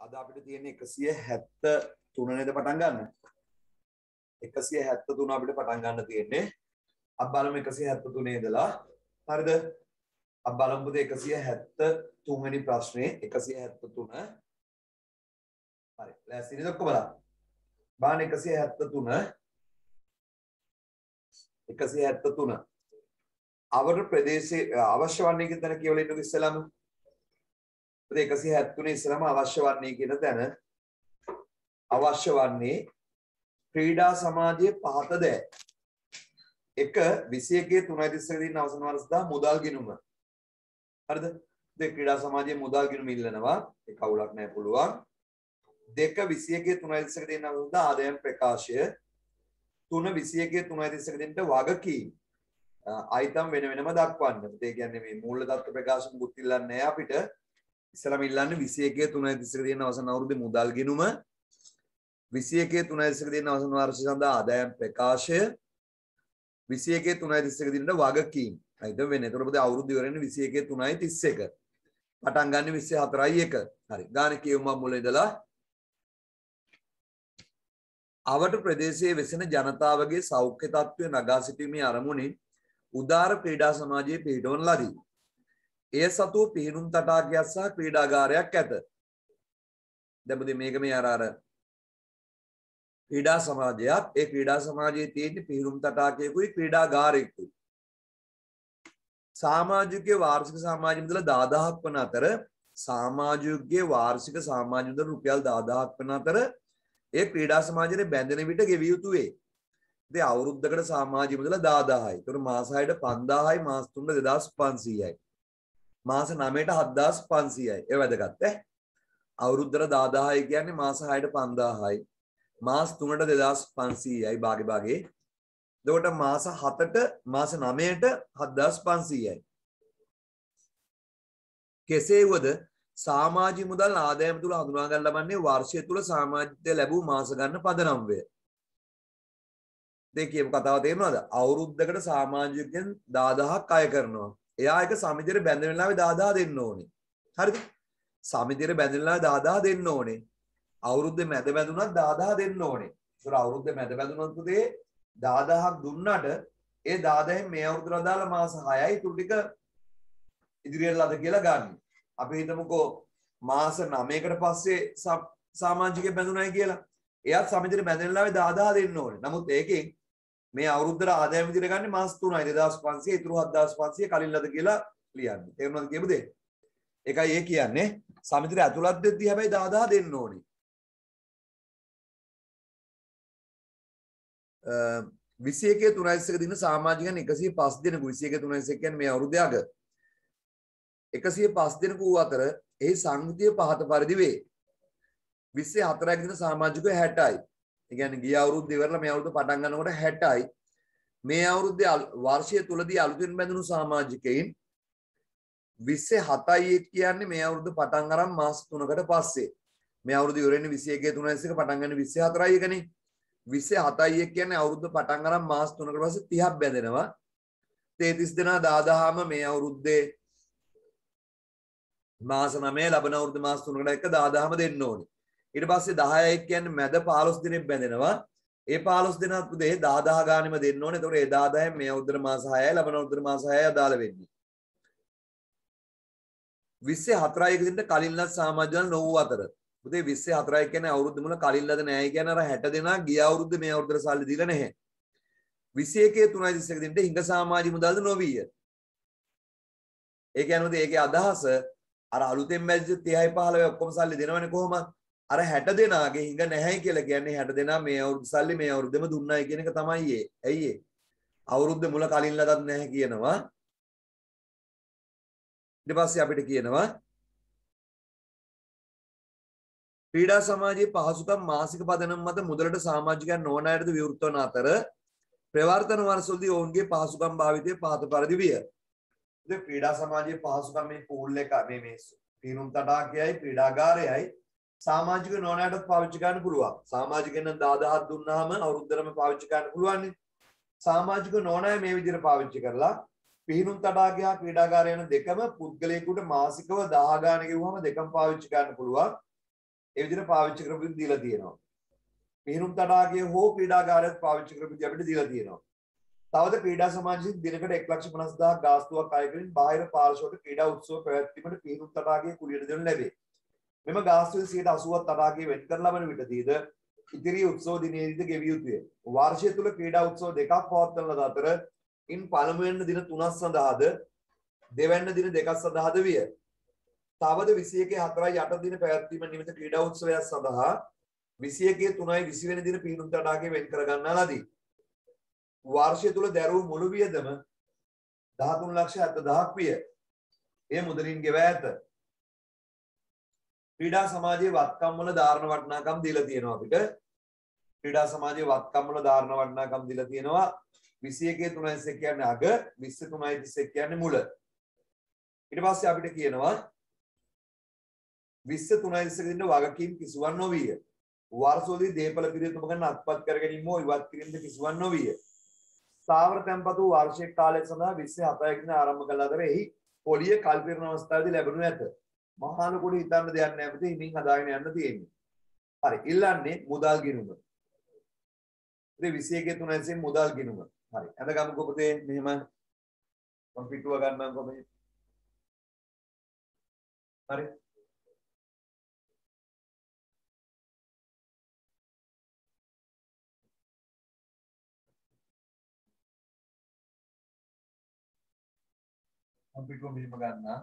අද අපිට තියෙන්නේ 173 නේද පටන් ගන්න. 173 අපිට පටන් ගන්න තියෙන්නේ. අපි බලමු 173 ඉඳලා. හරිද? අපි බලමු 173 වෙනි ප්‍රශ්නේ 173. හරි. ලෑස්තිද ඔක්කොමලා? බලන්න 173 173 අවර ප්‍රදේශයේ අවශ්‍ය වන්නේ කියන තැන කියවල ඉන්නු ඉස්සලාම 173 ඉස්සලාම අවශ්‍ය වන්නේ කියන තැන අවශ්‍ය වන්නේ ක්‍රීඩා සමාජයේ පහත ද 1 21 3:30 දින අවසන් වර්ෂදා මුදල් ගිණුම හරිද දෙක ක්‍රීඩා සමාජයේ මුදල් ගිණුම ඉල්ලනවා ඒක අවුලක් නැහැ පුළුවන් 2 21 3:30 දින අවසන්දා ආදායම් ප්‍රකාශය 3 21 3:30 දිනට වගකීම් අයිතම් වෙන වෙනම දක්වන්න. ඒ කියන්නේ මේ මූල தত্ত্ব ප්‍රකාශ මුකුත් ඉල්ලන්නේ නැහැ අපිට. ඉස්සලම ඉල්ලන්නේ 21 3:30 දින අවසන් අවුරුද්දේ මුදල් ගිණුම 21 3:30 දින අවසන් වර්ෂය සඳහා ආදායම් ප්‍රකාශය 21 3:30 දිනට වගකීම් අයිතම් වෙන්නේ. එතකොට පොතේ අවුරුද්ද ඉවර වෙන්නේ 21 3:31. පටන් ගන්න 24:1. හරි. ගාන කියවමු මුල ඉඳලා. අවට ප්‍රදේශයේ වෙසෙන ජනතාවගේ සෞඛ්‍ය තත්ත්වය නගා සිටීමේ අරමුණින් උදාර ක්‍රීඩා සමාජයේ පිහිටවන ලදී. එය සතු පිහිනුම් තටාකයක් සහ ක්‍රීඩාගාරයක් ඇත. දැන් මොකද මේක මේ අර ක්‍රීඩා සමාජයක්. ඒ ක්‍රීඩා සමාජයේ තියෙන පිහිනුම් තටාකයකුයි ක්‍රීඩාගාරයකුයි. සමාජිකයේ වාර්ෂික සමාජය මුදල 10000ක් වන අතර සමාජිකයේ වාර්ෂික සමාජ මුදල රුපියල් 10000ක් වන අතර ඒ ක්‍රීඩා සමාජයේ බැඳෙන විට ගෙවිය යුතු වේ. ඉතින් අවුරුද්දකට සමාජික මුදල 10000යි. ඒතර මාස 6ට 5000යි මාස 3ට 2500යි. මාස 9ට 7500යි. ඒ වැදගත් ඈ. අවුරුද්දට 10000යි කියන්නේ මාස 6ට 5000යි. මාස 3ට 2500යි භාගේ. එතකොට මාස 7ට මාස 9ට 7500යි. කෙසේ වුවද සමාජික මුදල් ආදායම තුල හඳුනා ගන්න ලබන්නේ වර්ෂය තුල සමාජිකත්වය ලැබූ මාස ගන්න පදනම් වේ. දෙක කියපු කතාව තේරෙනවද? අවුරුද්දකට සමාජිකයන් 10000ක් අය කරනවා. එයා එක සමිතියට බැඳෙන වෙලාවේ 10000 දෙන්න ඕනේ. හරිද? සමිතියට බැඳෙන වෙලාවේ 10000 දෙන්න ඕනේ. අවුරුද්දේ මැද බැඳුනත් 10000 දෙන්න ඕනේ. ඒතර අවුරුද්දේ මැද බැඳුනොත් පුතේ 10000ක් දුන්නාට ඒ 10000න් මේ අවුරුද්දට දාලා මාස 6යි ඊටු ටික ඉදිරියට ලද කියලා ගන්න. අපි හිතමුකෝ මාස 9කට පස්සේ සමාජිකයෙක් බැඳුනායි කියලා. එයාත් සමිතියට බැඳෙන වෙලාවේ 10000 දෙන්න ඕනේ. නමුත් ඒකෙන් මේ අවුරුද්දට ආදායම විදිහට ගන්න මාස 3යි 2500 ඉතුරු 7500 කලින් ලද කියලා ලියන්නේ. තේරුණාද කියපු දේ? ඒකයි ඒ කියන්නේ සමිතියට ඇතුළත් දෙද්දී හැබැයි 10000 දෙන්න ඕනේ. 21 3:30 දින සමාජිකයන් 105 දිනක 21 3:30 කියන්නේ මේ අවුරුද්දේ අග 105 දිනක වූ අතර එහි සංගතිය පහත පරිදි වේ. 24ක දින සමාජිකයෝ 60යි. ඒ කියන්නේ ගිය අවුරුද්ද ඉවරලා මේ අවුරුද්ද පටන් ගන්නකොට 60යි. මේ අවුරුද්දේ වර්ෂය තුලදී අලුතෙන් බැඳුණු සමාජිකයින් 27යි කියන්නේ මේ අවුරුද්ද පටන් අරන් මාස 3කට පස්සේ. මේ අවුරුද්ද ඉවර වෙන්නේ 21 3:30 පටන් ගන්න 24යි එකනේ. 27යි කියන්නේ අවුරුද්ද පටන් අරන් මාස 3කට පස්සේ 30ක් බැඳෙනවා. 33 දෙනා 10000ම මේ අවුරුද්දේ මාස 9 ලබන අවුරුද්ද මාස 3කට එක 10000ම දෙන්න ඕනේ. ඊට පස්සේ 10යි කියන්නේ මැද 15 දිනෙක බැඳෙනවා. ඒ 15 දිනත් පුතේ 10000 ගානෙම දෙන්න ඕනේ. ඒතකොට ඒ 10000න් මේ අවුරුද්දේ මාස 6යි ලබන අවුරුද්දේ මාස 6යි අදාළ වෙන්නේ. 24යි දිනට කලින්ලත් සමාජයන් නොවූ අතර පුතේ 24යි කියන්නේ අවුරුද්ද මුල කලින්ලද නැහැ කියන්නේ අර 60 දෙනා ගිය අවුරුද්දේ මේ අවුරුද්දට සල්ලි දීලා නැහැ. 21 3:31 දිනට හිඟ සමාජික මුදල්ද නොවිය. ඒ කියන්නේ ඒකේ අදහස අර අලුතෙන් මැදිච්ච 30යි 15යි ඔක්කොම සල්ලි දෙනවනේ කොහොමද? අර 60 දෙනාගේ හිඟ නැහැයි කියලා කියන්නේ 60 දෙනා මේ අවුරුදු සල්ලි මේ අවුරුද්දෙම දුන්නයි කියන එක තමයි ඒ. ඇයි ඒ? අවුරුද්ද මුල කලින් ලදත් නැහැ කියනවා. ඊට පස්සේ අපිට කියනවා ක්‍රීඩා සමාජයේ පහසුකම් මාසික පදනම මත මුදලට සමාජිකයන් නොවන අයටද විවෘත වන අතර ප්‍රවර්තන වර්ෂවලදී ඔවුන්ගේ පහසුකම් භාවිතය පහත පරිදි විය. ඉතින් ක්‍රීඩා සමාජයේ පහසුකම් මේ පූල් එක මේ පිරුම් තටාකයයි ක්‍රීඩාගාරයයි සමාජික නොවනයටත් පාවිච්චි කරන්න පුළුවන්. සමාජිකයන් 10000ක් දුන්නාම අවුරුද්දටම පාවිච්චි කරන්න පුළුවන් නේ. සමාජික නොවනය මේ විදිහට පාවිච්චි කරලා පිහිනුම් තටාකය ක්‍රීඩාගාරය යන දෙකම පුද්ගලයෙකුට මාසිකව 1000 ගාන ගෙවුවම දෙකම පාවිච්චි කරන්න පුළුවන්. ඒ විදිහට පාවිච්චි කරපු විදිහ දීලා තියෙනවා. පිහිනුම් තටාකය හෝ ක්‍රීඩාගාරයක් පාවිච්චි කරපු විදිහ අපිට දීලා තියෙනවා. තවද ක්‍රීඩා සමාජයේ දිනකට 1,50,000 ගාස්තුවක් අය කරමින් බාහිර පාර්ශ්වයට ක්‍රීඩා උත්සව පැවැත්වීමට පිහිනුම් තටාකයේ කුලියට දෙනු ලැබේ. මෙම ගාස්තුවේ 80% තටාකයේ වෙන් කර ලබන විටදීද ඉදිරි උත්සව දිනයේදී ගෙවිය යුතුය. වාර්ෂිකය තුල ක්‍රීඩා උත්සව දෙකක් පවත්වන ලද අතර ඉන් පළමුවෙනි දින 3ක් සඳහාද දෙවැන්න දින 2ක් සඳහාද විය. තවද 21/4/8 දින පැවැත්වීම නිමිත්ත ක්‍රීඩා උත්සවයක් සඳහා 21/3/20 වෙනි දින පිහිනුම් තටාකයේ වෙන් කර ගන්නා ලදී. වාර්ෂිකය තුල දැරූ මුළු වියදම 13,70,000ක් විය. එය මුදලින් ගෙවා ඇත. ක්‍රීඩා සමාජයේ වත්කම් වල දාරණ වටිනාකම් දීලා තියෙනවා අපිට. ක්‍රීඩා සමාජයේ වත්කම් වල දාරණ වටිනාකම් දීලා තියෙනවා 21/3/21 කියන්නේ අග 23/31 කියන්නේ මුල. ඊට පස්සේ අපිට කියනවා 23/31 දින වගකීම් කිසිවක් නොවිය. වර්ෂෝදී දීපල පිළිතුරු ගන්න අත්පත් කර ගැනීම හෝ ඉවත් කිරීමද කිසිවක් නොවිය. ස්ථාවර තැන්පතු වාර්ෂික කාලය සඳහා 27 දින ආරම්භ කළ අතර එහි පොලිය කල්පිරණ අවස්ථාවේදී ලැබුණු ඇත. මහාන කුඩ හිතන්න දෙයක් නැහැ අපිට ඉමින් හදාගෙන යන්න තියෙන්නේ. හරි ඉල්ලන්නේ මුදල් ගිණුම. ඉතින් 21/3 මුදල් ගිණුම. හරි. අද ගමුකෝ පුතේ මෙහෙම මම පිටුව ගන්නම්කෝ මෙහෙම. හරි. මම පිටුව මෙහෙම ගන්නවා.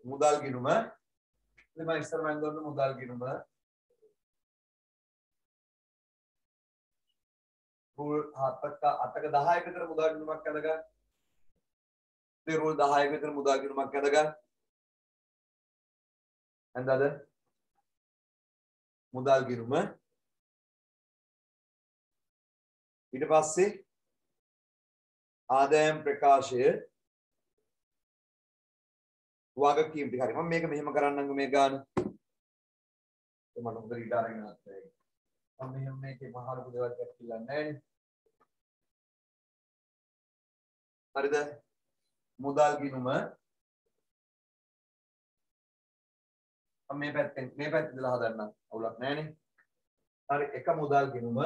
මුදල් ගිණුම ඉතින් මම ඉස්සර මම ගන්න මුදල් ගිණුම රූල් 7ක 8ක 10ක විතර මුදල් ගිණුමක් අඳගන්න. ඉතින් රූල් 10ක විතර මුදල් ගිණුමක් අඳගන්න. අඳද මුදල් ගිණුම ඊට පස්සේ ආදායම් ප්‍රකාශය වගකීම් ටික හරි මම මේක මෙහෙම කරන්නම්කෝ මේ ගාන මම හොඳට ඊට අරගෙන ආත්මයි මම මෙහෙම මේකේ මහා ලොකු දේවල් දැක්කilla නැහැ නේ හරිද මුදල් ගිණුම මම මේ පැත්තෙන් ඉඳලා හදන්නම් අවුලක් නැහැ නේ හරි එක මුදල් ගිණුම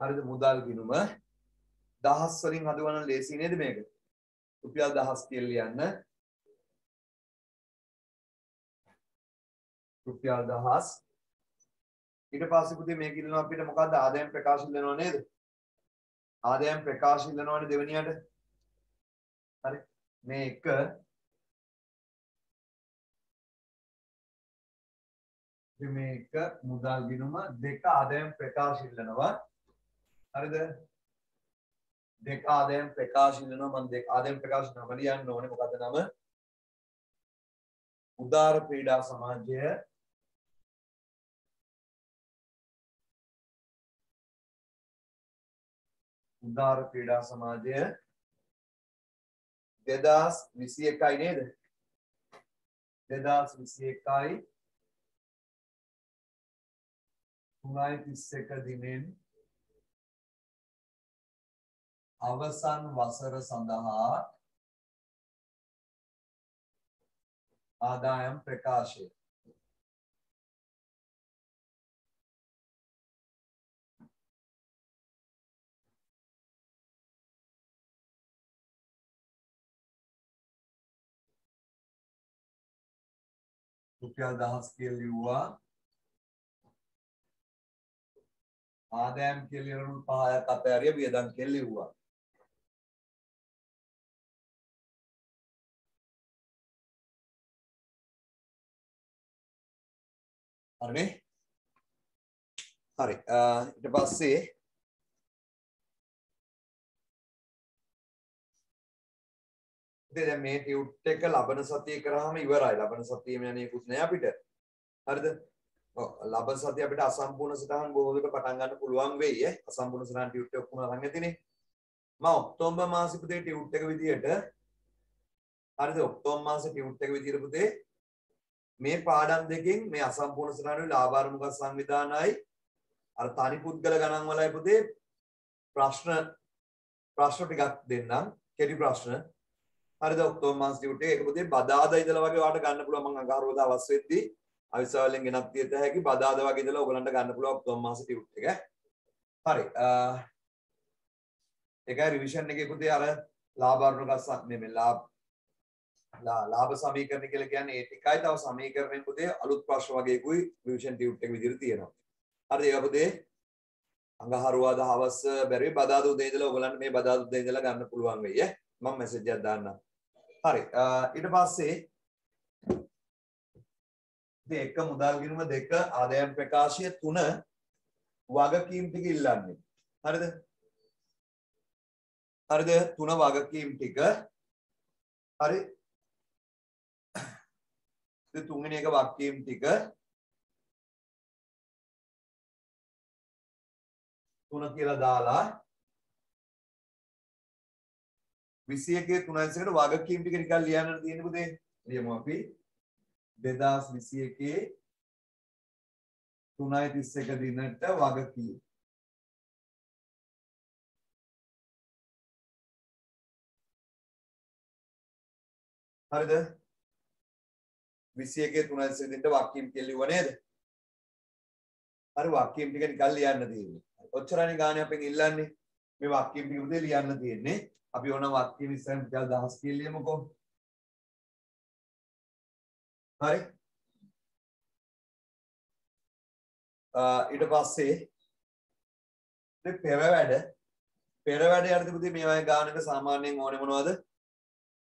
හරිද මුදල් ගිණුම දහස් වලින් හදවන ලේසි නේද මේක රුපියල් 1000 කියලා ලියන්න රුපියල් 1000 ඊට පස්සේ පුතේ මේක ඉල්ලනවා අපිට මොකද්ද ආදායම් ප්‍රකාශ ඉල්ලනවා නේද ආදායම් ප්‍රකාශ ඉල්ලනවානේ දෙවෙනියට හරි මේක මේක මුදල් ගිණුම දෙක ආදායම් ප්‍රකාශ ඉල්ලනවා හරිද දෙක ආදායම් ප්‍රකාශ ඉල්ලනවා මම දෙක ආදායම් ප්‍රකාශ නම ලියන්න ඕනේ මොකද්ද නම උදාර ක්‍රීඩා සමාජය උදාර ක්‍රීඩා සමාජය 2021යි නේද 2021යි 3/31 දිනෙන් අවසන් වසර සඳහා ආදායම් ප්‍රකාශය රුපියල් 1000 කියලා ලිව්වා ආදායම් කියලා ලියන 5ක් අතහැරිය වියදම් කියලා ලිව්වා හරිනේ හරි ඊට පස්සේ දැන් මේ ටියුට් එක ලබන සතියේ කරාම ඉවරයි ලබන සතියේම යන්නේකුත් නෑ අපිට හරිද ඔව් ලබන සතිය අපිට අසම්පූර්ණ සටහන් බොහෝ දුරට පටන් ගන්න පුළුවන් වෙයි අසම්පූර්ණ සටහන් ටියුට් එක ඔක්කොම අරන් ඇතිනේ මම ඔක්තෝබර් මාසේ පුතේ ටියුට් එක විදියට හරිද ඔක්තෝබර් මාසේ ටියුට් එක විදියට පුතේ මේ පාඩම් දෙකෙන් මේ අසම්පූර්ණ සටහනේ ලාභාරමුක සංවිධානයයි අර තනි පුද්ගල ගණන් වලයි පුතේ ප්‍රශ්න ටිකක් දෙන්නම් කෙටි ප්‍රශ්න හරිද ඔක්තෝබර් මාස ටියුට් එක ඒක පුතේ බදාදා ඉඳලා වගේ ඔයාලට ගන්න පුළුවන් මම අඟහරුවාදා අවස් වෙද්දී අවිසාවලෙන් ගෙනත් තියත හැකි බදාදා වගේ ඉඳලා ඔයගලන්ට ගන්න පුළුවන් ඔක්තෝබර් මාස ටියුට් එක හරි ඒකයි රිවිෂන් එකේ පුතේ අර ලාභාරමුක මේ ලාභ සමීකරණ කියලා කියන්නේ ඒ ටිකයි තව සමීකරණෙන් පුතේ අලුත් ප්‍රශ්න වගේකුයි රිවිෂන් ටියුට් එක විදිහට තියෙනවා. හරිද? ඒක පුතේ අඟහරුවාදා හවස බැරි බදාදා උදේ ඉඳලා ඔයගලන්ට මේ බදාදා උදේ ඉඳලා ගන්න පුළුවන් වෙයි ඈ. මම මෙසේජ් එකක් දාන්නම්. හරි. ඊට පස්සේ මේ එක මුදල් ගිණුම දෙක ආදායම් ප්‍රකාශය තුන වගකීම් ටික ඉල්ලන්නේ. හරිද? හරිද? තුන වගකීම් ටික. හරි. තුන්වෙනි එක වගකීම් ටික තුන කියලා දාලා 21 3කට වගකීම් ටික නිකන් ලියන්න තියෙන පුතේ ලියමු අපි 2021 3:31 දිනට වගකීම් හරිද 21 3:31 දිනට වගකීම් කියලා ලියුවා නේද හරි වගකීම් ටික නිකන් ලියන්න තියෙන්නේ ඔච්චරනේ ගානේ අපෙන් ඉල්ලන්නේ මේ වගකීම් ටික උදේ ලියන්න තියෙන්නේ අපි ඕන වගකීම් ඉස්සරහින් ටිකක් දහස් කියලා ලියමුකෝ හරි ඊට පස්සේ මේ පෙර වැඩ යද්දී පුතේ මේ වගේ ගානක සාමාන්‍යයෙන් ඕනේ මොනවද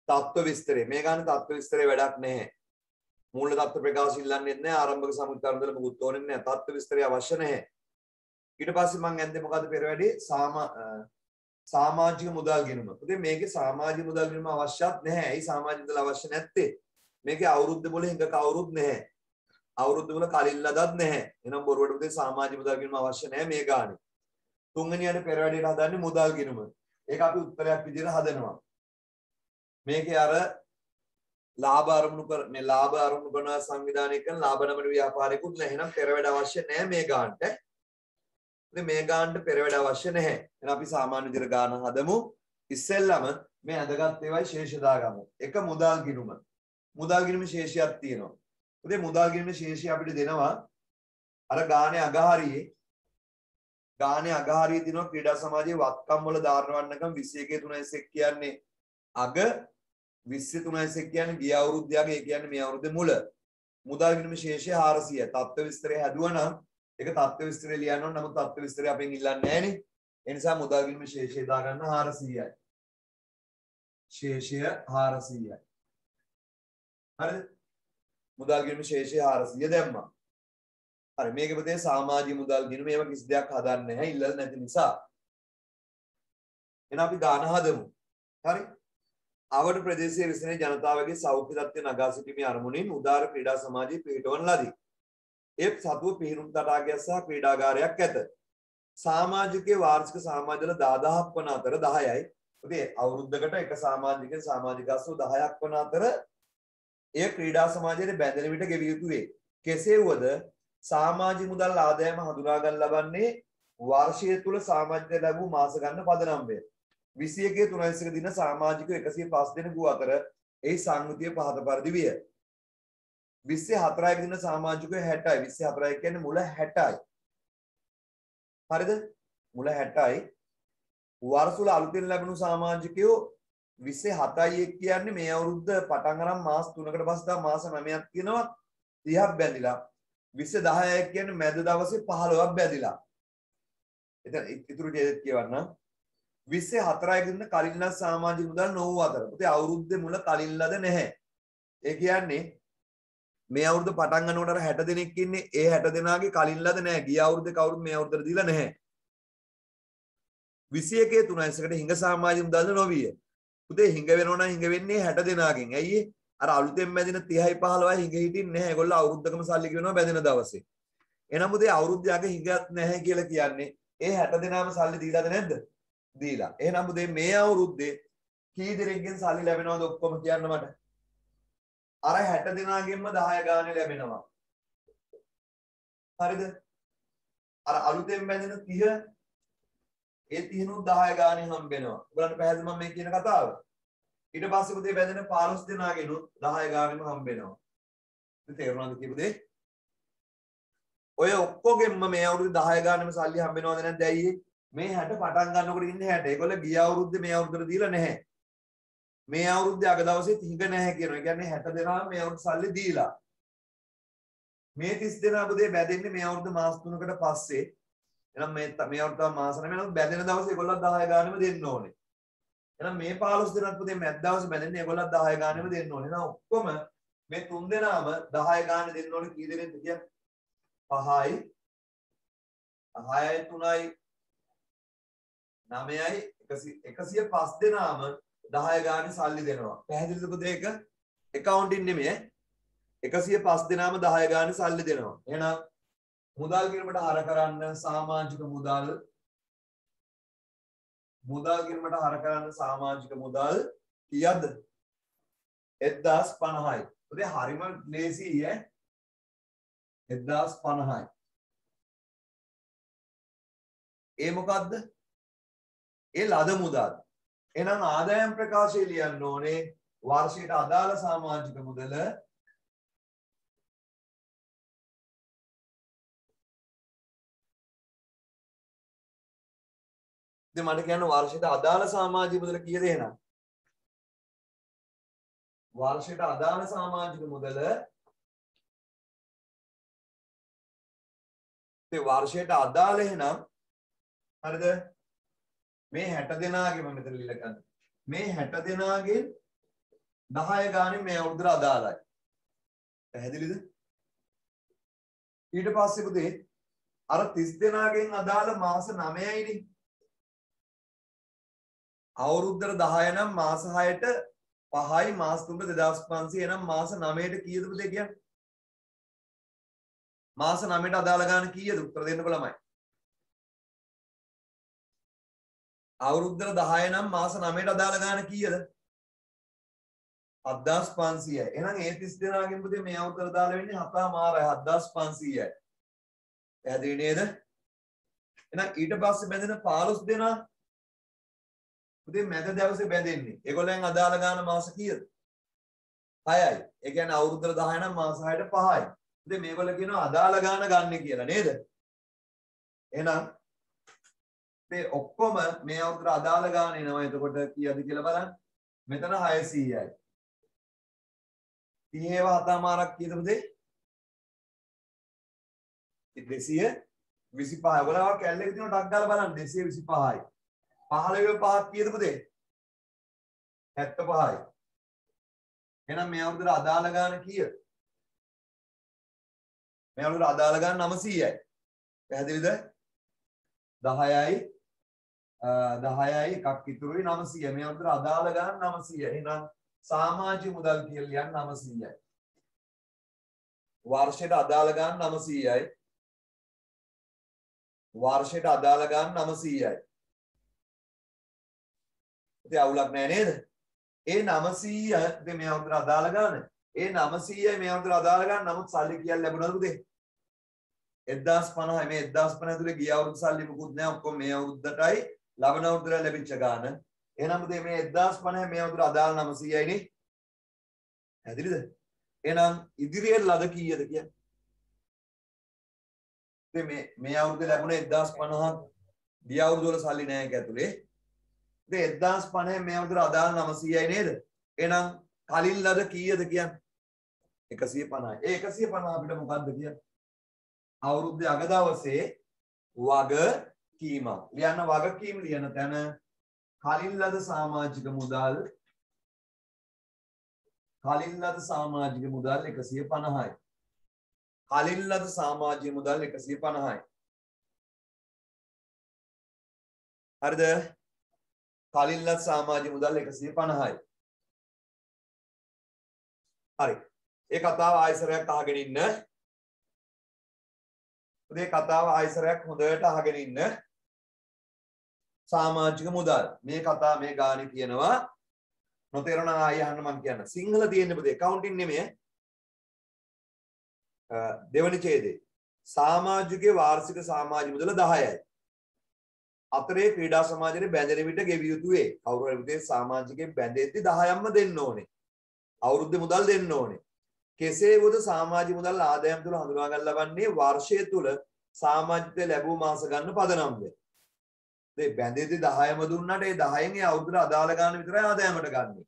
තත්ත්ව විස්තරය මේ ගානේ තත්ත්ව විස්තරේ වැඩක් නැහැ මූල තත්ත්ව ප්‍රකාශ ඉල්ලන්නේ නැහැ ආරම්භක සමුච්චාරණ වල මොකුත් ඕනේ නැහැ තත්ත්ව විස්තරය අවශ්‍ය නැහැ ඊට පස්සේ මම ඇන්දේ මොකද්ද පෙර වැඩේ සමාජික මුදල් ගෙනුම. පුතේ මේකේ සමාජික මුදල් ගෙනුම අවශ්‍යත් නැහැ. ඇයි සමාජික මුදල් අවශ්‍ය නැත්තේ? මේකේ අවුරුද්ද වල හිඟ කවුරුත් නැහැ. අවුරුද්ද වල කලින් ලදත් නැහැ. එහෙනම් බොරුවට පුතේ සමාජික මුදල් ගෙනුම අවශ්‍ය නැහැ මේ ගානේ. තුන්වෙනියට පෙර වැඩේට හදන්නේ මුදල් ගෙනුම. ඒක අපි උත්තරයක් විදිහට හදනවා. මේකේ අර ලාභ අරමුණු කරන සංවිධානය කරන ලාභ නමන ව්‍යාපාරිකුත් නැහැ. එහෙනම් පෙර වැඩ අවශ්‍ය නැහැ මේ ගානට. මේ ගානට පෙර වැඩ අවශ්‍ය නැහැ. එහෙනම් අපි සාමාන්‍ය විදිහට ගාන හදමු. ඉස්සෙල්ලම මේ අදගත් ඒවායි ශේෂ දාගමු. එක මුදල් ගිණුම. මුදල් ගිණුම ශේෂයක් තියෙනවා. උදේ මුදල් ගිණුම ශේෂය අපිට දෙනවා අර ගානේ අගහරියේ දිනවා ක්‍රීඩා සමාජයේ වත්කම් වල ධාරණවන්නකම් 21 3 කියන්නේ අග 23 කියන්නේ ගිය අවුරුද්දේ ඒ කියන්නේ මේ අවුරුද්දේ මුල. මුදල් ගිණුම ශේෂය 400යි. තත්ත්ව විස්තරය හැදුවනම් ඒක තත්ත්ව විස්තරය ලියන්න ඕන නමුත් තත්ත්ව විස්තරය අපෙන් ඉල්ලන්නේ නැහනේ. ඒ නිසා මුදල් ගිණුම ශේෂය දාගන්න 400යි. ශේෂය 400යි. හරිද? මුදල් ගිණුම ශේෂය 400 දැම්මා. හරි මේකේ පුතේ සමාජික මුදල් ගිණුම ඒව කිසි දෙයක් හදන්නේ නැහැ ඉල්ලලා නැති නිසා. එහෙනම් අපි ගාන හදමු. හරි? අවඩ ප්‍රදේශයේ විසින ජනතාවගේ සෞඛ්‍ය තත්ත්වය නගා සිටීමේ අරමුණින් උදාර ක්‍රීඩා සමාජයේ පිහිටවන ලදී. ඒ සතුව පිහිනුම් තටාකයක් සහ ක්‍රීඩාගාරයක් ඇත. සමාජිකයේ වාර්ෂික සමාජවල 10000ක් වන අතර 10යි. පුතේ අවුරුද්දකට එක සමාජිකයන් සමාජිකාසු 10ක් වන අතර එය ක්‍රීඩා සමාජයේ බැඳෙන විට ගෙවිය යුතු වේ. කෙසේ වුවද සමාජික මුදල් ආදායම හඳුනා ගන්න ලබන්නේ වර්ෂය තුල සමාජයට ලැබූ මාස ගන්න පදනම් වේ. 21 3 දින සමාජික 105 දෙනෙකු අතර එහි සංගතිය පහත පරිදි විය. 24 දින සමාජිකයෝ 60යි. 24 කියන්නේ මුල 60යි. හරිද? මුල 60යි. වර්ෂවල අලුතෙන් ලැබුණු සමාජිකයෝ 27යි කියන්නේ මේ අවුරුද්ද පටන් අරන් මාස 3කට පස්සේ මාස 9ක් තියෙනවා 30ක් බැඳිලා. 20 කියන්නේ මැද දවසේ 15ක් බැඳිලා. එතන ඉතුරු ටික කියවන්න. 24 දින කලින් ලද සමාජික මුදල් නොවූ අතර. පුතේ අවුරුද්දේ මුල කලින් ලද නැහැ. ඒ කියන්නේ මේ අවුරුද්ද පටන් ගන්නකොට අර 60 දෙනෙක් ඉන්නේ ඒ 60 දෙනාගේ කලින් ලද නැහැ. ගිය අවුරුද්දේ කවුරුත් මේ අවුරුද්දට දීලා නැහැ. 21 3කට හිඟ සමාජික මුදල් නොවිය. පුතේ හිඟ වෙනවා නම් හිඟ වෙන්නේ 60 දෙනාගෙන්. ඇයි අර අලුතෙන් බැඳින 30යි 15යි හිඟ හිටින්නේ නැහැ. ඒගොල්ලෝ අවුරුද්දකම සල්ලි ගෙවනවා බැඳෙන දවසේ. එහෙනම් පුතේ අවුරුද්දයක හිඟක් නැහැ කියලා කියන්නේ ඒ 60 දෙනාම සල්ලි දීලාද නැද්ද? දීලා. එහෙනම් පුතේ මේ අවුරුද්දේ කී දෙනෙක්ගෙන් සල්ලි ලැබෙනවද ඔක්කොම කියන්න මට. අර 60 දෙනාගෙන්ම 10 ගානේ ලැබෙනවා. හරිද? අර අලුතෙන් බැඳෙන 30 ඒ 30 නුත් 10 ගානේ හම්බෙනවා. ඔයාලට පැහැදිලිද මම මේ කියන කතාව? ඊට පස්සේ පුතේ බැඳෙන 15 දෙනාගෙනුත් 10 ගානෙම හම්බෙනවා. ඉතින් තේරුණාද කියපු දේ? ඔය ඔක්කොගෙම මේ අවුරුද්දේ 10 ගානෙම සල්ලි හම්බෙනවද නැද්ද අයියේ? මේ 60 පටන් ගන්නකොට ඉන්නේ 60. ඒගොල්ලෝ ගිය අවුරුද්දේ මේ අවුරුද්දට දීලා නැහැ. මේ අවුරුද්දේ අග දවසේ 30 නැහැ කියනවා. ඒ කියන්නේ 60 දෙනා මේ අවුරුද්ද සල්ලි දීලා. මේ 30 දෙනා පුතේ බැඳෙන්නේ මේ අවුරුද්ද මාස 3කට පස්සේ. එහෙනම් මේ අවුරුද්ද මාස 9 බැඳෙන දවසේ ඒගොල්ලෝ 10 ගානෙම දෙන්න ඕනේ. එහෙනම් මේ 15 දෙනාත් පුතේ මැද දවසේ බැඳෙන්නේ ඒගොල්ලෝ 10 ගානෙම දෙන්න ඕනේ. එහෙනම් ඔක්කොම මේ 3 දෙනාම 10 ගානෙ දෙන්න ඕනේ කී දෙනෙක්ද කියන්නේ? 5යි 6යි 3යි 9යි 105 දෙනාම 10 ගානේ සල්ලි දෙනවා. පැහැදිලිද පුතේ ඒක? accounting නෙමෙයි ඈ. 105 දෙනාම 10 ගානේ සල්ලි දෙනවා. එහෙනම් මුදල් කිරීමට හර කරන්න සමාජික මුදල් කිරීමට හර කරන්න සමාජික මුදල් කීයද? 1050යි. පුතේ හරිම ලේසියි ඈ. 1050යි. ඒ මොකද්ද? ඒ ලද මුදල්. එහෙනම් ආදායම් ප්‍රකාශය ලියන්න ඕනේ වාර්ෂිකයට අදාළ සමාජික මුදල ඉතින් මට කියන්න වාර්ෂිකයට අදාළ සමාජික මුදල කීයද එහෙනම්? වාර්ෂිකයට අදාළ සමාජික මුදල ඉතින් වාර්ෂිකයට අදාළ එහෙනම් හරිද? මේ 60 දෙනාගෙම මෙතන ලියලා ගන්න. මේ 60 දෙනාගෙන් 10 ගානේ මේ අවුරුද්දට අදාළයි. පැහැදිලිද? ඊට පස්සේ පුතේ අර 30 දෙනාගෙන් අදාළ මාස 9යිනේ. අවුරුද්දට 10 නම් මාස 6ට 5යි මාස 3ට 2500 එනම් මාස 9ට කීයද පුතේ කියන්නේ? මාස 9ට අදාළ ගාන කීයද? උත්තර දෙන්නකො ළමයි. අවුරුද්දට 10 නම් මාස 9ට අදාළ ගාන කීයද? 7500යි. එහෙනම් ඒ 30 දෙනාගෙන් පුතේ මේ අවුරුද්දට අදාළ වෙන්නේ 7මාරයි 7500යි. පැහැදිලි නේද? එහෙනම් ඊට පස්සේ බැඳෙන 15 දෙනා පුතේ මැද දවසේ බැඳෙන්නේ. ඒගොල්ලන් අදාළ ගාන මාස කීයද? 6යි. ඒ කියන්නේ අවුරුද්දට 10 නම් මාස 6ට 5යි. පුතේ මේගොල්ලෝ කියනවා අදාළ ගාන ගන්න කියලා නේද? එහෙනම් මේ ඔක්කොම මේ අවුරුද්දට අදාළ ගාන එනවා. එතකොට කීයද කියලා බලන්න. මෙතන 600යි. 30 7මාරක් කීයද පුතේ? 225. ඔයාලා කැලේ තියෙන ටක් ගාලා බලන්න 225යි. 15 5ක් කීයද පුතේ? 75යි. එහෙනම් මේ අවුරුද්දට අදාළ ගාන කීයද? මේ අවුරුද්දට අදාළ ගාන 900යි. පැහැදිලිද? 10යි 10යි එකක් ඉතුරුයි 900. මේ අවුරුද්දට අදාළ ගාන 900යි. එහෙනම් සමාජික මුදල් කියලා ලියන්න 900යි. වාර්ෂයට අදාළ ගාන 900යි. වාර්ෂයට අදාළ ගාන 900යි. ඉතින් අවුලක් නැහැ නේද? ඒ 900 ද මේ අවුරුද්දට අදාළ ගාන. ඒ 900යි මේ අවුරුද්දට අදාළ ගාන. නමුත් සල්ලි කියලා ලැබුණාද පුතේ? 1050යි. මේ 1050 ඇතුලේ ගිය අවුරුදු සල්ලි මොකුත් නැහැ. ඔක්කොම මේ අවුරුද්දටයි ලබන අවුරුද්දට ලැබිච්ච ගාන. එහෙනම් පුතේ මේ 1050 මේ අවුරුද්දට අදාළ 900යි නේ. පැහැදිලිද? එහෙනම් ඉදිරියේ ලද කීයද කියන්නේ? ඉතින් මේ අවුරුද්දේ ලැබුණේ 1050 ගිය අවුරුදු වල සල්ලි නැහැ ඒක ඇතුලේ. ඉතින් 1050 මේ අවුරුද්දට අදාළ 900යි නේද? එහෙනම් කලින් ලද කීයද කියන්නේ? 150යි. ඒ 150 අපිට මොකද්ද කියන්නේ? අවුරුද්දේ අග දවසේ වගකීම. ලියන්න වගකීම ලියන තැන කලින් ලද සමාජික මුදල් 150යි. කලින් ලද සමාජික මුදල් 150යි. හරිද? කලින් ලද සමාජික මුදල් 150යි. හරි. ඒ කතාව ආයසරයක් අහගෙන ඉන්න. මේ කතාව ආයසරයක් හොඳට අහගෙන ඉන්න. සමාජික මුදල්. මේ කතා මේ ගානේ කියනවා නොතේරෙන ආයෙ අහන්න මම කියන්න. සිංහල තියෙන්නේ පුතේ accounting නෙමෙයි. දෙවනි ඡේදේ. සමාජිකයේ වාර්ෂික සමාජික මුදල 10යි. අතරේ ක්‍රීඩා සමාජයේ බැඳෙන විට ගෙවිය යුතු වේ. කවුරු හරි පුතේ සමාජිකයෙන් බැඳෙද්දි 10ක්ම දෙන්න ඕනේ. අවුරුද්දේ මුදල් දෙන්න ඕනේ. කෙසේ වුවද සමාජික මුදල් ආදායම් තුල හඳුනා ගන්න ලබන්නේ වර්ෂය තුල සමාජිකත්වය ලැබූ මාස ගන්න පදනම් වේ. ඒ බැඳෙද්දි 10ම දුන්නාට ඒ 10න් ඒ අවුරුද්දට අදාළ ගන්න විතරයි ආදායමට ගන්නෙ.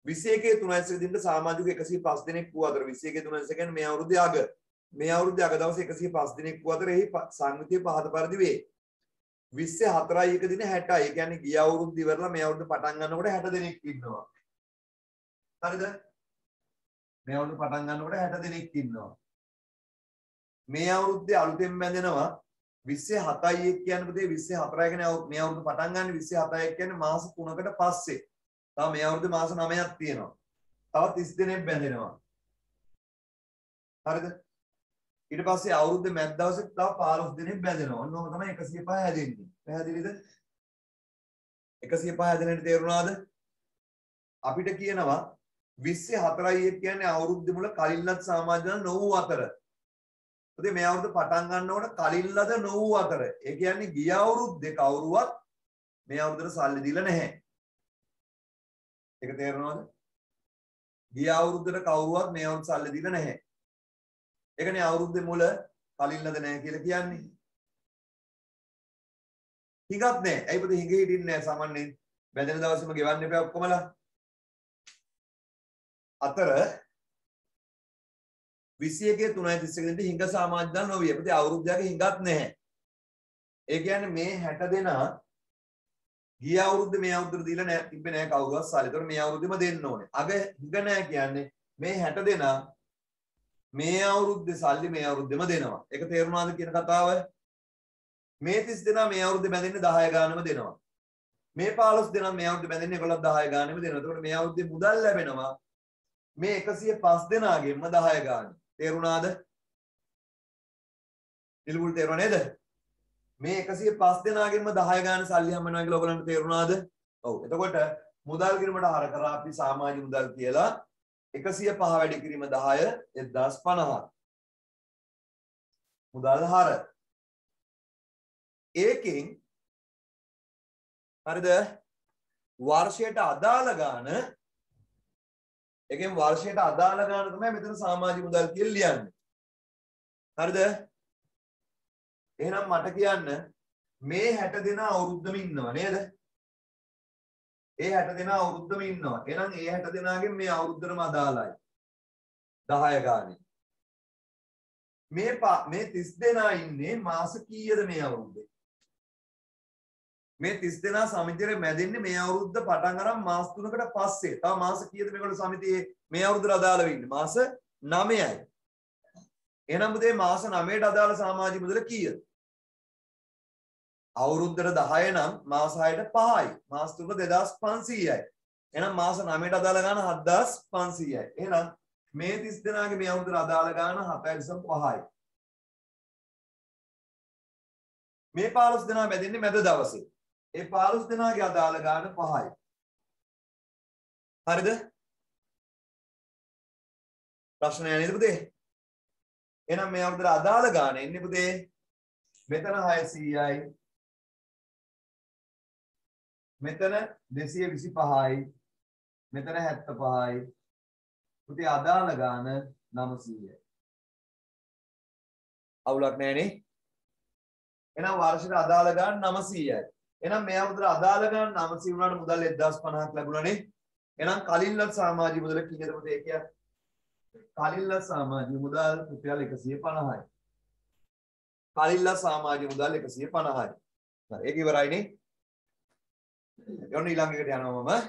21 3 දිනට සමාජික 105 දිනක් වූ අතර 21 3 කියන්නේ මේ අවුරුද්දේ අග. මේ අවුරුද්දේ අග දවසේ 105 දිනක් වූ අතර එහි සංවිතිය පහත පරිදි වේ. 24 1 දින 60. ඒ කියන්නේ ගිය අවුරුද්ද ඉවරලා මේ අවුරුද්ද පටන් ගන්නකොට 60 දිනක් ඉන්නවා. හරිද? මේ අවුරුද්ද පටන් ගන්නකොට 60 දිනක් ඉන්නවා. මේ අවුරුද්දේ අලුතෙන් බැඳෙනවා 27යි කියන්නේ පුතේ 24 කියන්නේ මේ අවුරුද්ද පටන් ගන්න 27යි කියන්නේ මාස 3කට පස්සේ. තව මේ අවුරුද්දේ මාස 9ක් තියෙනවා. තව 30 දිනක් බැඳෙනවා. හරිද? ඊට පස්සේ අවුරුද්දේ මැද දවසේ තව 15 දිනක් බැඳෙනවා. ඔන්න ඔක තමයි 105 හැදෙන්නේ. පැහැදිලිද? 105 හැදෙන්නට තේරුණාද? අපිට කියනවා 24යි කියන්නේ අවුරුද්ද මුල කලින්ලත් සමාජන නොවූ අතර. පුතේ මේ අවුරුද්ද පටන් ගන්නකොට කලින්ලද නොවූ අතර. ඒ කියන්නේ ගිය අවුරුද්දේ කවුරුවත් මේ අවුරුද්දට සල්ලි දීලා නැහැ. ඒක තේරෙනවද? ගිය අවුරුද්දට කවුරුවත් මේ අවුරුද්ද සල්ලි දීලා නැහැ. ඒකනේ අවුරුද්දේ මුල කලින්ලද නැහැ කියලා කියන්නේ. හිඟක් නැහැ. ඇයි පුතේ හිඟ හිටින්නේ නැහැ සාමාන්‍යයෙන්. බැඳෙන දවසේම ගෙවන්න එපා ඔක්කොමලා. අතර 21 3 31 දිනට හිඟ සමාජදාන නොවිය. පුතේ අවුරුද්දයක හිඟක් නැහැ. ඒ කියන්නේ මේ 60 දෙනා ගිය අවුරුද්දේ මේ අවුරුද්දට දීලා නැහැ තිබ්බේ නැහැ කවුරුවත් සල්ලි. ඒතකොට මේ අවුරුද්දෙම දෙන්න ඕනේ. අග හිඟ නැහැ කියන්නේ මේ 60 දෙනා මේ අවුරුද්දේ සල්ලි මේ අවුරුද්දෙම දෙනවා. ඒක තේරුණාද කියන කතාව? මේ 30 දෙනා මේ අවුරුද්දේ බැඳෙන්නේ 10 ගානම දෙනවා. මේ 15 දෙනා මේ අවුරුද්දේ බැඳෙන්නේ ඒගොල්ලෝ 10 ගානෙම දෙනවා. එතකොට මේ අවුරුද්දේ මුදල් ලැබෙනවා මේ 105 දෙනාගෙන්ම 10 ගාන. තේරුණාද? නිලුල් තේරුණා නේද? මේ 105 දෙනාගෙන්ම 10 ගාන සල්ලි හම්බ වෙනවා කියලා ඔයගොල්ලන්ට තේරුණාද? ඔව්. එතකොට මුදල් කිරීමට හර කරා අපි සමාජ මුදල් කියලා 105 වැඩි කිරීම 10 1050. මුදල් හර. ඒකෙන් හරිද? වර්ෂයට අදාළ ගාන එකෙන් වර්ෂයට අදාළ ගාන තමයි මෙතන සමාජික මුදල් කියලා ලියන්නේ. හරිද? එහෙනම් මට කියන්න මේ 60 දෙනා අවුරුද්දම ඉන්නව නේද? ඒ 60 දෙනා අවුරුද්දම ඉන්නවා. එහෙනම් ඒ 60 දෙනාගෙන් මේ අවුරුද්දටම අදාළයි. 10 ගානේ. මේ 30 දෙනා ඉන්නේ මාස කීයද මේ අවුරුද්දේ? මේ 30 දෙනා සමිතියේ මැදෙන්නේ මේ අවුරුද්ද පටන් අරන් මාස 3කට පස්සේ. තව මාස කීයද මේගොල්ලෝ සමිතියේ මේ අවුරුද්දට අදාළව ඉන්නේ? මාස 9යි. එහෙනම් පුතේ මාස 9ට අදාළ සමාජික මුදල කීයද? අවුරුද්දට 10 නම් මාස 6ට 5යි. මාස 3ට 2500යි. එහෙනම් මාස 9ට අදාළ ගාන 7500යි. එහෙනම් මේ 30 දෙනාගේ මේ අවුරුද්දට අදාළ ගාන 7.5යි. මේ 15 දෙනා බැඳෙන්නේ මැද දවසේ. ඒ 15 දෙනාගේ අදාළ ගාන 5යි. හරිද? ප්‍රශ්නයක් නේද පුතේ? එහෙනම් මේ අවුරුද්දට අදාළ ගාන එන්නේ පුතේ මෙතන 600යි. මෙතන 225යි. මෙතන 75යි. පුතේ අදාළ ගාන 900යි. අවුලක් නැහැ නේ? එහෙනම් වර්ෂයට අදාළ ගාන 900යි. එහෙනම් මේ අවුරුද්දට අදාළ ගාන 900 වුණාට මුදල් 1050ක් ලැබුණානේ. එහෙනම් කලින්ලත් සමාජික මුදල කීයද පුතේ කියන්නේ? කලින්ලත් සමාජික මුදල් රුපියල් 150යි. කලින්ලත් සමාජික මුදල් 150යි. හරි ඒක ඉවරයිනේ. යන්න ඊළඟ එකට යනවා මම.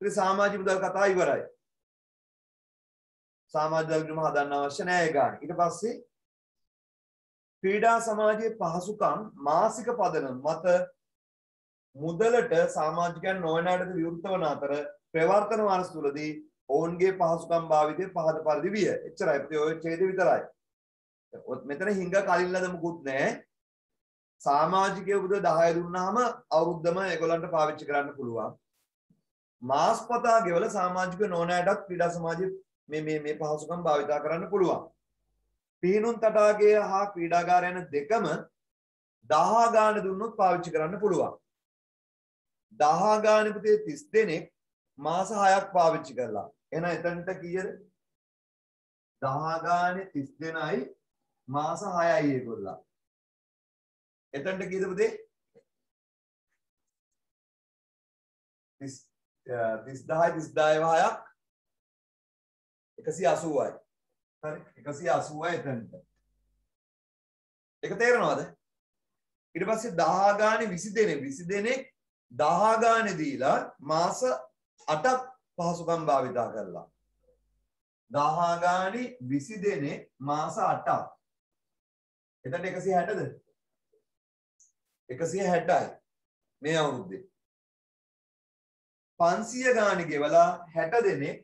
ඉතින් සමාජික මුදල් කතාව ඉවරයි. සමාජ මුදල් හදන්න අවශ්‍ය නැහැ ඒ ගාන. ඊට පස්සේ ක්‍රීඩා සමාජයේ පහසුකම් මාසික පදනම මත මුදලට සමාජිකයන් නොවනාට විවෘත වන අතර ප්‍රවර්තන වර්ෂ තුලදී ඔවුන්ගේ පහසුකම් භාවිතය පහත පරිදි විය. එච්චරයි. ඔය ඡේදෙ විතරයි. මෙතන හිඟ කලින්ලද මුකුත් නැහැ. සමාජිකයෝ බුදු 10 දුන්නාම අවුරුද්දම ඒගොල්ලන්ට පාවිච්චි කරන්න පුළුවන්. මාස්පතා ගෙවල සමාජික නොනෑටත් ක්‍රීඩා සමාජයේ මේ පහසුකම් භාවිතා කරන්න පුළුවන්. පිහිනුම් තටාකය හා ක්‍රීඩාගාරය යන දෙකම 10 ගාන දුන්නොත් පාවිච්චි කරන්න පුළුවන්. 10 ගාන පුතේ 30 දෙනෙක් මාස 6ක් පාවිච්චි කරලා. එහෙනම් එතනට කීයද? 10 ගානේ 30 දෙනයි මාස 6යි ඒගොල්ලෝ. එතනට කීයද පුතේ? 30 10යි 6ක් 180යි. හරි 180යි එතනට. ඒක තේරෙනවද? ඊට පස්සේ 10 ගානේ 20 දෙනෙක් 10 ගානේ දීලා මාස 8ක් පහසුකම් භාවිතා කරලා. 10 ගානේ 20 දෙනෙක් මාස 8ක්. එතනට 160ද? 160යි මේ අවුරුද්දේ. 500 ගානේ ගෙවලා 60 දෙනෙක්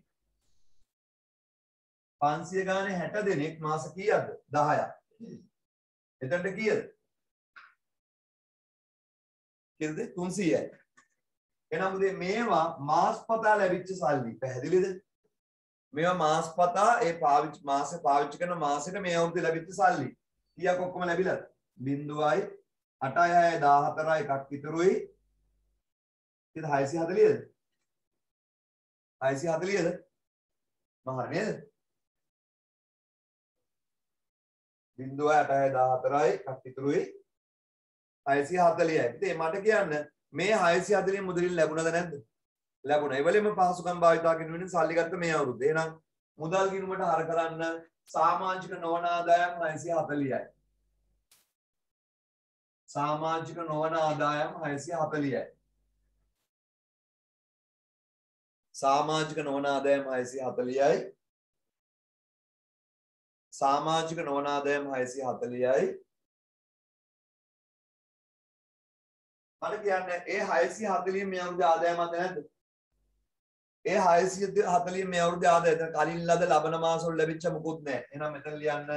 500 ගානේ 60 දෙනෙක් මාස කීයද? 10ක්. එතනට කීයද? කීයද? 300යි. එහෙනම් මුදේ මේවා මාස්පතා ලැබිච්ච සල්ලි. පැහැදිලිද? මේවා මාස්පතා ඒ මාසේ පාවිච්චි කරන මාසෙට මේ අවුරුද්දේ ලැබිච්ච සල්ලි. කීයක් ඔක්කොම ලැබිලාද? 0යි 8යි 14යි එකක් ඉතුරුයි. කීයද? 640ද? 640ද? මහර නේද? 0යි 8යි 14යි එකක් ඉතුරුයි 640යි. ඉතින් මට කියන්න මේ 640 මුදලින් ලැබුණද නැද්ද? ලැබුණා. ඒ වගේම පහසුකම් භාවිතා කිරීමෙන් සල්ලි ගත්ත මේ අවුරුද්දේ. එහෙනම් මුදල් ගිණුමට හර කරන්න සමාජික නොවන ආදායම් 640යි. සමාජික නොවන ආදායම් 640යි. සමාජික නොවන ආදායම් 640යි. සමාජික නොවන ආදායම් 640යි. මට කියන්නේ ඒ 640 මේ අවුරුද්දේ ආදායමක්ද නැද්ද? ඒ 640 මේ අවුරුද්දේ ආදායම. එතන කලින් ලද ලබන මාසවල ලැබිච්ච මොකුත් නැහැ. එහෙනම් මෙතන ලියන්න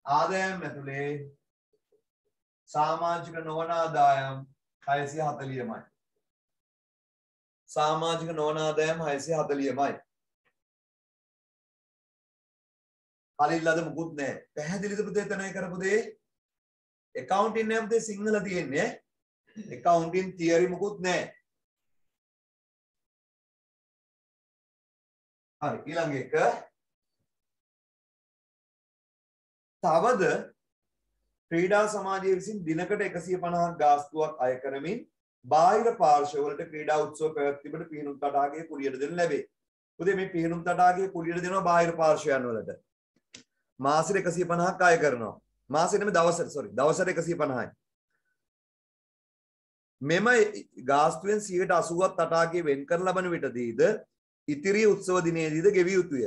ආදායම් ඇතුලේ සමාජික නොවන ආදායම් 640මයි. සමාජික නොවන ආදායම් 640මයි. කලින් ලද මොකුත් නැහැ. පැහැදිලිද පුතේ එතන කරපු දේ? accounting නම් පුතේ සිංහල තියෙන්නේ. accounting theory මොකුත් නැහැ. හරි ඊළඟ එක තවද ක්‍රීඩා සමාජයේ විසින් දිනකට 150ක් ගාස්තුවක් අය කරමින් බාහිර පාර්ශවවලට ක්‍රීඩා උත්සව පැවැත්වීමට පිහිනුම් තටාකයේ කුලියට දෙනු ලැබේ. පුතේ මේ පිහිනුම් තටාකයේ කුලියට දෙනවා බාහිර පාර්ශවයන් වලට. මාසෙට 150ක් අය කරනවා. මාසෙට නෙමෙයි දවසට 150යි. මෙම ගාස්තුවෙන් 80ක් තටාකයේ වෙන් කර ලබන විටදීද ඉතිරි උත්සව දිනේදීද ගෙවිය යුතුය.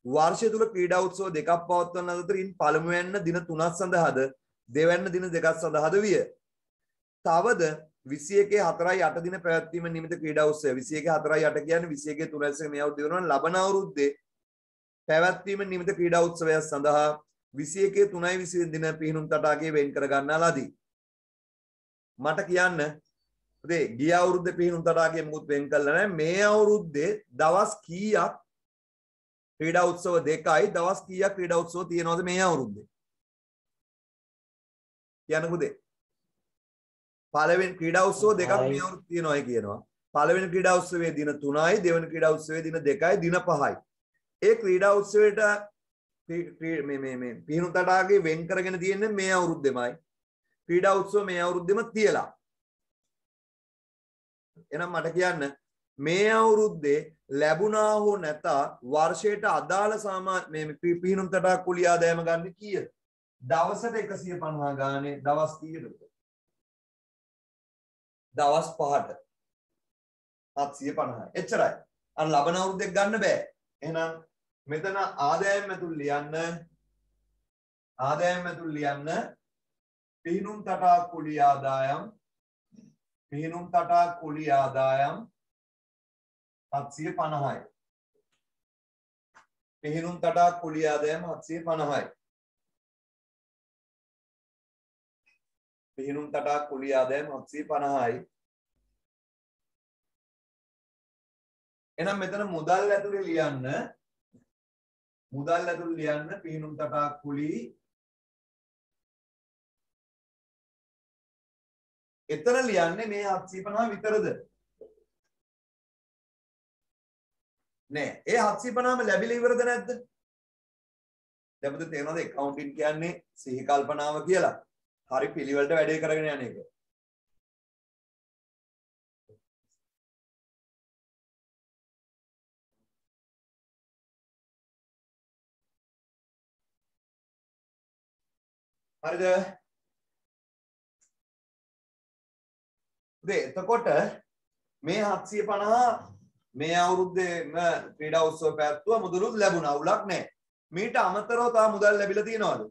වර්ෂය තුල ක්‍රීඩා උත්සව දෙකක් පවත්වන අතරින් පළමුවැන්න දින 3ක් සඳහාද දෙවැන්න දින 2ක් සඳහාද විය. තවද 21/4/8 දින පැවැත්වීම නිමිත්ත ක්‍රීඩා උත්සවය 21/4/8 කියන්නේ 21/3 මේ අවුරුද්දේ වෙනවා ලබන අවුරුද්දේ පැවැත්වීම නිමිත්ත ක්‍රීඩා උත්සවය සඳහා 21/3/20 දින පිහිනුම් තටාකයේ වෙන් කර ගන්නා ලදී. මට කියන්න පුතේ ගිය අවුරුද්දේ පිහිනුම් තටාකයේ මුකුත් වෙන් කළා නැහැ. මේ අවුරුද්දේ දවස් කීයක් ක්‍රීඩා උත්සව දෙකයි දවස් කීයක් ක්‍රීඩා උත්සව තියෙනවද මේ අවුරුද්දේ? කියන්න පුතේ. පළවෙනි ක්‍රීඩා උත්සව දෙකක් මේ අවුරුද්දේ තියෙනවායි කියනවා. පළවෙනි ක්‍රීඩා උත්සවයේ දින 3යි, දෙවෙනි ක්‍රීඩා උත්සවයේ දින 2යි, දින 5යි. ඒ ක්‍රීඩා උත්සවයට මේ පිහිනුම් තටාකයේ වෙන් කරගෙන තියෙන්නේ මේ අවුරුද්දෙමයි. ක්‍රීඩා උත්සව මේ අවුරුද්දෙම තියලා. එහෙනම් මට කියන්න මේ අවුරුද්දේ ලැබුණා හෝ නැත වර්ෂයට අදාළ මේ පිහිනුම් තටාක කුලිය ආදායම ගන්න කීයද? දවසට 150 ගානේ දවස් කීයද? දවස් 5ට 750. එච්චරයි. අර ලබන අවුරුද්දේ ගන්න බෑ. එහෙනම් මෙතන ආදායම් ඇතුල් ලියන්න පිහිනුම් තටාක කුලිය ආදායම් 750යි. පිහිනුම් තටාක කුලිය ආදායම් 750යි. පිහිනුම් තටාක කුලී ආදායම 750යි. එහෙනම් මෙතන මුදල් ඇතුලේ ලියන්න පිහිනුම් තටාක කුලී එතන ලියන්නේ මේ 750 විතරද? නෑ. ඒ 750ම ලැබිලා ඉවරද නැද්ද? දැන් අපිට තේරෙනවද accounting කියන්නේ සිහි කල්පනාව කියලා? හරි පිළිවෙලට වැඩේ කරගෙන යන එක. හරිද? එතකොට මේ 750 මේ අවුරුද්දේම ක්‍රීඩා උත්සව පැවැත්වුවා මුදලුත් ලැබුණා අවුලක් නැහැ. මීට අමතරව තව මුදල් ලැබිලා තියෙනවද?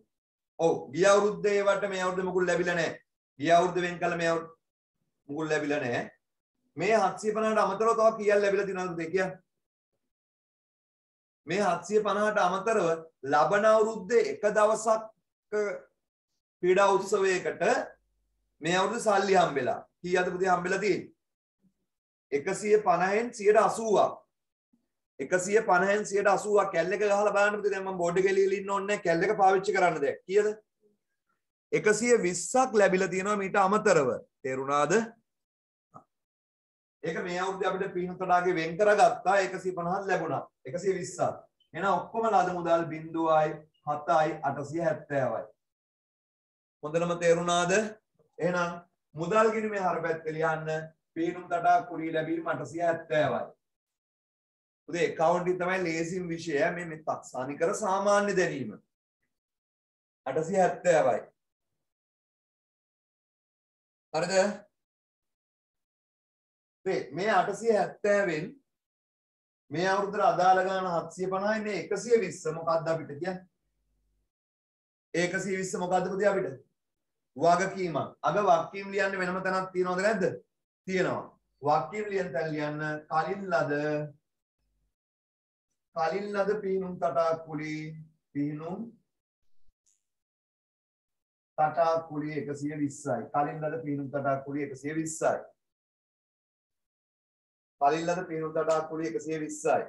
ඔව් ගිය අවුරුද්දේ ඒවට මේ අවුරුද්දේ මුකුල් ලැබිලා නැහැ. ගිය අවුරුද්දේ වෙන් කළ මේ අවුරුද්ද මුකුල් ලැබිලා නැහැ. මේ 750ට අමතරව තව කීයක් ලැබිලා තියෙනවද කියන්නේ? මේ 750ට අමතරව ලබන අවුරුද්දේ එක දවසක් ක්‍රීඩා උත්සවයකට මේ අවුරුද්දේ සල්ලි හම්බෙලා. කීයද පුතේ හම්බෙලා තියෙන්නේ? 150න් 80ක්. 150න් 80ක් කැල් එක ගහලා බලන්න පුතේ. දැන් මම බෝඩ් එකේ ලියලා ඉන්න ඕනේ නැහැ. කැල් එක පාවිච්චි කරන්න දැන්. කීයද? 120ක් ලැබිලා තියෙනවා මීට අමතරව. තේරුණාද? ඒක මේ අවුරුද්දේ අපිට පිහිනුම් තටාකේ වෙන් කරගත්තා. 150ක් ලැබුණා. 120ක්. එහෙනම් ඔක්කොම ලද මුදල් 0.7යි 870යි. හොඳටම තේරුණාද? එහෙනම් මුදල් ගිණුමේ හර පැත්තේ ලියන්න පිහිනුම් තටාක කුලී ලැබීම 870යි. පුතේ accounting තමයි ලේසිම විෂය. මේ තක්සානිකර සාමාන්‍ය දැනීම. 870යි. හරිද? මේ 870න් මේ අවුරුද්දට අදාළ ගාන 750යි මේ 120 මොකක්ද අපිට කියන්නේ? 120 මොකක්ද පුතේ අපිට? වගකීමක්. අග වගකීම් ලියන්න වෙනම තැනක් තියනවද නැද්ද? තියෙනවා. වගකීම් ලියන තැන ලියන්න කලින් ලද පිහිනුම් තටාක කුලී පිහිනුම් තටාක කුලී 120යි. කලින් ලද පිහිනුම් තටාක කුලී 120යි. කලින් ලද පිහිනුම් තටාක කුලී 120යි.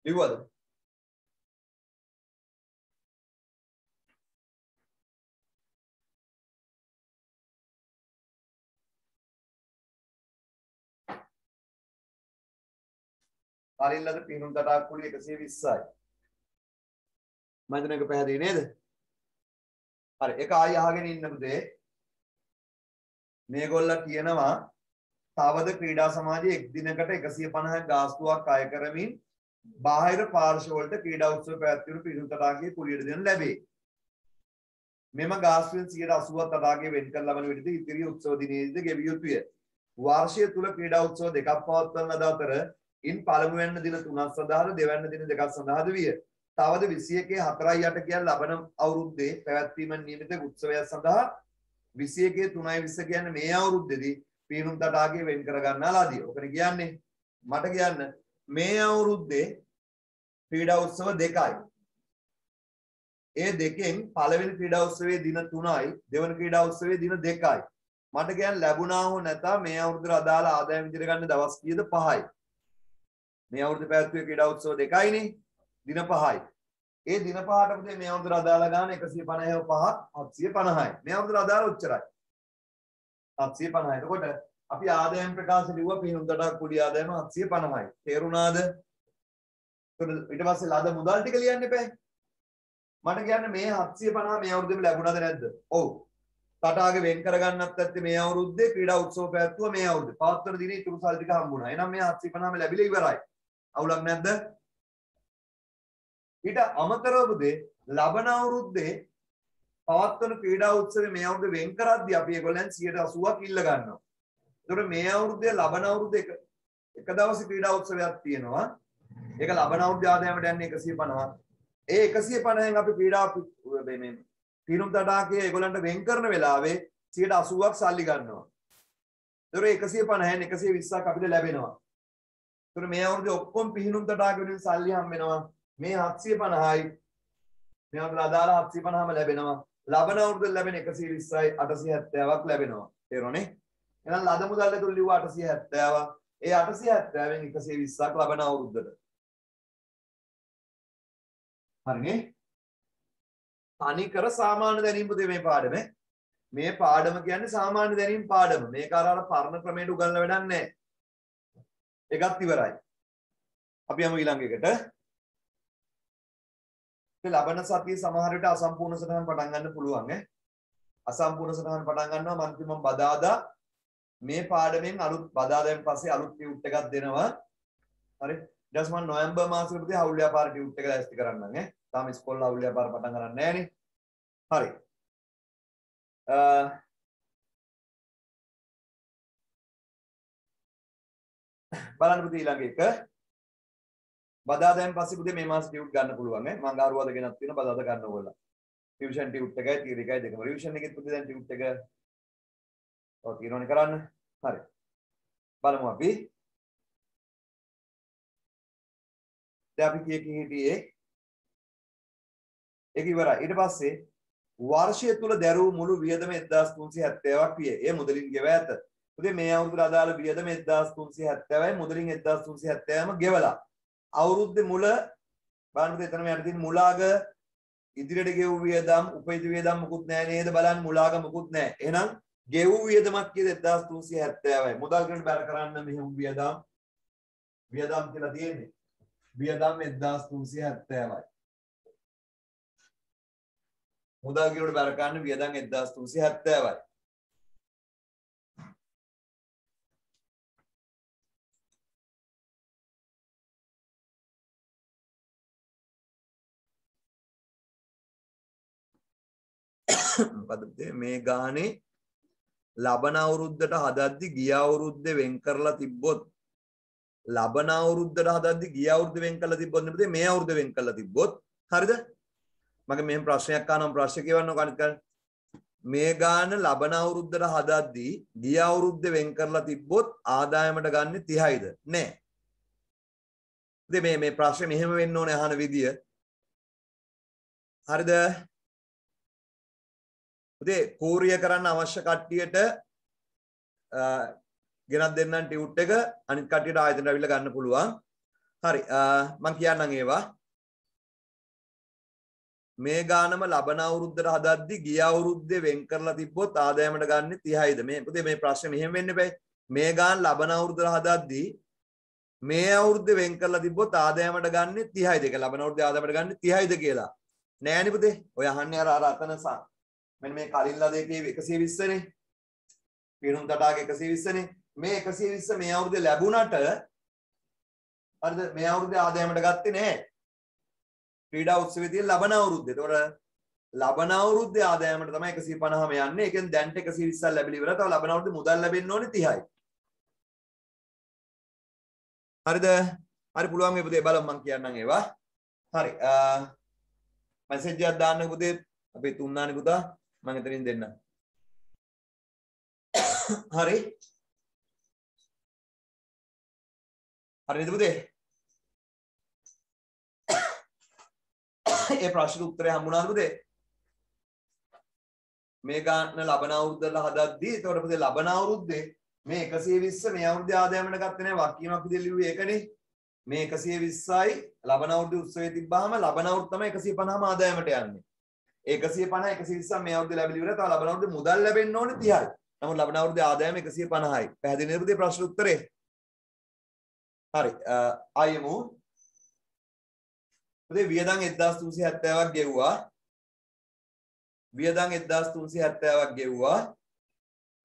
ලිව්වද? කලින් ලද පිහිනුම් තටාක කුලී 120යි. මම හිතන එක පැහැදිලි නේද? හරි ඒක ආයි අහගෙන ඉන්න පුතේ. මේගොල්ලෝ කියනවා තවද ක්‍රීඩා සමාජයේ එක් දිනකට 150ක් ගාස්තුවක් අය කරමින් බාහිර පාර්ශ්ව වලට ක්‍රීඩා උත්සව පැවැත්වීම පිහිනුම් තටාකයේ කුලියට දෙනු ලැබේ. මෙම ගාස්තුවෙන් 80ක් තටාකයේ වෙන් කර ලබන විට ඉතිරි උත්සව දිනයේදී ගෙවිය යුතුය. වාර්ෂිකය තුල ක්‍රීඩා උත්සව දෙකක් පවත්වන ලද අතර ඉන් පළමුවැන්න දින 3ක් සඳහා දෙවැන්න දින 2ක් සඳහාද විය. තවද 21 4.8 කියන ලබන අවුරුද්දේ පැවැත්වීම නියමිත උත්සවයක් සඳහා 21 3.20 කියන්නේ මේ අවුරුද්දේදී පිහිනුම් තටාකයේ වෙන් කර ගන්නා ලදී. ඔකනේ කියන්නේ. මට කියන්න මේ අවුරුද්දේ ක්‍රීඩා උත්සව දෙකයි. ඒ දෙකෙන් පළවෙනි ක්‍රීඩා උත්සවයේ දින 3යි දෙවන ක්‍රීඩා උත්සවයේ දින 2යි. මට කියන්න ලැබුණා හෝ නැතා මේ අවුරුද්දට අදාළ ආදායම විදිහට ගන්න දවස් කීයද? 5යි. මේ අවුරුද්දේ පැවැත්වුවේ ක්‍රීඩා උත්සව දෙකයිනේ. දින 5යි. ඒ දින 5ට පුතේ මේ අවුරුද්දට අදාළ ගාන 150 5ක් 750යි. මේ අවුරුද්දට අදාළ උච්චරයි. 750යි. එතකොට අපි ආදායම් ප්‍රකාශ ලිව්වා පිහිනුම් තටාක කුලී ආදායම 750යි. තේරුණාද? ඊට පස්සේ ලද මුදල් ටික ලියන්න එපා. මට කියන්න මේ 750 මේ අවුරුද්දේම ලැබුණාද නැද්ද? ඔව්. තටාකේ වෙන් කරගන්නත් ඇත්තේ මේ අවුරුද්දේ ක්‍රීඩා උත්සව පැවැත්වුවා මේ අවුරුද්දේ. පවත්වන දිනේ ඉතුරු සල්ලි ටික හම්බුණා. එහෙනම් මේ 750ම ලැබිලා ඉවරයි. අවුලක් නැද්ද? ඊට අමතරව පුතේ ලබන අවුරුද්දේ පවත්වන ක්‍රීඩා උත්සවයේ මේ අවුරුද්දේ වෙන් කරද්දී අපි ඒගොල්ලන් 180ක් ඉල්ල ගන්නවා. ඒතකොට මේ අවුරුද්දේ ලබන අවුරුද්දේ එක දවසේ ක්‍රීඩා උත්සවයක් තියෙනවා. ඒක ලබන අවුරුද්දේ ආදායමට යන්නේ 150ක්. ඒ 150න් අපි ක්‍රීඩා මේ පිහිනුම් තටාකයේ ඒගොල්ලන්ට වෙන් කරන වෙලාවේ 80ක් සල්ලි ගන්නවා. ඒතකොට 150න් 120ක් අපිට ලැබෙනවා. ඒතකොට මේ අවුරුද්දේ ඔක්කොම පිහිනුම් තටාකෙ වලින් සල්ලි හම්බ වෙනවා. මේ 750යි මේ අවුරුද්දට අදාළ 750ම ලැබෙනවා. ලබන අවුරුද්දේ ලැබෙන 120යි 870ක් ලැබෙනවා. තේරුණානේ? එහෙනම් ලද මුදල් ඇතුළු ලිව්වා 870. ඒ 870න් 120ක් ලබන අවුරුද්දට. හරිනේ? තනිකර සාමාන්‍ය දැනීම පුතේ මේ පාඩම. මේ පාඩම කියන්නේ සාමාන්‍ය දැනීම පාඩම. මේක අර පරණ ක්‍රමයට උගන්වලා වැඩක් නැහැ. ඒකත් ඉවරයි. අපි යමු ඊළඟ එකට. ලබන සතියේ සමහර විට අසම්පූර්ණ සටහන් පටන් ගන්න පුළුවන් ඈ. අසම්පූර්ණ සටහන් පටන් ගන්නවා මම බදාදා මේ පාඩමෙන් අලුත් බදාදාෙන් පස්සේ අලුත් ටියුට් එකක් දෙනවා. හරි. ඊට පස්සේ මම නොවැම්බර් මාසෙකට පුතේ හවුල් ව්‍යාපාර ටියුට් එක දැස්ති කරන්නම් ඈ. තාම ඉස්කෝලේ හවුල් ව්‍යාපාර පටන් ගන්න නැහැ නේ. හරි. බලන්න පුතේ ඊළඟ එක. බදාදාෙන් පස්සේ පුතේ මේ මාස ටියුට් ගන්න පුළුවන් ඈ. මම අරුවද ගෙනත් තියෙනවා බදාදා ගන්න ඕගොල්ලෝ. ටියුෂන් ටියුට් එකයි තියරි එකයි දෙකම. රිවිෂන් එකෙත් පුතේ දැන් ටියුට් එක ඔව් తీරෝනේ කරන්න. හරි. බලමු අපි. දැන් අපි කී හිටියේ ඒක ඉවරයි. ඊට පස්සේ වර්ෂය තුල දැරූ මුළු වියදම 1370ක් විය. ඒ මුදලින් ගෙවා ඇත. පුතේ මේ අවුරුද්දට අදාළ වියදම 1370යි මුදලින් 1370ම ගෙවලා. අවුරුද්දේ මුල බලන්න පුතේ එතනම යට තියෙන මුලාග ඉදිරියට ගෙවූ වියදම් උපයති වියදම් මුකුත් නැහැ නේද බලන්න මුලාග මුකුත් නැහැ. එහෙනම් ගෙවූ වියදමක් කීයද 1370යි. මුදල් ගන්න බැර කරන්න මෙහෙම වියදම් කියලා තියෙන්නේ. වියදම් 1370යි. මුදල් ගිරුවට බැර ගන්න වියදම් 1370යි. මොකද මේ ගානේ ලබන අවුරුද්දට හදද්දි ගිය අවුරුද්දේ වෙන් කරලා තිබ්බොත් ලබන අවුරුද්දට හදද්දි ගිය අවුරුද්දේ වෙන් කරලා තිබ්බොත් නෙමෙයි මේ අවුරුද්දේ වෙන් කරලා තිබ්බොත් හරිද මගේ මෙහෙම ප්‍රශ්නයක් අහනවා ප්‍රශ්න කියවන්නකො අනිත් ගන්න මේ ගාන ලබන අවුරුද්දට හදද්දි ගිය අවුරුද්දේ වෙන් කරලා තිබ්බොත් ආදායමට ගන්න 30යිද නෑ ඉතින් මේ ප්‍රශ්නේ මෙහෙම වෙන්න ඕනේ අහන විදිය හරිද උදේ කෝරිය කරන්න අවශ්‍ය කට්ටියට ගෙනත් දෙන්නම් ටියුට් එක අනිත් කට්ටියට ආයතනට අවිල්ල ගන්න පුළුවන් හරි මම කියන්නම් ඒවා මේ ගානම ලබන අවුරුද්දට හදද්දි ගිය අවුරුද්දේ වෙන් කරලා තිබ්බොත් ආදායමට ගන්න 30යිද මේ පුතේ මේ ප්‍රශ්නේ මෙහෙම වෙන්න බෑ මේ ගාන ලබන අවුරුද්දට හදද්දි මේ අවුරුද්දේ වෙන් කරලා තිබ්බොත් ආදායමට ගන්න 30යිද ඒක ලබන අවුරුද්දේ ආදායමට ගන්න 30යිද කියලා නෑනේ පුතේ ඔය අහන්නේ අර අතනසා මෙන්න මේ කලින්ලා දෙකේ 120 නේ පිරුම් තටාගේ 120 නේ මේ 120 මේ අවුරුද්දේ ලැබුණට හරිද මේ අවුරුද්දේ ආදායමට ගත්තේ නෑ ක්‍රීඩා උත්සවයේ තියෙන ලබන අවුරුද්දේ. ඒතකොට ලබන අවුරුද්දේ ආදායමට තමයි 150ම යන්නේ. ඒකෙන් දැන්ට 120ක් ලැබිලි ඉවරයි. තව ලබන අවුරුද්දේ මුදල් ලැබෙන්න ඕනේ 30යි. හරිද? හරි පුළුවන් මේ පුතේ බලමු මම කියන්නම් ඒවා. හරි. මැසේජ් එකක් දාන්න පුතේ. අපි තුන්නානේ පුතා. මම එතනින් දෙන්නම්. හරි. හරිද පුතේ? ඒ ප්‍රශ්න උත්තරේ හම්බුණාද පුතේ මේ ගන්න ලබන අවුරුද්දට හදද්දී එතකොට පුතේ ලබන අවුරුද්දේ මේ 120 මේ අවුරුද්දේ ආදායමට ගත්තේ නැහැ වක්කීමක් විදිහට ලිව්වේ ඒකනේ මේ 120යි ලබන අවුරුද්දේ උත්සවයේ තිබ්බාම ලබන අවුරුද්ද තමයි 150ම ආදායමට යන්නේ ඒ 150 120 මේ අවුරුද්දේ ලැබිලි ඉවරයි තව ලබන අවුරුද්දේ මුදල් ලැබෙන්න ඕනේ 30යි නමුත් ලබන අවුරුද්දේ ආදායම 150යි පැහැදිලි නේද පුතේ ප්‍රශ්න උත්තරේ හරි ආයෙමු පුතේ වියදම් 1370ක් ගෙවුවා වියදම් 1370ක් ගෙවුවා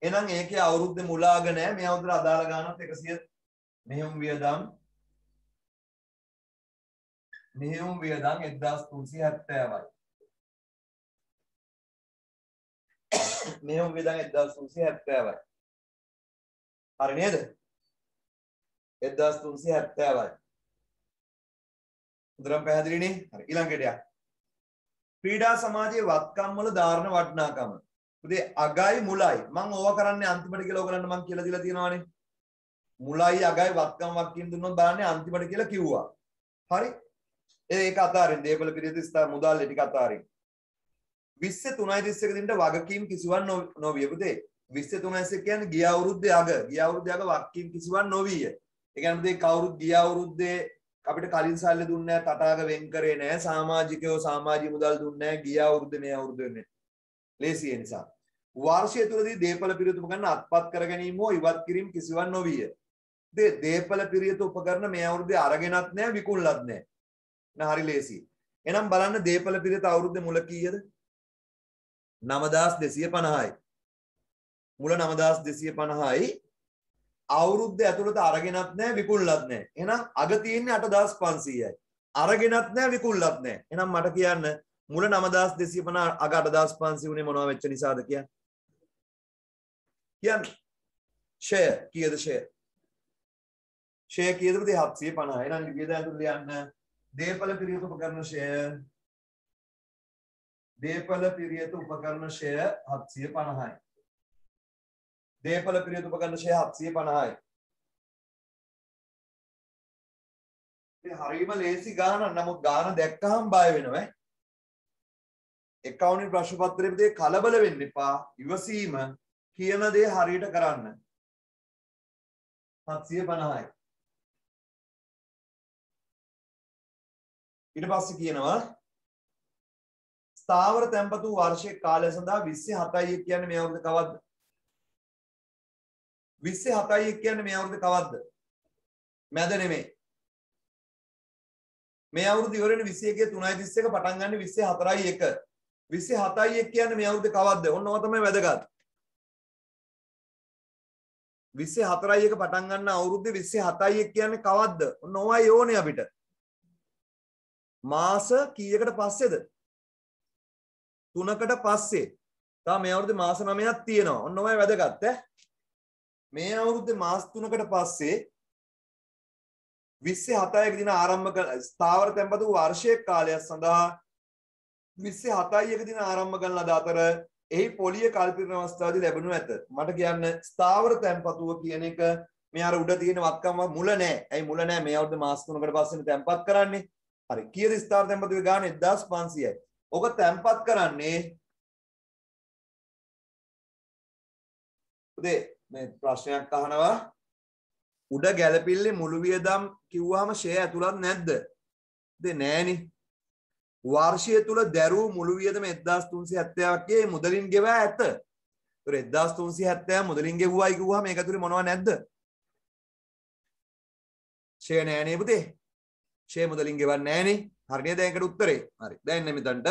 එහෙනම් ඒකේ අවුරුද්දේ මුලාග නැහැ මේ අවුරුද්දට අදාළ ගානත් 100 මෙහෙම වියදම් 1370යි මෙහෙම වියදම් 1370යි හරි නේද 1370යි උදරම් පැහැදිලිනේ හරි ඊළඟට යක් ක්‍රීඩා සමාජයේ වත්කම් වල ධාරණ වටිනාකම පුතේ අගයි මුලයි මම ඕවා කරන්නේ අන්තිමට කියලා ඔයගලන්ට මම කියලා දීලා තියෙනවානේ මුලයි අගයි වත්කම් වක්කින් දුන්නොත් බලන්නේ අන්තිමට කියලා කිව්වා හරි ඒක අතාරින් දේපල පිරිත ස්ථාන මුදල් ටික අතාරින් 23.31 දිනට වගකීම් කිසිවක් නොවිය පුතේ 23.31 කියන්නේ ගිය අවුරුද්දේ අග වගකීම් කිසිවක් නොවිය. ඒ කියන්නේ පුතේ කවුරුත් ගිය අවුරුද්දේ අපිට කලින් සල්ලි දුන්නේ නැහැ, තටාක වෙන් කරේ නැහැ, සමාජිකයෝ සමාජීය මුදල් දුන්නේ නැහැ, ගිය අවුරුද්දේ මේ අවුරුද්දේ වෙන්නේ. ලේසි ඒ නිසා. වාර්ෂිකය තුලදී දේපල පිරිත උපකරණ අත්පත් කර ගැනීම හෝ ඉවත් කිරීම කිසිවක් නොවිය. දේපල පිරිත උපකරණ මේ අවුරුද්දේ අරගෙනත් නැහැ, විකුණලත් නැහැ. හරි ලේසි. එහෙනම් බලන්න දේපල පිරිත අවුරුද්දේ මුල කීයද? 9250යි. මුල 9250යි. අවුරුද්ද ඇතුළත අරගෙනත් නැහැ, විකුණලත් නැහැ. එහෙනම් අග තියෙන්නේ 8500යි. අරගෙනත් නැහැ, විකුණලත් නැහැ. එහෙනම් මට කියන්න මුල 9250 අග 8500 උනේ මොනවා වෙච්ච නිසාද කියන්නේ? කියන්න. ෂෙයා කීයද ෂෙයා? ෂෙයා කීයද? 750. එහෙනම් ලිපිය දැන් ලියන්න. දේපල පිරිත උපකරණ ෂෙයා. දේපල පිරිත උපකරණ ෂෙයා 750යි. දේපල පිරිත උපකරණ ෂෙයා 750යි. මේ හරියම ලේසි ගානක්. නමුත් ගාන දැක්කහම බය වෙනවා. එකවුන්ට් ප්‍රශ්න පත්‍රයේ කලබල වෙන්න එපා. ඉවසීම කියන දේ හරියට කරන්න. 750යි. ඊට පස්සේ කියනවා ස්ථාවර තැන්පතු වාර්ෂික කාලය සඳහා 27යි කියන්නේ මේ අවුරුද්ද කවද්ද? 27යි කියන්නේ මේ අවුරුද්ද කවද්ද? මැද නෙමෙයි. මේ අවුරුද්ද ඉවර වෙන 21 3.31 පටන් ගන්න 24යි 1. 27යි කියන්නේ මේ අවුරුද්ද කවද්ද? ඔන්න ඔය තමයි වැදගත්. 24යි 1 පටන් ගන්න අවුරුද්දේ 27යි 1 කියන්නේ කවද්ද? ඔන්න ඔයයි ඕනේ අපිට. මාස කීයකට පස්සේද? 3කට පස්සේ. තා මේ අවුරුද්දේ මාස 9ක් තියෙනවා. ඔන්න ඔය වැදගත් ඈ. මේ අවුරුද්දේ මාස 3කට පස්සේ 27ක දින ආරම්භ කළ ස්ථාවර තැන්පතු වාර්ෂික කාලයක් සඳහා 27ක දින ආරම්භ කරන ලද අතර එහි පොලිය කල්පිරන අවස්ථාවේදී ලැබෙනු ඇත. මට කියන්න ස්ථාවර තැන්පතුව කියන එක මේ අර උඩ තියෙන වත්කම මුල නෑ. ඇයි මුල නෑ? මේ අවුරුද්දේ මාස 3කට පස්සේ තැන්පත් කරන්නේ. හරි. කීයද ස්ථාවර තැන්පතුවේ ගාන? 1500යි. ඔක තැන්පත් කරන්නේ උදේ මේ ප්‍රශ්නයක් අහනවා. උඩ ගැලපිල්ලේ මුළු වියදම් කිව්වහම ෂෙයා ඇතුළත් නැද්ද? නෑනේ. වාර්ෂිකය තුල දැරූ මුළු වියදම 1370ක් කියේ මුදලින් ගෙවා ඇත. ඒතර 1370 මුදලින් ගෙවුවයි කිව්වහම මේක ඇතුලේ මොනව නැද්ද? ෂෙයා නෑනේ පුතේ. ෂෙයා මුදලින් ගෙවන්නේ නෑනේ. හරිනේ දැන් ඒකට උත්තරේ. හරි. දැන් එන්න මෙතනට.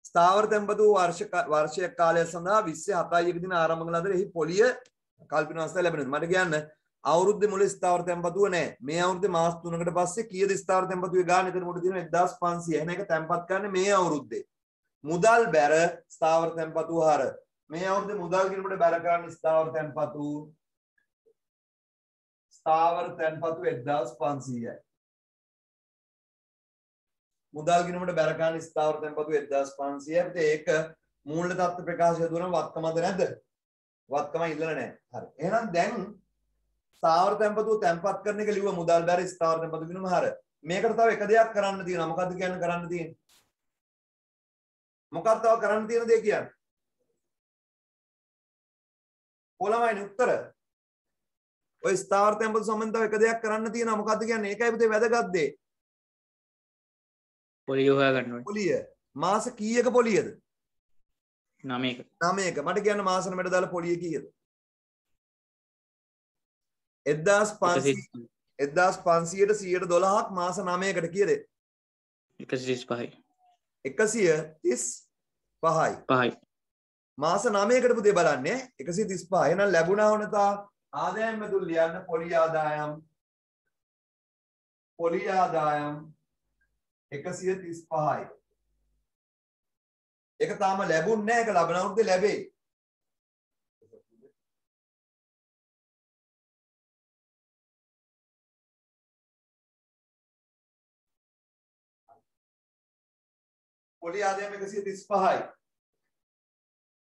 ස්ථාවර තැන්පතු වාර්ෂික කාලය සඳහා 27ක දින ආරම්භ කළ අතර එහි පොලිය කල්පින අවස්ථාව ලැබෙනවා. මට කියන්න අවුරුද්දේ මුල ස්ථාවර තැන්පතුව නැහැ. මේ අවුරුද්දේ මාස 3කට පස්සේ කීයද ස්ථාවර තැන්පතුවේ ගාන? එතන මුඩ තියෙනවා 1500. එහෙනම් ඒක තැන්පත් කරන්නේ මේ අවුරුද්දේ. මුදල් බැර ස්ථාවර තැන්පතුව හර. මේ අවුරුද්දේ මුදල් කිනුමට බැර කරන්නේ ස්ථාවර තැන්පතු 1500යි. මුදල් ගිණුමට බැර ගන්න ස්ථාවර තැන්පතු 1500යි. ඒක මූල්‍ය තත්ත්ව ප්‍රකාශය දුවන වත්කමද නැද්ද? වත්කම ඉල්ලලා නැහැ. හරි. එහෙනම් දැන් ස්ථාවර තැන්පතු තැන්පත් කරන එක ලිව්ව මුදල් බැර ස්ථාවර තැන්පතු ගිණුම හර. මේකට තව එක දෙයක් කරන්න තියෙනවා. මොකද්ද කියන්න කරන්න තියෙන්නේ? මොකක්ද තව කරන්න තියෙන දේ කියන්නේ? කොළමයිනේ උත්තර. ඔය ස්ථාවර තැන්පතු සම්බන්ධව එක දෙයක් කරන්න තියෙනවා. මොකද්ද කියන්නේ? ඒකයි පුතේ වැදගත් දේ. පොලිය හොයා ගන්න ඕනේ. පොලිය මාස කීයක පොලියද? 9ක. 9ක. මට කියන්න මාස 9ට දාලා පොලිය කීයද? 1500 1500ට 112ක් මාස 9කට කීයද? 135යි. 135යි. මාස 9කට පුතේ බලන්නේ 135. එහෙනම් ලැබුණා වුණතා ආදායම් මෙතුල් ලියන්න පොලි ආදායම් 135යි. ඒක තාම ලැබුණ නැහැ. ඒක ලබන අවුරුද්දේ ලැබෙයි. පොලි ආදායම 135යි.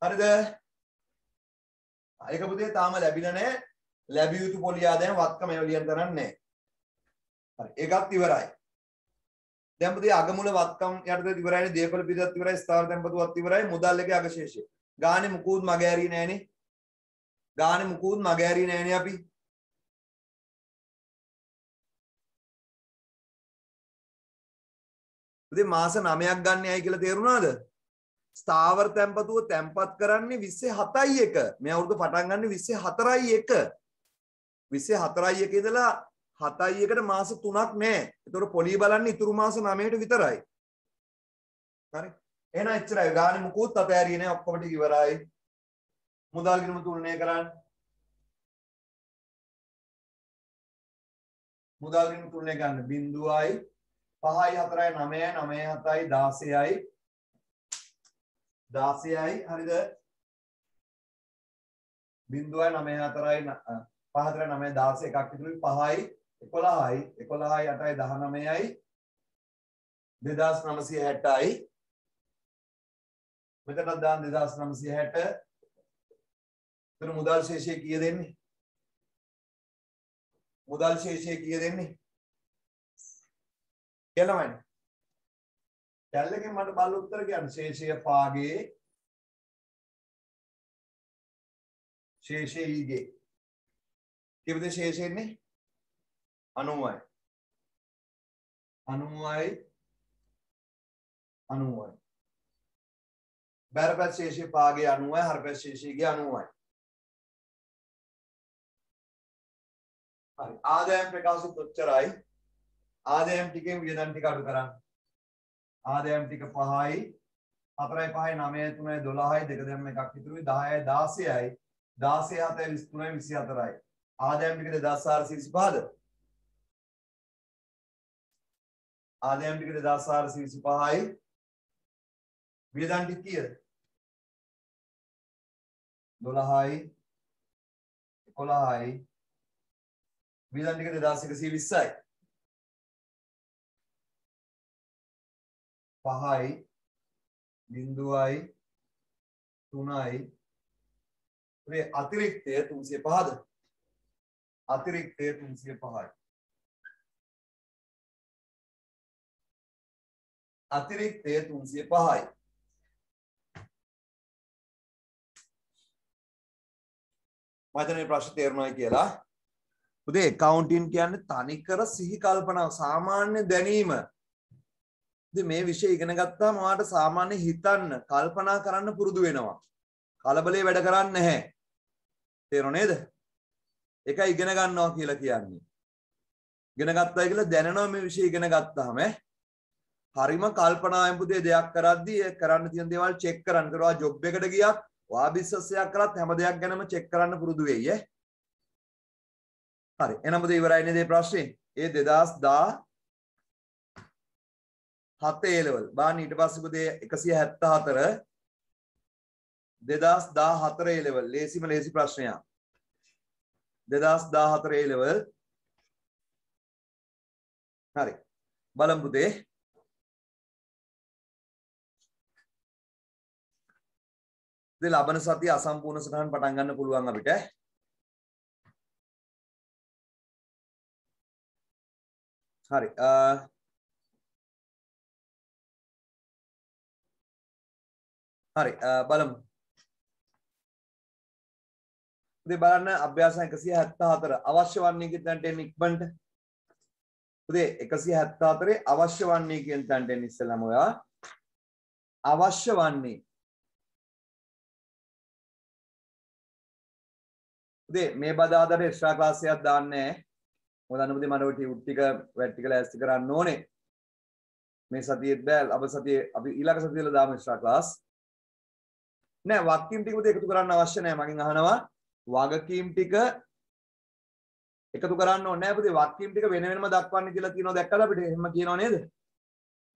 හරිද? ඒක පුතේ තාම ලැබිලා නැහැ. ලැබිය යුතු පොලි ආදායම වත්කම ඒව ලියන්න තරම් නැහැ. හරි ඒකත් ඉවරයි. දැන් පුතේ අගමුල වත්කම් යටතේ ඉවරයිනේ දේපල පිටත් ඉවරයි ස්ථාවර තැන්පතුවත් ඉවරයි මුදල් එකේ අගශේෂය. ගානේ මුකුත් මග ඇරියේ නෑනේ. ගානේ මුකුත් මග ඇරියේ නෑනේ අපි. පුතේ මාස 9ක් ගන්න යයි කියලා තේරුණාද? ස්ථාවර තැන්පතුව තැන්පත් කරන්නේ 27යි 1. මේ අවුරුදු පටන් ගන්න 24යි 1. 24යි 1 ඉඳලා 7යි 1ට මාස 3ක් නෑ. ඒතකොට පොලී බලන්නේ ඉතුරු මාස 9ට විතරයි. හරි. එහෙනම් එච්චරයි. ගානේ මුකුත් අතෑරියේ නෑ ඔක්කොම ටික ඉවරයි. මුදල් ගිණුම තුලනය කරන්න. මුදල් ගිණුම තුලනය ගන්න 0යි 5යි 4යි 9යි 9යි 7යි 16යි 16යි හරිද 0යි 9යි 4යි 5 4යි 9යි 16 එකක් ඉතුරුයි 5යි 11යි 11යි 8යි 19යි 2960යි මෙතනත් දාන්න 2960 එතන මුදල් ශේෂය කීය දෙන්නේ මුදල් ශේෂය කීය දෙන්නේ කියලාමයි කැල්ලකින් මට බලලා උත්තර කියන්න ශේෂය පාගේ ශේෂය ඊගේ කීපද ශේෂය ඉන්නේ 90යි 90යි 90යි බැරපත් ශේෂය පාගේ 90යි හරපත් ශේෂයගේ 90යි හරි ආදායම් ප්‍රකාශිත ඔච්චරයි ආදායම් ටිකෙන් වියදම් ටික අඩු කරන්න ආදායම් ටික 5යි 4යි 5යි 9යි 3යි 12යි දෙක දෙන්න එකක් ඉතුරුයි 10යි 16යි 16 7යි 23යි 24යි ආදායම් ටික 2425ද ආදායම් ටික 2425යි වියදම් ටික කීයද 12යි 11යි වියදම් ටික 2120යි 5යි 0යි 3යි මේ අතිරික්තය 305ද අතිරික්තය 305යි අතිරික්තය 305යි මම හිතන්නේ ප්‍රශ්න තේරුණායි කියලා පුතේ accounting කියන්නේ තනිකර සිහි කල්පනාව සාමාන්‍ය දැනීම ඉතින් මේ විෂය ඉගෙන ගත්තාම ඔයාලට සාමාන්‍ය හිතන්න කල්පනා කරන්න පුරුදු වෙනවා කලබලේ වැඩ කරන්නේ නැහැ තේරුණා නේද ඒකයි ඉගෙන ගන්නවා කියලා කියන්නේ ඉගෙන ගත්තා කියලා දැනනවා මේ විෂය ඉගෙන ගත්තාම හරිම කල්පනාවෙන් පුතේ දෙයක් කරද්දී ඒ කරන්න තියෙන දේවල් චෙක් කරන්න. ඒතර ඔයා ජොබ් එකට ගියත් ඔයා බිස්නස් එකක් කරත් හැම දෙයක් ගැනම චෙක් කරන්න පුරුදු වෙයි ඈ. හරි. එහෙනම් පුතේ ඉවරයි නේද මේ ප්‍රශ්නේ? ඒ 2017 A level. බාන්න ඊට පස්සේ පුතේ 174 2014 A level. ලේසිම ලේසි ප්‍රශ්නයක්. 2014 A level. හරි. බලමු පුතේ. ලබන සතිය අසම්පූර්ණ සටහන් පටන් ගන්න පුළුවන් අපිට. හරි. හරි බලමු. ඉතින් බලන්න අභ්‍යාස 174 අවශ්‍ය වන්නේ කියන තැනට එන්න ඉක්මනට. ඉතින් 174 අවශ්‍ය වන්නේ කියන තැනට එන්න ඉස්සෙල්ලාම ඔයා අවශ්‍ය වන්නේ මේ බදාදට එක්ස්ට්‍රා ක්ලාස් එකක් දාන්නේ නැහැ. මොකද අනුපති මට ඔය ටික වැට් ටික ලෑස්ති කරන්න ඕනේ. මේ සතියේ බෑ අප සතියේ අපි ඊළඟ සතියේ දාමු එක්ස්ට්‍රා ක්ලාස්. නෑ වගකීම් ටික පුතේ එකතු කරන්න අවශ්‍ය නැහැ. මගෙන් අහනවා වගකීම් ටික එකතු කරන්න ඕනේ නැහැ පුතේ. වගකීම් ටික වෙන වෙනම දක්වන්න කියලා කියනවා දැක්කද අපිට? එහෙම කියනවා නේද?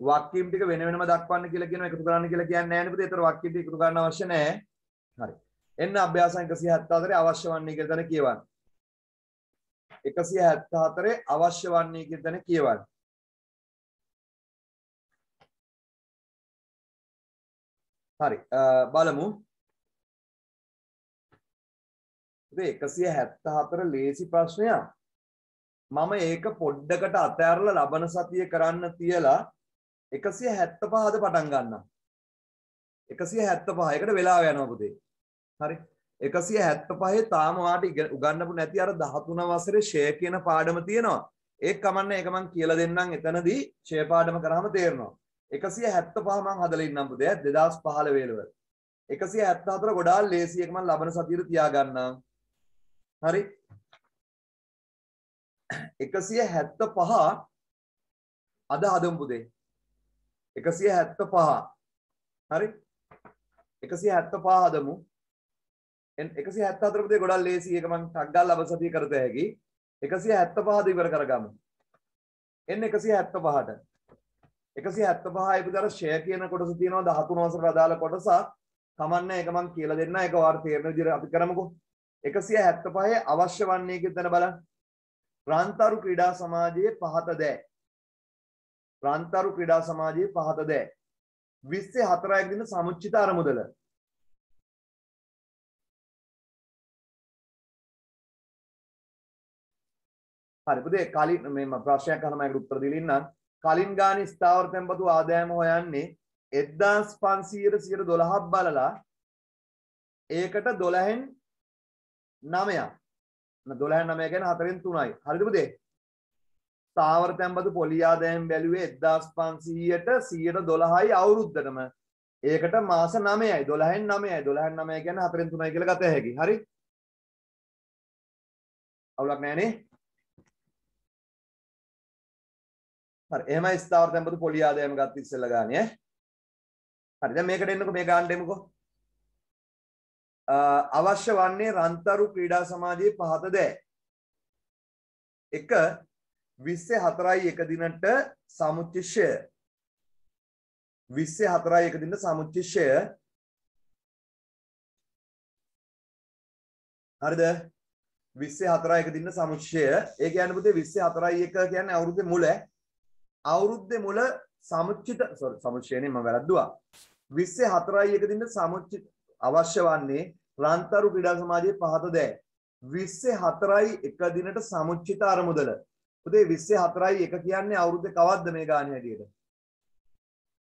වගකීම් ටික වෙන වෙනම දක්වන්න කියලා කියනවා එකතු කරන්න කියලා කියන්නේ නැහැ නේ පුතේ. ඒතර වගකීම් ටික එකතු කරන්න අවශ්‍ය නැහැ. හරි. එන්න අභ්‍යාස 174 අවශ්‍ය වන්නේ කියලා තැන කියවන්න. 174 අවශ්‍ය වන්නේ කියලා තැන කියවන්න. හරි බලමු. ඉතින් 174 ලේසි ප්‍රශ්නයක්. මම ඒක පොඩ්ඩකට අතෑරලා ලබන සතියේ කරන්න තියලා 175ද පටන් ගන්නම්. 175 එකට වෙලාව යනවා පුතේ. හරි. 175 තාම වාට උගන්නපු නැති අර 13 වසරේ ෂේ කියන පාඩම තියෙනවා. ඒක කමන්නේ ඒක මම කියලා දෙන්නම් එතනදී ෂේ පාඩම කරාම තේරෙනවා. 175 මම හදලා ඉන්නම් පුතේ 2015 වේලවල. 174 ගොඩාක් ලේසි එක මම ලබන සතියේ තියා ගන්නම්. හරි. 175 අද හදමු පුතේ. 175 හරි. 175 හදමු. 174 පුතේ ගොඩක් ලේසි එක මම ටක් ගාලා ලබන සතියේ කරත හැකි. 175 ද ඉවර කරගමු. එන්න 175ට. 175 ඉදතර ෂෙයා කියන කොටස තියෙනවා 13 වසරට අදාළ කොටසක්. කමන්නේ ඒක මම කියලා දෙන්න. ඒක ඔයාලට තේරෙන විදිහට අපි කරමුකෝ. 175 අවශ්‍ය වන්නේ කියන බලන්න. රාන්තරු ක්‍රීඩා සමාජයේ පහත දෑ. රාන්තරු ක්‍රීඩා සමාජයේ පහත දෑ. 24 දින සමුච්චිත අරමුදල. හරි පුතේ කලින් මේ ප්‍රශ්නයක් අහනවා ඒකට උත්තර දෙන්න ඉන්නම්. කලින් ගානේ ස්ථාවර තැන්පතු ආදායම හොයන්නේ 1500ට 112ක් බලලා ඒකට 12න් 9ක්. 12න් 9 කියන්නේ 4න් 3යි. හරිද පුතේ? ස්ථාවර තැන්පතු පොලි ආදායම බැලුවේ 1500ට 112යි අවුරුද්දටම. ඒකට මාස 9යි. 12න් 9යි. 12න් 9 කියන්නේ 4න් 3යි කියලා ගත හැකියි. හරි? අවුලක් නැහැ නේ? හරි එහෙමයි ස්ථාවර තැන්පතු පොලි ආදායම ගත්ත ඉස්සෙල්ලා ගානේ ඈ. හරි දැන් මේකට එන්නකො මේ ගානට එමුකෝ. අවශ්‍ය වන්නේ රන්තරු ක්‍රීඩා සමාජයේ පහත දෑ. 1 24යි 1 දිනට සමුච්චිෂය. 24යි 1 දිනට සමුච්චිෂය. හරිද? 24යි 1 දිනට සමුච්චිෂය. ඒ කියන්නේ පුතේ 24යි 1 කියන්නේ අවුරුද්දේ මුල. අවුරුද්දේ මුල සමුච්චිත සමුච්චයනේ මම වැරද්දුවා 24යි 1 දිනට සමුච්චිත අවශ්‍ය වන්නේ රාන්තරු ක්‍රීඩා සමාජයේ පහත දෑ 24යි 1 දිනට සමුච්චිත අරමුදල පුතේ 24යි 1 කියන්නේ අවුරුද්දේ කවද්ද මේ ගානේ හැටියට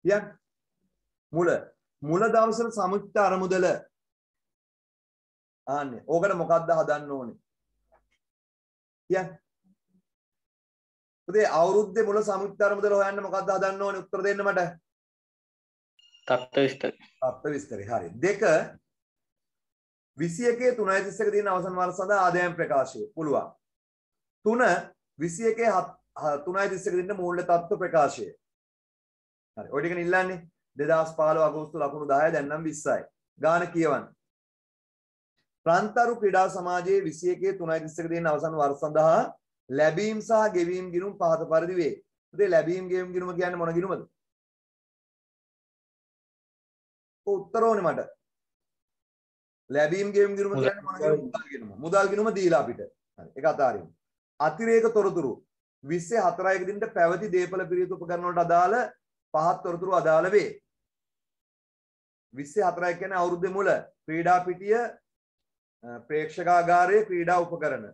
කියන්නේ මුල දවසට සමුච්චිත අරමුදල ආන්නේ ඕකට මොකක්ද හදන්න ඕනේ කියන්නේ පුතේ අවුරුද්දේ මුල සමුච්චිත අරමුදල හොයන්න මොකක්ද හදන්න ඕනේ උත්තර දෙන්න මට තත්ත්ව විස්තර. තත්ත්ව විස්තරي හරි 2 21 3.31 දින අවසන් වර්ෂ සඳහා ආදායම් ප්‍රකාශය පුළුවන් 3 21 3.31 දින මූල්‍ය තත්ත්ව ප්‍රකාශය හරි ඔය ටික ඉල්ලන්නේ 2015 අගෝස්තු ලකුණු 10 දැන් නම් 20යි ගාන කියවන්න රාන්තරු ක්‍රීඩා සමාජයේ 21 3.31 දින අවසන් වර්ෂ සඳහා ලැබීම් සහ ගෙවීම් ගිණුම් පහත පරිදි වේ. පුතේ ලැබීම් ගෙවීම් ගිණුම කියන්නේ මොන ගිණුමද? උත්තර ඕනේ මට. ලැබීම් ගෙවීම් ගිණුම කියන්නේ මොන ගිණුම? මුදල් ගිණුම දීලා අපිට. හරි. ඒක අතාරින්න. අතිරේක තොරතුරු 24 දිනට පැවති දීපල පිරියුතු උපකරණ වලට අදාළ පහත් තොරතුරු අදාළ වේ. 24 කියන්නේ අවුරුද්දේ මුල ක්‍රීඩා පිටිය ප්‍රේක්ෂකාගාරයේ ක්‍රීඩා උපකරණ.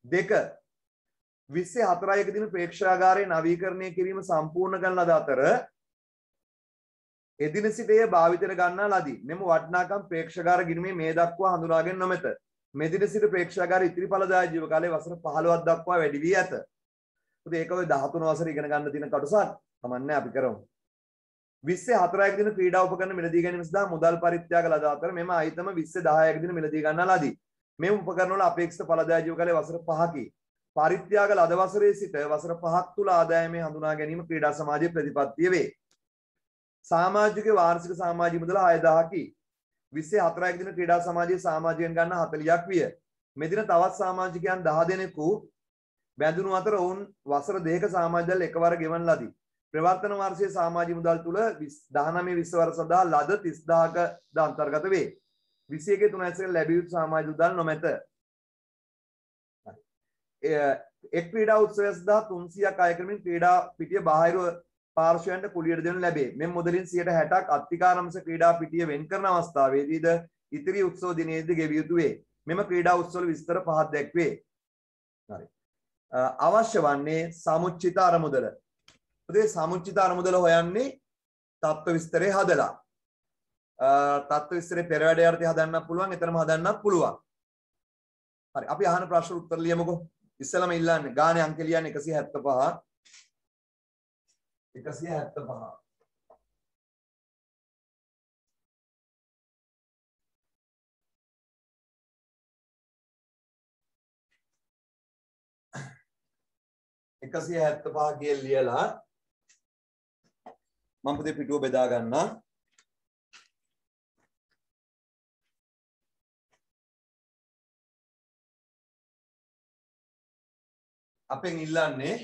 2 24 දින ප්‍රේක්ෂකාගාරයේ නවීකරණය කිරීම සම්පූර්ණ කරන ලද අතර එදින සිට එය භාවිතයට ගන්නා ලදී. මෙම වටිනාකම් ප්‍රේක්ෂකාගාර ගිණුමේ මේ දක්වා හඳුනාගෙන නොමැත. මෙදින සිට ප්‍රේක්ෂකාගාර ඉතිරි ඵලදායී ජීව කාලයේ වසර 15ක් දක්වා වැඩි වී ඇත. පුතේ ඒක ඔය 13 වසර ඉගෙන ගන්න තියෙන කොටසක්. කමන්නේ අපි කරමු. 24 දින ක්‍රීඩා උපකරණ මිලදී ගැනීම සඳහා මුදල් පරිත්‍යාග ලද අතර මෙම අයිතම 2010 දින මිලදී ගන්නා ලදී. මේ උපකරණ වල අපේක්ෂිත ඵලදායී ජීව කාලයේ වසර 5කි. පරිත්‍යාග ලද වසරේ සිට වසර 5ක් තුල ආදායමේ හඳුනා ගැනීම ක්‍රීඩා සමාජයේ ප්‍රතිපත්තිය වේ. සමාජික වාර්ෂික සමාජීය මුදල 6000කි. 24 දින ක්‍රීඩා සමාජයේ සමාජිකයන් ගන්න 40ක් විය. මෙදින තවත් සමාජිකයන් 10 දෙනෙකු බැඳුණු අතර ඔවුන් වසර දෙකක සමාජදල් එකවර ගෙවන ලදී. ප්‍රවර්තන වර්ෂයේ සමාජීය මුදල් තුල 19 20 වර්ෂ සඳහා ලද 30000ක ද අන්තර්ගත වේ. 21 3 ලැබිය යුතු සමාජ මුදල් නොමැත. එක් ක්‍රීඩා උත්සවය සඳහා 300ක් අය කරමින් ක්‍රීඩා පිටිය බාහිර පාර්ශ්වයන්ට කුලියට දෙනු ලැබේ. මෙම මුදලින් 60%ක් අත්තිකාරම්ස ක්‍රීඩා පිටිය වෙන් කරන අවස්ථාවේදීද ඉතිරි උත්සව දිනයේදී ගෙවිය යුතු වේ. මෙම ක්‍රීඩා උත්සවවල විස්තර පහක් දැක්වේ. හරි. අවශ්‍ය වන්නේ සමුච්චිත අරමුදල. පුතේ සමුච්චිත අරමුදල හොයන්නේ තත්ත්ව විස්තරේ හදලා. තත්ත්ව විස්තරේ පෙරවැඩ යටතේ හදන්නත් පුළුවන්, එතනම හදන්නත් පුළුවන්. හරි අපි අහන ප්‍රශ්න උත්තර ලියමුකෝ. ඉස්සෙල්ලාම ඉල්ලන්නේ ගානේ අංක ලියන්නේ 175. 175. එකසිය 75 කියලා ලියලා මම පුතේ පිටුව බෙදා ගන්නම්. අපෙන් ඉල්ලන්නේ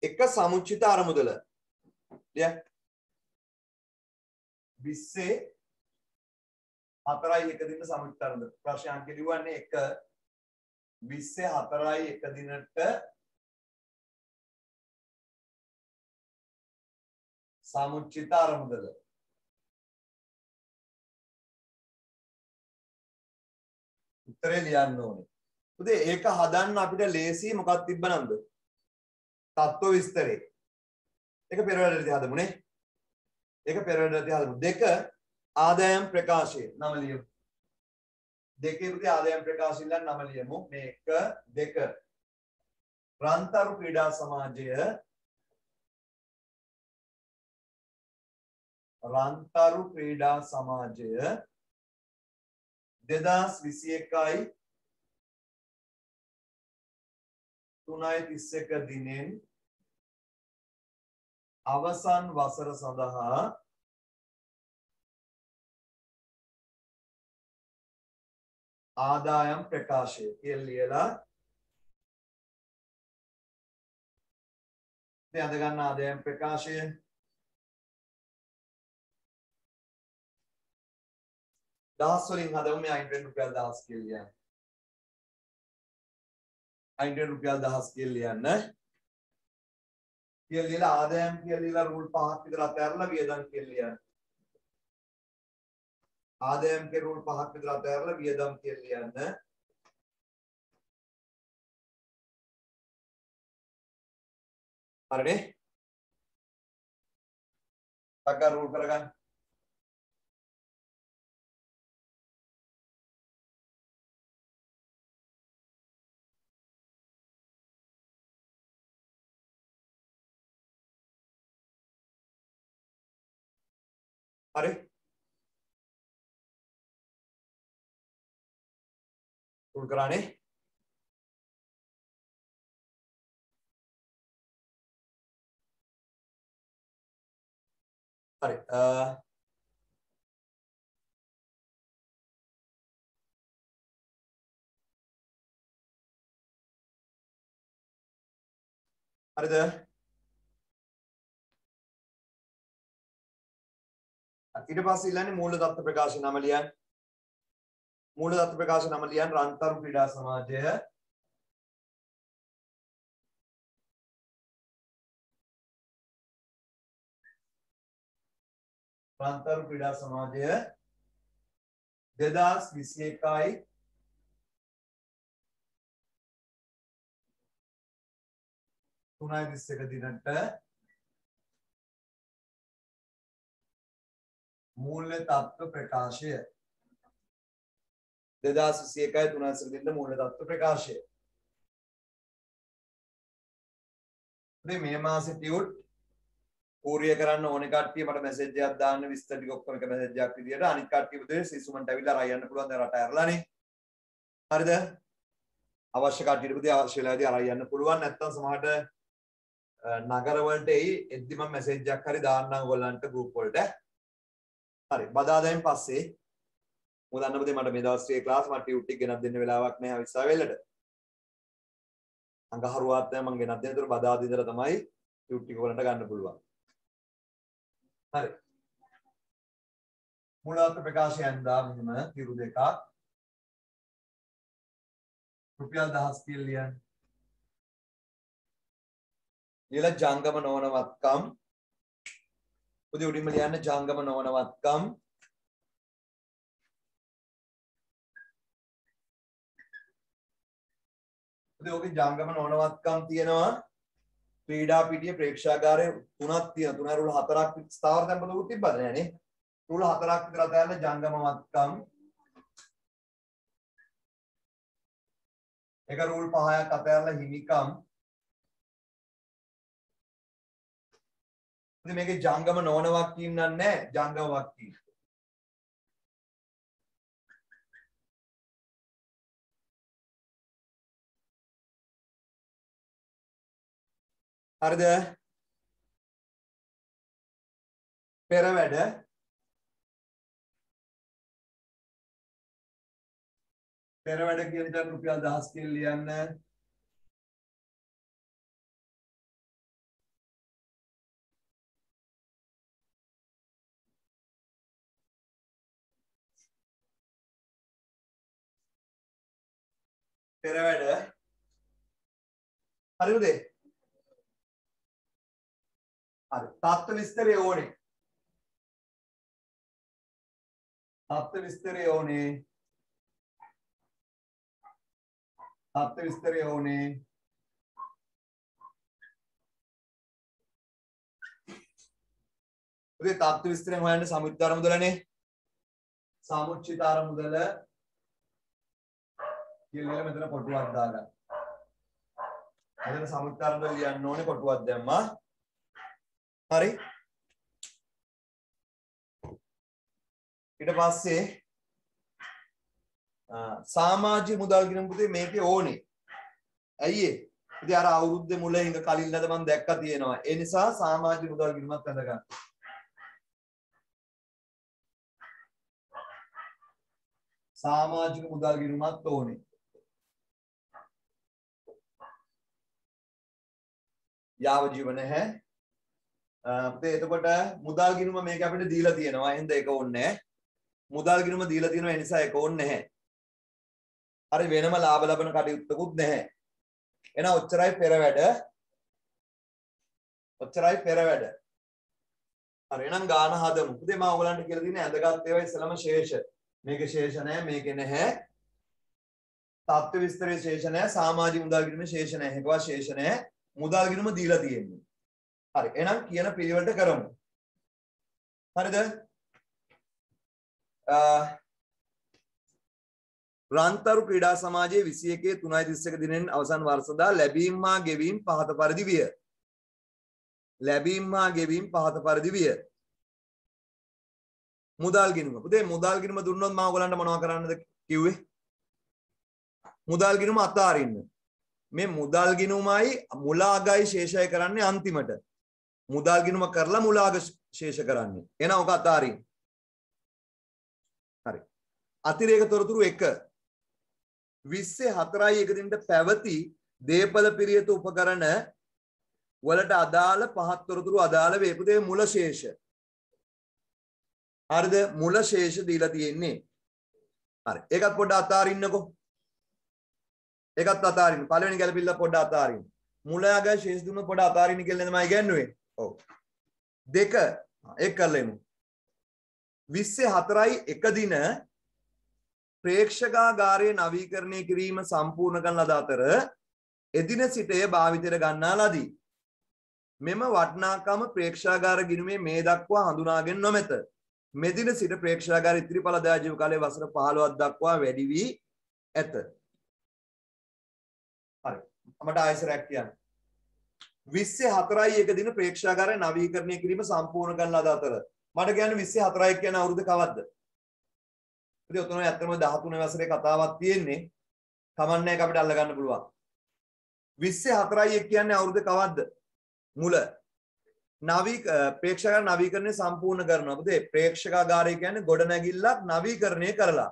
එක සමුච්චිත අරමුදල. ලිය 20 4යි 1 දින සමුච්චිත අරමුදල. ප්‍රශ්න අංක ලියවන්නේ 1 20 4යි 1 දිනට සමුච්චිත අරමුදල. උත්තරේ ලියන්න ඕනේ. පුතේ ඒක හදන්න අපිට ලේසි මොකක්ද තිබ්බනම්ද? තත්ත්ව විස්තරේ. ඒක පෙරවැඩේදී හදමුනේ. ඒක පෙරවැඩේදී හදමු. 2 ආදායම් ප්‍රකාශය නම ලියමු. 2 පුතේ ආදායම් ප්‍රකාශය ඉල්ලන්න නම ලියමු. මේ 1 2 රන්තරු ක්‍රීඩා සමාජය රන්තරු ක්‍රීඩා සමාජය 2021යි 3.31 දිනෙන් අවසන් වසර සඳහා ආදායම් ප්‍රකාශය කියලා ලියලා දැන් අද ගන්න ආදායම් ප්‍රකාශය දහස් වලින් හදමු. මේ අයින්ටෙන් රුපියල් 1000 කියලා ලියන්න. අයින්ටෙන් රුපියල් 1000 කියලා ලියන්න. කියලා ලියලා ආදායම් කියලා ලියලා රූල් 5ක් විතර අතහැරලා වියදම් කියලා ලියන්න. ආදායම් කියලා රූල් 5ක් විතර අතහැරලා වියදම් කියලා ලියන්න. හරිනේ? ටක්කා රූල් කරගන්න. හරි රූල් කරානේ. හරි හරිද? ඊට පස්සේ ඉල්ලන්නේ මූල தত্ত্ব ප්‍රකාශ නම ලියන්න. මූල தত্ত্ব ප්‍රකාශ නම ලියන්න රන්තරු ක්‍රීඩා සමාජය රන්තරු ක්‍රීඩා සමාජය 2021යි 3.31 දිනට මූල්‍ය තත්ත්ව ප්‍රකාශය 2021යි 3.31 දිනට මූල්‍ය තත්ත්ව ප්‍රකාශය. මේ මාසේ ටියුට් කෝරිය කරන්න ඕනේ කට්ටිය මට මැසේජ් එකක් දාන්න විස්තර ටික ඔක්කොම එක මැසේජ් එකක් විදියට. අනිත් කට්ටිය පුතේ සිසුමන්ට ඇවිල්ලා අරන් යන්න පුළුවන්. දැන් රට ඇරලානේ. හරිද? අවශ්‍ය කට්ටියට පුතේ අවශ්‍ය වෙලාවදී අරන් යන්න පුළුවන්. නැත්තම් සමහරට නගර වලට එද්දි මම මැසේජ් එකක් හරි දාන්නම් ඔයගොල්ලන්ට ගෲප් වලට. හරි බදාදායෙන් පස්සේ මොකද අන්න පුතේ මට මේ දවස් ටිකේ ක්ලාස් මට ටියුට් එක ගෙනත් දෙන්න වෙලාවක් නැහැ විශ්වා වෙලට. අඟහරුවාත් මම ගෙනත් දෙන. ඒතර බදාද ඉඳලා තමයි ටියුට් එක වලට ගන්න පුළුවන්. හරි මූලාර්ථ ප්‍රකාශයෙන් දා මෙහෙම කිරු දෙකක් රුපියල් 1000 කියලා ලියන්න. ඊළඟ ජංගම නොවන වත්කම් උදේ උඩින්ම ලියන්න ජංගම නොවන වත්කම් පුතේ ඔකේ ජංගම නොවනවත්කම් තියෙනවා. ක්‍රීඩා පිටියේ ප්‍රේක්ෂාගාරය 3ක් තියෙනවා. 3 රූල් 4ක් ස්ථාවර තැන්පතුකුත් තිබ්බද නෑනේ. රූල් 4ක් විතර අතහැරලා ජංගමවත්කම්. එක රූල් 5ක් අතහැරලා හිමිකම්. ඉතින් මේකේ ජංගම නොවන වක්කීම් නෑ ජංගම වක්කීම්. හරිද? පෙර වැඩ කියන දේ රුපියල් 1000 කියලා ලියන්න. පෙර වැඩ හරිද? හරි. තත්ත්ව විස්තරය ඕනේ. තත්ත්ව විස්තරය ඕනේ. තත්ත්ව විස්තරය ඕනේ. ඔතේ තත්ත්ව විස්තරයෙන් හොයන්න සමුච්චිතාර මුදලනේ. සමුච්චිතාර මුදල කියලා මෙතන කොටුවක් දාගන්න. මෙතන සමුච්චිතාර මුදල ලියන්න ඕනේ කොටුවක් දැම්මා. හරි. ඊට පස්සේ සමාජීය මුදල් ගිණුම පුතේ මේකේ ඕනේ. ඇයි ඒ? ඉතින් අර අවුරුද්දේ මුල ඉඳ කලින් නේද මම දැක්කා තියෙනවා. ඒ නිසා සමාජීය මුදල් ගිණුමත් අඳ ගන්න. සමාජික මුදල් ගිණුමත් ඕනේ. යාව ජීවන හැ. පුතේ එතකොට මුදල් ගිණුම මේක අපිට දීලා තියෙනවා. එහෙනම් ඒක ඕනේ නැහැ. මුදල් ගිණුම දීලා තියෙනවා ඒ නිසා ඒක ඕනේ නැහැ. හරි වෙනම ලාභ ලබන කටයුත්තකුත් නැහැ. එහෙනම් ඔච්චරයි පෙර වැඩ. ඔච්චරයි පෙර වැඩ. හරි එහෙනම් ගාන හදමු. පුතේ මම ඔයගලන්ට කියලා තියෙන්නේ ඇඳගත් ඒවා ඉස්සලම ශේෂ. මේකේ ශේෂ නැහැ මේකේ නැහැ. තත්ත්ව විස්තරයේ ශේෂ නැහැ. සමාජික මුදල් ගිණුමේ ශේෂ නැහැ. ඒකවා ශේෂ නැහැ. මුදල් ගිණුම දීලා තියෙන්නේ. හරි එහෙනම් කියන පිළිවෙලට කරමු. හරිද? රන්තරු ක්‍රීඩා සමාජයේ 21/3/31 දිනෙන් අවසන් වර්ෂදා ලැබීම් හා ගෙවීම් පහත පරිදි විය. ලැබීම් හා ගෙවීම් පහත පරිදි විය. මුදල් ගිණුම. පුතේ මුදල් ගිණුම දුන්නොත් මම ඔයගලන්ට මොනව කරන්නද කිව්වේ? මුදල් ගිණුම අතාරින්න. මේ මුදල් ගිණුමයි මුල අගයි ශේෂය කරන්නේ අන්තිමට. මුදල් ගිණුම කරලා මුල අග ශේෂ කරන්නේ. එහෙනම් ඔක අතාරින්න. හරි. අතිරේක තොරතුරු 1 24/1 දිනට පැවති දේපල පිරියත උපකරණ වලට අදාළ පහත් තොරතුරු අදාළ වේ. පුතේ මුල ශේෂ. හරිද? මුල ශේෂ දීලා තියෙන්නේ. හරි. ඒකත් පොඩ්ඩක් අතාරින්නකෝ. ඒකත් අතාරින්න. පළවෙනි ගැලපිල්ල පොඩ්ඩක් අතාරින්න. මුල අග ශේෂ දුන්න පොඩ්ඩක් අතාරින්න කියලා නේද මම ඉගැන්නුවේ. ඔව්. 2 ඒක කරලා එමු. 24/1 දින ප්‍රේක්ෂකාගාරයේ නවීකරණය කිරීම සම්පූර්ණ කරන ලද අතර එදින සිට එය භාවිතයට ගන්නා ලදී. මෙම වටිනාකම ප්‍රේක්ෂාගාර ගිණුමේ මේ දක්වා හඳුනාගෙන නොමැත. මෙදින සිට ප්‍රේක්ෂාගාර ඉතිරි ඵලදාය ජීව කාලයේ වසර 15ක් දක්වා වැඩි වී ඇත. හරි. අපට ආයසරයක් කියන්න. 24/1 දින ප්‍රේක්ෂාගාරය නවීකරණය කිරීම සම්පූර්ණ කරන ලද අතර මට කියන්නේ 24/1 කියන අවුරුද්ද කවද්ද? ඉතින් ඔතන ඇත්තම 13 වසරේ කතාවක් තියෙන්නේ. කමන්නේ අපිට අල්ල ගන්න පුළුවන්. 24/1 කියන්නේ අවුරුද්ද කවද්ද? මුල. ප්‍රේක්ෂකාගාර නවීකරණය සම්පූර්ණ කරනවා. පුතේ ප්‍රේක්ෂකාගාරය කියන්නේ ගොඩනැගිල්ලක් නවීකරණය කරලා.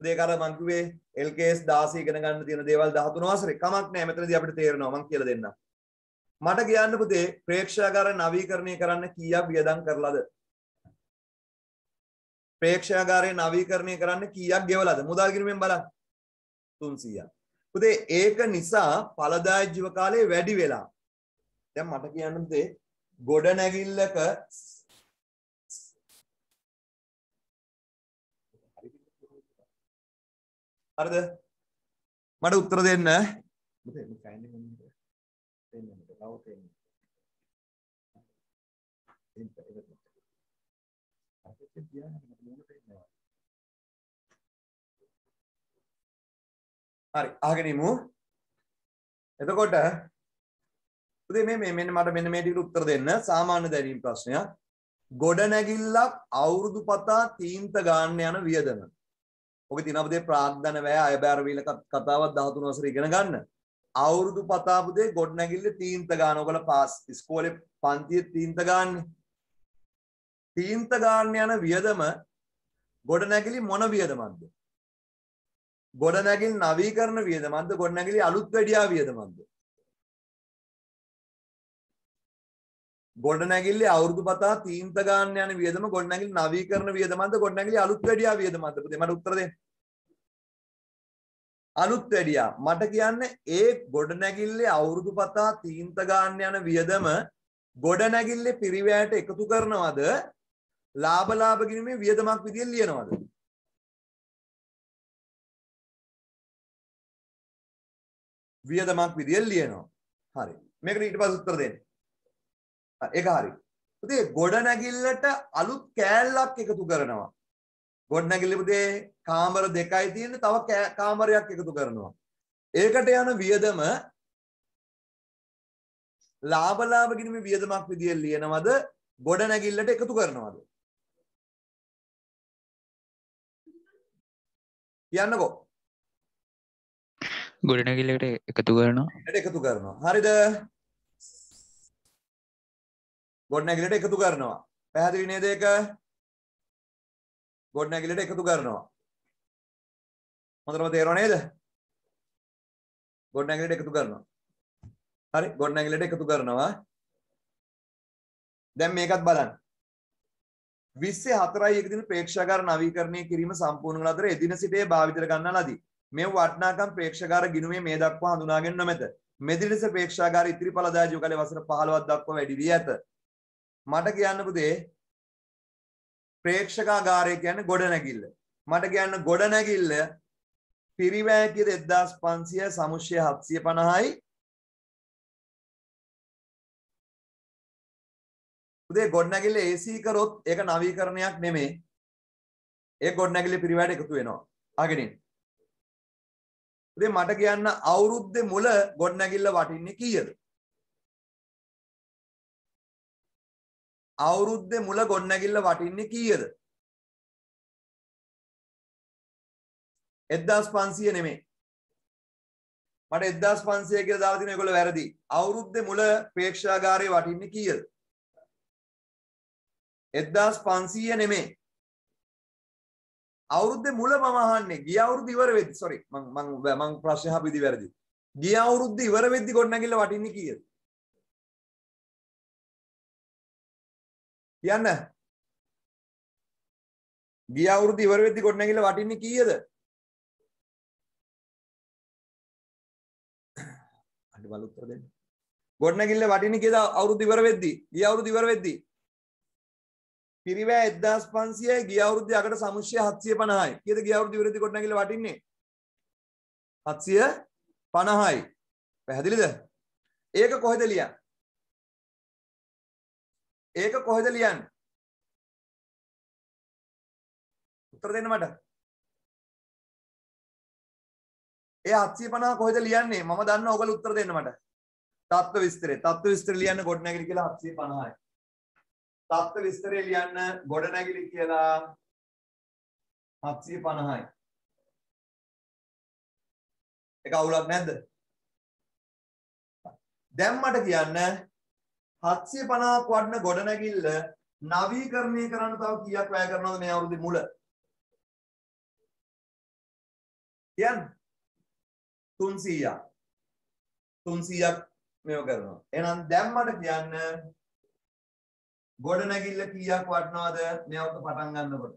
ඒක අර මං කිව්වේ LKS 16 ඉගෙන ගන්න තියෙන දේවල් 13 වසරේ කමක් නැහැ. මෙතනදී අපිට තේරෙනවා මං කියලා දෙන්නම්. මට කියන්න පුතේ ප්‍රේක්ෂකාගාර නවීකරණය කරන්න කීයක් වියදම් කරලාද? ප්‍රේක්ෂකාගාරය නවීකරණය කරන්න කීයක් ගෙවලාද? මුදල් ගිණුමෙන් බලන්න. 300ක්. පුතේ ඒක නිසා ඵලදායක ජීව කාලය වැඩි වෙලා. දැන් මට කියන්න පුතේ ගොඩනැගිල්ලක හරිද? මට උත්තර දෙන්න. හරි අහගෙන ඉමු. එතකොට පුතේ මේ මෙන්න මට මෙන්න මේ ටිකට උත්තර දෙන්න. සාමාන්‍ය දැනීම් ප්‍රශ්නයක්. ගොඩනැගිල්ලක් අවුරුදු පතා තීන්ත ගන්න යන වියදම. ඔගේ තියෙනවා පුතේ ප්‍රාග්ධන වැය අයබෑර වීල කතාවක් 13 වසරේ ඉගෙන ගන්න. අවුරුදු පතා පුතේ ගොඩනැගිල්ල තීන්ත ගන්න. ඔයගොල්ලෝ පාස් ඉස්කෝලේ පන්තියේ තීන්ත ගන්නනේ. තීන්ත ගන්න යන වියදම ගොඩනැගිලි මොන වියදමක්ද? ගොඩනැගිලි නවීකරණ වියදමක්ද? ගොඩනැගිලි අලුත් වැඩියා වියදමක්ද? ගොඩනැගිල්ලේ අවුරුදු පතා තීන්ත ගන්න යන වියදම ගොඩනැගිලි නවීකරණ වියදමක්ද? ගොඩනැගිලි අලුත් වැඩියා වියදමක්ද? පුතේ මට උත්තර දෙන්න. අලුත් වැඩියා. මට කියන්නේ ඒ ගොඩනැගිල්ලේ අවුරුදු පතා තීන්ත ගන්න යන වියදම ගොඩනැගිල්ලේ පිරිවැයට එකතු කරනවද? ලාභ ගිණුමේ වියදමක් විදියට ලියනවද? වියදමක් විදියට ලියනවා. හරි. මේකට ඊට පස්සේ උත්තර දෙන්න. ඒක හරි. පුතේ ගොඩනැගිල්ලට අලුත් කෑල්ලක් එකතු කරනවා. ගොඩනැගිල්ල පුතේ කාමර දෙකයි තියෙන තව කාමරයක් එකතු කරනවා. ඒකට යන වියදම ලාභ ගිණුමේ වියදමක් විදියට ලියනවද? ගොඩනැගිල්ලට එකතු කරනවද? කියන්නකෝ. ගොඩනැගිල්ලට එකතු කරනවා. එකතු කරනවා. හරිද? ගොඩනැගිල්ලට එකතු කරනවා. පැහැදිලි නේද ඒක? ගොඩනැගිල්ලට එකතු කරනවා. හොඳටම තේරෙනව නේද? ගොඩනැගිල්ලට එකතු කරනවා. හරි ගොඩනැගිල්ලට එකතු කරනවා. දැන් මේකත් බලන්න. 24 දින ප්‍රේක්ෂාගාර නවීකරණය කිරීම සම්පූර්ණ කළ අතර එදින සිටේ භාවිතයට ගන්නා ලදී. මේ වටිනාකම් ප්‍රේක්ෂාගාර ගිණුමේ මේ දක්වා හඳුනාගෙන නොමැත. මෙදින සිට ප්‍රේක්ෂාගාර ඉතිරි ඵලදායක කාලේ වසර 15ක් දක්වා වැඩි වී ඇත. මට කියන්න පුතේ ප්‍රේක්ෂකාගාරය කියන්නේ ගොඩනැගිල්ල. මට කියන්න ගොඩනැගිල්ල පිරිවැය කීයද 1500 සමුච්චය 750යි. පුතේ ගොඩනැගිල්ල AC කරොත් ඒක නවීකරණයක් නෙමෙයි. ඒ ගොඩනැගිල්ල පිරිවැයට එකතු වෙනවා. අහගෙන ඉන්න. පුතේ මට කියන්න අවුරුද්දේ මුල ගොඩනැගිල්ල වටින්නේ කීයද? අවුරුද්දේ මුල ගොඩනැගිල්ල වටින්නේ කීයද? 1500 නෙමෙයි. මට 1500 කියලා දාලා තියෙනවා ඒගොල්ලෝ වැරදි. අවුරුද්දේ මුල ප්‍රේක්ෂාගාරයේ වටින්නේ කීයද? 1500 නෙමෙයි. අවුරුද්දේ මුල මම අහන්නේ ගිය අවුරුද්ද ඉවර වෙද්දි sorry මං ප්‍රශ්න අහපු විදිහ වැරදි. ගිය අවුරුද්ද ඉවර වෙද්දි ගොඩනැගිල්ල වටින්නේ කීයද? කියන්න. ගිය අවුරුද්ද ඉවර වෙද්දි ගොඩනැගිල්ල වටින්නේ කීයද? අන්න බල උත්තර දෙන්න. ගොඩනැගිල්ල වටින්නේ කීයද අවුරුද්ද ඉවර වෙද්දි? ගිය අවුරුද්ද ඉවර වෙද්දි. පිරිවැය 1500යි ගිය අවුරුද්දේ අකට සමුච්චය 750යි. කීයද ගිය අවුරුද්ද ඉවර වෙද්දි ගොඩනැගිල්ල වටින්නේ? 750යි. පැහැදිලිද? ඒක කොහෙද ලියන්නේ? ඒක කොහෙද ලියන්නේ? උත්තර දෙන්න මට. ඒ 750 කොහෙද ලියන්නේ? මම දන්නවා ඔයගොල්ලෝ උත්තර දෙන්න මට. තත්ත්ව විස්තරේ. තත්ත්ව විස්තරේ ලියන්න ගොඩනැගිලි කියලා 750යි. තත්ත්ව විස්තරේ ලියන්න ගොඩනැගිලි කියලා 750යි. ඒක අවුලක් නැද්ද? දැන් මට කියන්න 750ක් වඩන ගොඩනැගිල්ල නවීකරණය කරන්න තව කීයක් වැය කරනවද මේ අවුරුද්දේ මුල? කියන්න. 300ක්. 300ක් මේව කරනවා. එහෙනම් දැන් මට කියන්න ගොඩනැගිල්ල කීයක් වඩනවද මේ අවුරුද්ද පටන් ගන්නකොට?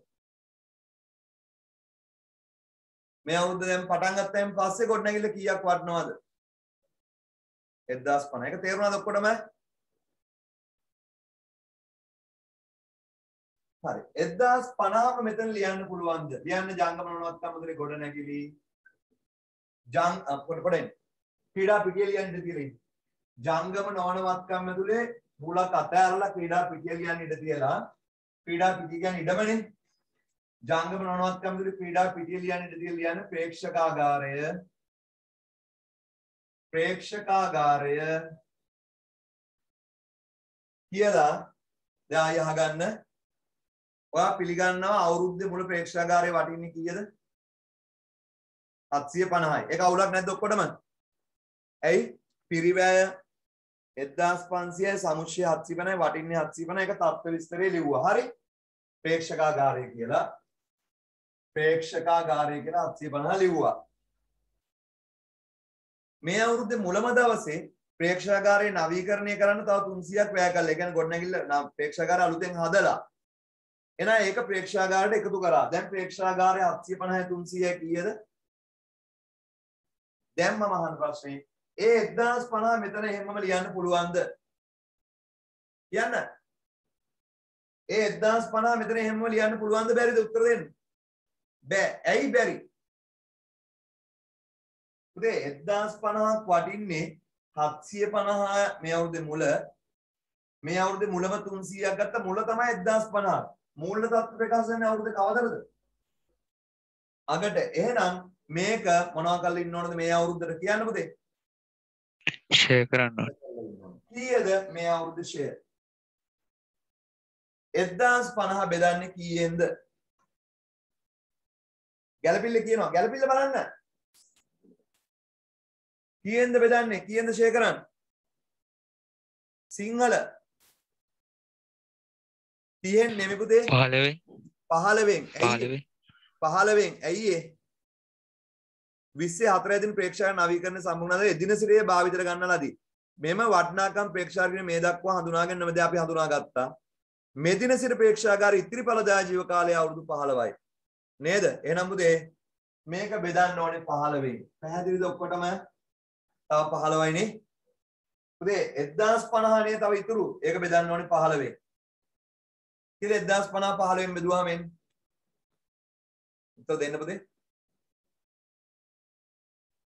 මේ අවුරුද්ද දැන් පටන් ගත්තයින් පස්සේ ගොඩනැගිල්ල කීයක් වඩනවද? 1050. ඒක තේරුණාද ඔක්කොටම? හරි 1050ම මෙතන ලියන්න පුළුවන්ද? ලියන්න ජංගම නොනවත්කම් මුදලේ ගොඩනැගිලි පොඩෙන් ක්‍රීඩා පිටිය ලියන්න ඉඩ තියලා ජංගම නොවනවත්කම් ඇතුලේ මුලක් අතහැරලා ක්‍රීඩා පිටිය ලියන්න ඉඩ තියලා ක්‍රීඩා පිටිය කියන්නේ ඉඩමනේ ජංගම නොවනවත්කම් ඇතුලේ ක්‍රීඩා පිටිය ලියන්න ඉඩ තියලා ලියන්න ප්‍රේක්ෂකාගාරය කියලා දැන් ආයෙ අහගන්න ඔයා පිළිගන්නවා අවුරුද්දේ මුල ප්‍රේක්ෂකාගාරය වටින්නේ කීයද 750යි ඒක අවුලක් නැද්ද ඔක්කොටම ඇයි පිරිවැය 1500යි සමුච්චය 750යි වටින්නේ 750 ඒක තත්ත්ව විස්තරේ ලිව්වා හරි ප්‍රේක්ෂකාගාරය කියලා 750 ලිව්වා මේ අවුරුද්දේ මුලම දවසේ ප්‍රේක්ෂකාගාරය නවීකරණය කරන්න තව 300ක් වැය කළා. ඒ කියන්නේ ගොඩනැගිල්ල ප්‍රේක්ෂකාගාරය අලුතෙන් හදලා. එහෙනම් ඒක ප්‍රේක්ෂකාගාරයට එකතු කරා. දැන් ප්‍රේක්ෂකාගාරය 750 300 කීයද? දැන් මම අහන ප්‍රශ්නේ ඒ 1050 මෙතන එහෙමම ලියන්න පුළුවන්ද? කියන්න. ඒ 1050 මෙතන එහෙමම ලියන්න පුළුවන්ද බැරිද උත්තර දෙන්න? බෑ. ඇයි බැරි? උදේ 1050ක් වටින්නේ 750 මේ අවුරුද්දේ මුල මේ අවුරුද්දේ මුලම 300ක් ගත්ත මුල තමයි 1050 මූල්‍ය තත්ත්ව ප්‍රකාශ වෙන අවුරුද්දේ කවදද අගට එහෙනම් මේක මොනවා කරලා ඉන්න ඕනද මේ අවුරුද්දට කියන්න පුතේ ෂෙයා කරන්න ඕනේ කීයද මේ අවුරුද්දේ ෂෙයා 1050 බෙදන්නේ කීයෙන්ද ගැළපිල්ල කියනවා ගැළපිල්ල බලන්න කීයෙන්ද බෙදන්නේ කීයෙන්ද ෂෙයා කරන්නේ සිංහල 30න් නෙමෙයි පුතේ 15න් ඇයි ඒ 24 දින ප්‍රේක්ෂක නවීකරණ සම්පූර්ණද එදිනසිරියේ භාවිතයට ගන්නලාදී මෙම වටිනාකම් ප්‍රේක්ෂාගාරයේ මේ දක්වා හඳුනාගෙන නැමෙද අපි හඳුනාගත්තා මෙදිනසිර ප්‍රේක්ෂාගාරයේ ඉතිරිඵලදාය ජීව කාලය අවුරුදු 15යි නේද එහෙනම් පුතේ මේක බෙදන්න ඕනේ 15න් පැහැදිලිද ඔක්කොටම තව 15යි නේ පුතේ 1050 නේ තව ඉතුරු ඒක බෙදන්න ඕනේ 15න් කියලා 1050 15න් බෙදුවාම එන්නේ උත්තර දෙන්න පුතේ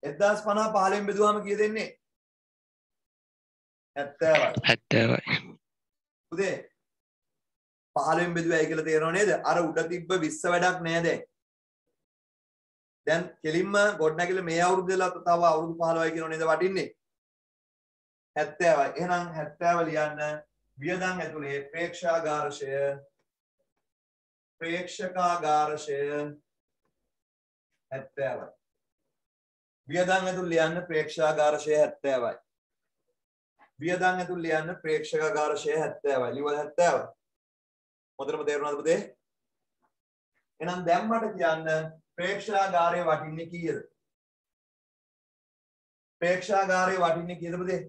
1050 15න් බෙදුවාම කීයද එන්නේ 70යි පුතේ 15න් බෙදුවයි කියලා තේරෙනව නේද අර උඩ තිබ්බ 20 වැඩක් නෑ දැන් කෙලින්ම ගොඩනැගිල්ල මේ අවුරුද්දේලා තව අවුරුදු 15යි කියනෝ නේද වටින්නේ 70යි එහෙනම් 70 ලියන්න වියදම් ඇතුලේ ප්‍රේක්ෂකාගාරශය 70යි වියදම් ඇතුළේ ලියන්න ප්‍රේක්ෂකාගාරශය 70යි වියදම් ඇතුළේ ලියන්න ප්‍රේක්ෂකාගාරශය 70යි ලියවල 70 මොකටද තේරුණාද පුතේ එහෙනම් දැන් මට කියන්න ප්‍රේක්ෂකාගාරයේ වටින්නේ කීයද ප්‍රේක්ෂකාගාරයේ වටින්නේ කීයද පුතේ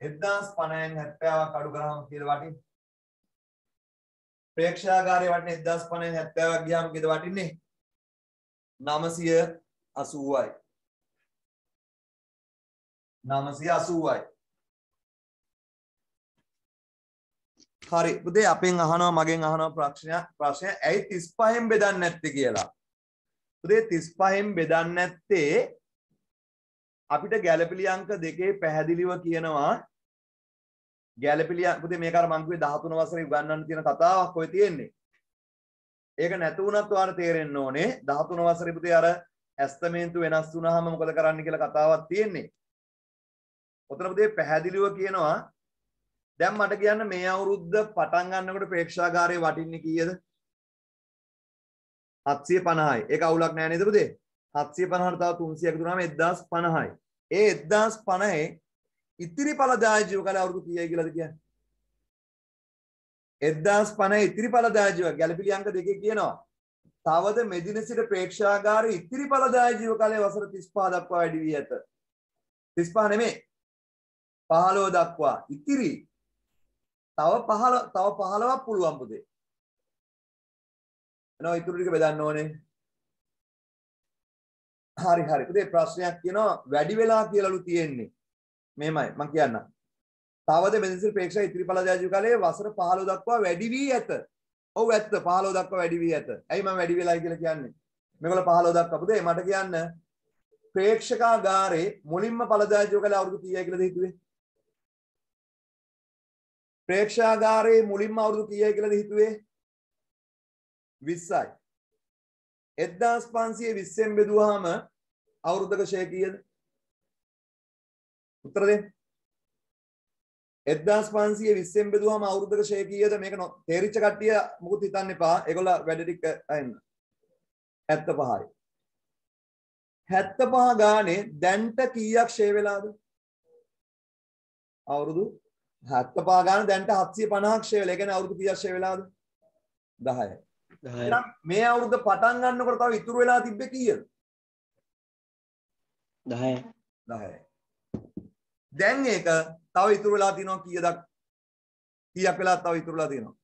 1050න් 70ක් අඩු කරාම කීයද වටින්නේ ප්‍රේක්ෂකාගාරයේ වටින්නේ 1050න් 70ක් ගියාම කීයද වටින්නේ 980යි 980යි හරි පුතේ අපෙන් අහනවා මගෙන් අහනවා ප්‍රශ්නය ඇයි 35න් බෙදන්නේ නැත්තේ කියලා පුතේ 35න් බෙදන්නේ නැත්තේ අපිට ගැළපිලි අංක දෙකේ පැහැදිලිව කියනවා ගැළපිලි පුතේ මේක අර මං කිව්වේ 13 වසරේ උගන්වන්න තියෙන කතාවක් ඔය තියෙන්නේ ඒක නැතු වුණත් ඔයාලට තේරෙන්න ඕනේ 13 වසරේ පුතේ අර ඇස්තමේන්තු වෙනස් වුණාම මොකද කරන්න කියලා කතාවක් තියෙන්නේ. ඔතන පුතේ පැහැදිලිව කියනවා දැන් මට කියන්න මේ අවුරුද්ද පටන් ගන්නකොට ප්‍රේක්ෂාගාරයේ වටින්නේ කීයද? 750යි. ඒක අවුලක් නෑ නේද පුතේ? 750ට තව 300 එකතු වුණාම 1050යි. ඒ 1050 ඉතිරි ඵලදාය ජීව කාලය අවුරුදු කීයයි කියලාද කියන්නේ? 1050 ඉතිරි ඵලදාය ජීව ගැළපිලි අංක දෙකේ කියනවා. තවද මෙදින සිට ප්‍රේක්ෂාගාරයේ ඉතිරි ඵලදාය ජීව කාලය වසර 35 දක්වා වැඩි වී ඇත. 35 නෙමෙයි 15 දක්වා ඉතිරි තව 15ක් පුළුවන් පුතේ. එනවා ඉතුරු ටික බෙදන්න ඕනේ. හරි හරි පුතේ ප්‍රශ්නයක් කියනවා වැඩි වෙලා කියලාලු තියෙන්නේ. මෙහෙමයි මම කියන්නම්. තවද මෙදින ප්‍රේක්ෂා ඉතිරි ඵලදාය ජීව කාලයේ වසර 15 දක්වා වැඩි වී ඇත. ඔව් ඇත්ත 15 දක්වා වැඩි වී ඇත. ඇයි මම වැඩි වෙලා කියලා කියන්නේ? මේගොල්ල 15 දක්වපු දේ මට කියන්න ප්‍රේක්ෂකාගාරේ මුලින්ම ඵලදායකයෝ කළේ අවුරුදු කීයයි කියලාද හිතුවේ? ප්‍රේක්ෂකාගාරේ මුලින්ම අවුරුදු කීයයි කියලාද හිතුවේ? 20යි. 1520න් බෙදුවාම අවුරුද්දක ෂේ කීයද? උත්තර දෙන්න. 1520න් බෙදුවාම අවුරුද්දක ෂේ කීයද? මේක තේරිච්ච කට්ටිය මොකුත් හිතන්න එපා. ඒගොල්ල වැඩ ටික අයන්න. 75යි. 75 ගානේ දැන්ට කීයක් ෂේ වෙලාද? අවුරුදු 75 ගාන දැන්ට 750ක් ෂේ වෙලා. ඒ කියන්නේ අවුරුදු කීයක් ෂේ වෙලාද? 10යි. එහෙනම් මේ අවුරුද්ද පටන් ගන්නකොට තව ඉතුරු වෙලා තිබ්බේ කීයද? 10යි. 10යි. දැන් ඒක තව ඉතුරු වෙලා තියෙනවා කීයද? කීයක් වෙලා තව ඉතුරු වෙලා තියෙනවා?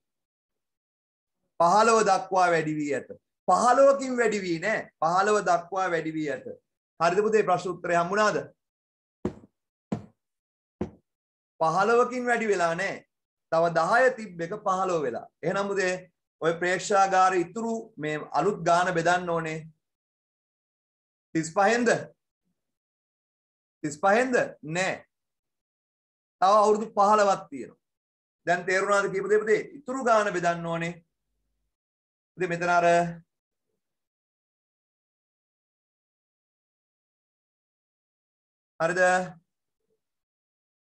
15 දක්වා වැඩි වී ඇත. 15කින් වැඩි වී නෑ. 15 දක්වා වැඩි වී ඇත. හරිද පුතේ? ප්‍රශ්න උත්තරය හම්බුණාද? 15කින් වැඩි වෙලා නෑ. තව 10 තිබ්බ එක 15 වෙලා. එහෙනම් පුතේ ඔය ප්‍රේක්ෂාගාර ඉතුරු මේ අලුත් ගාන බෙදන්න ඕනේ 35න්ද? 35න්ද? නෑ. තව අවුරුදු 15ක් තියෙනවා. දැන් තේරුණාද කියපු දේ පුතේ? ඉතුරු ගාන බෙදන්න ඕනේ. පුතේ මෙතන අර හරිද?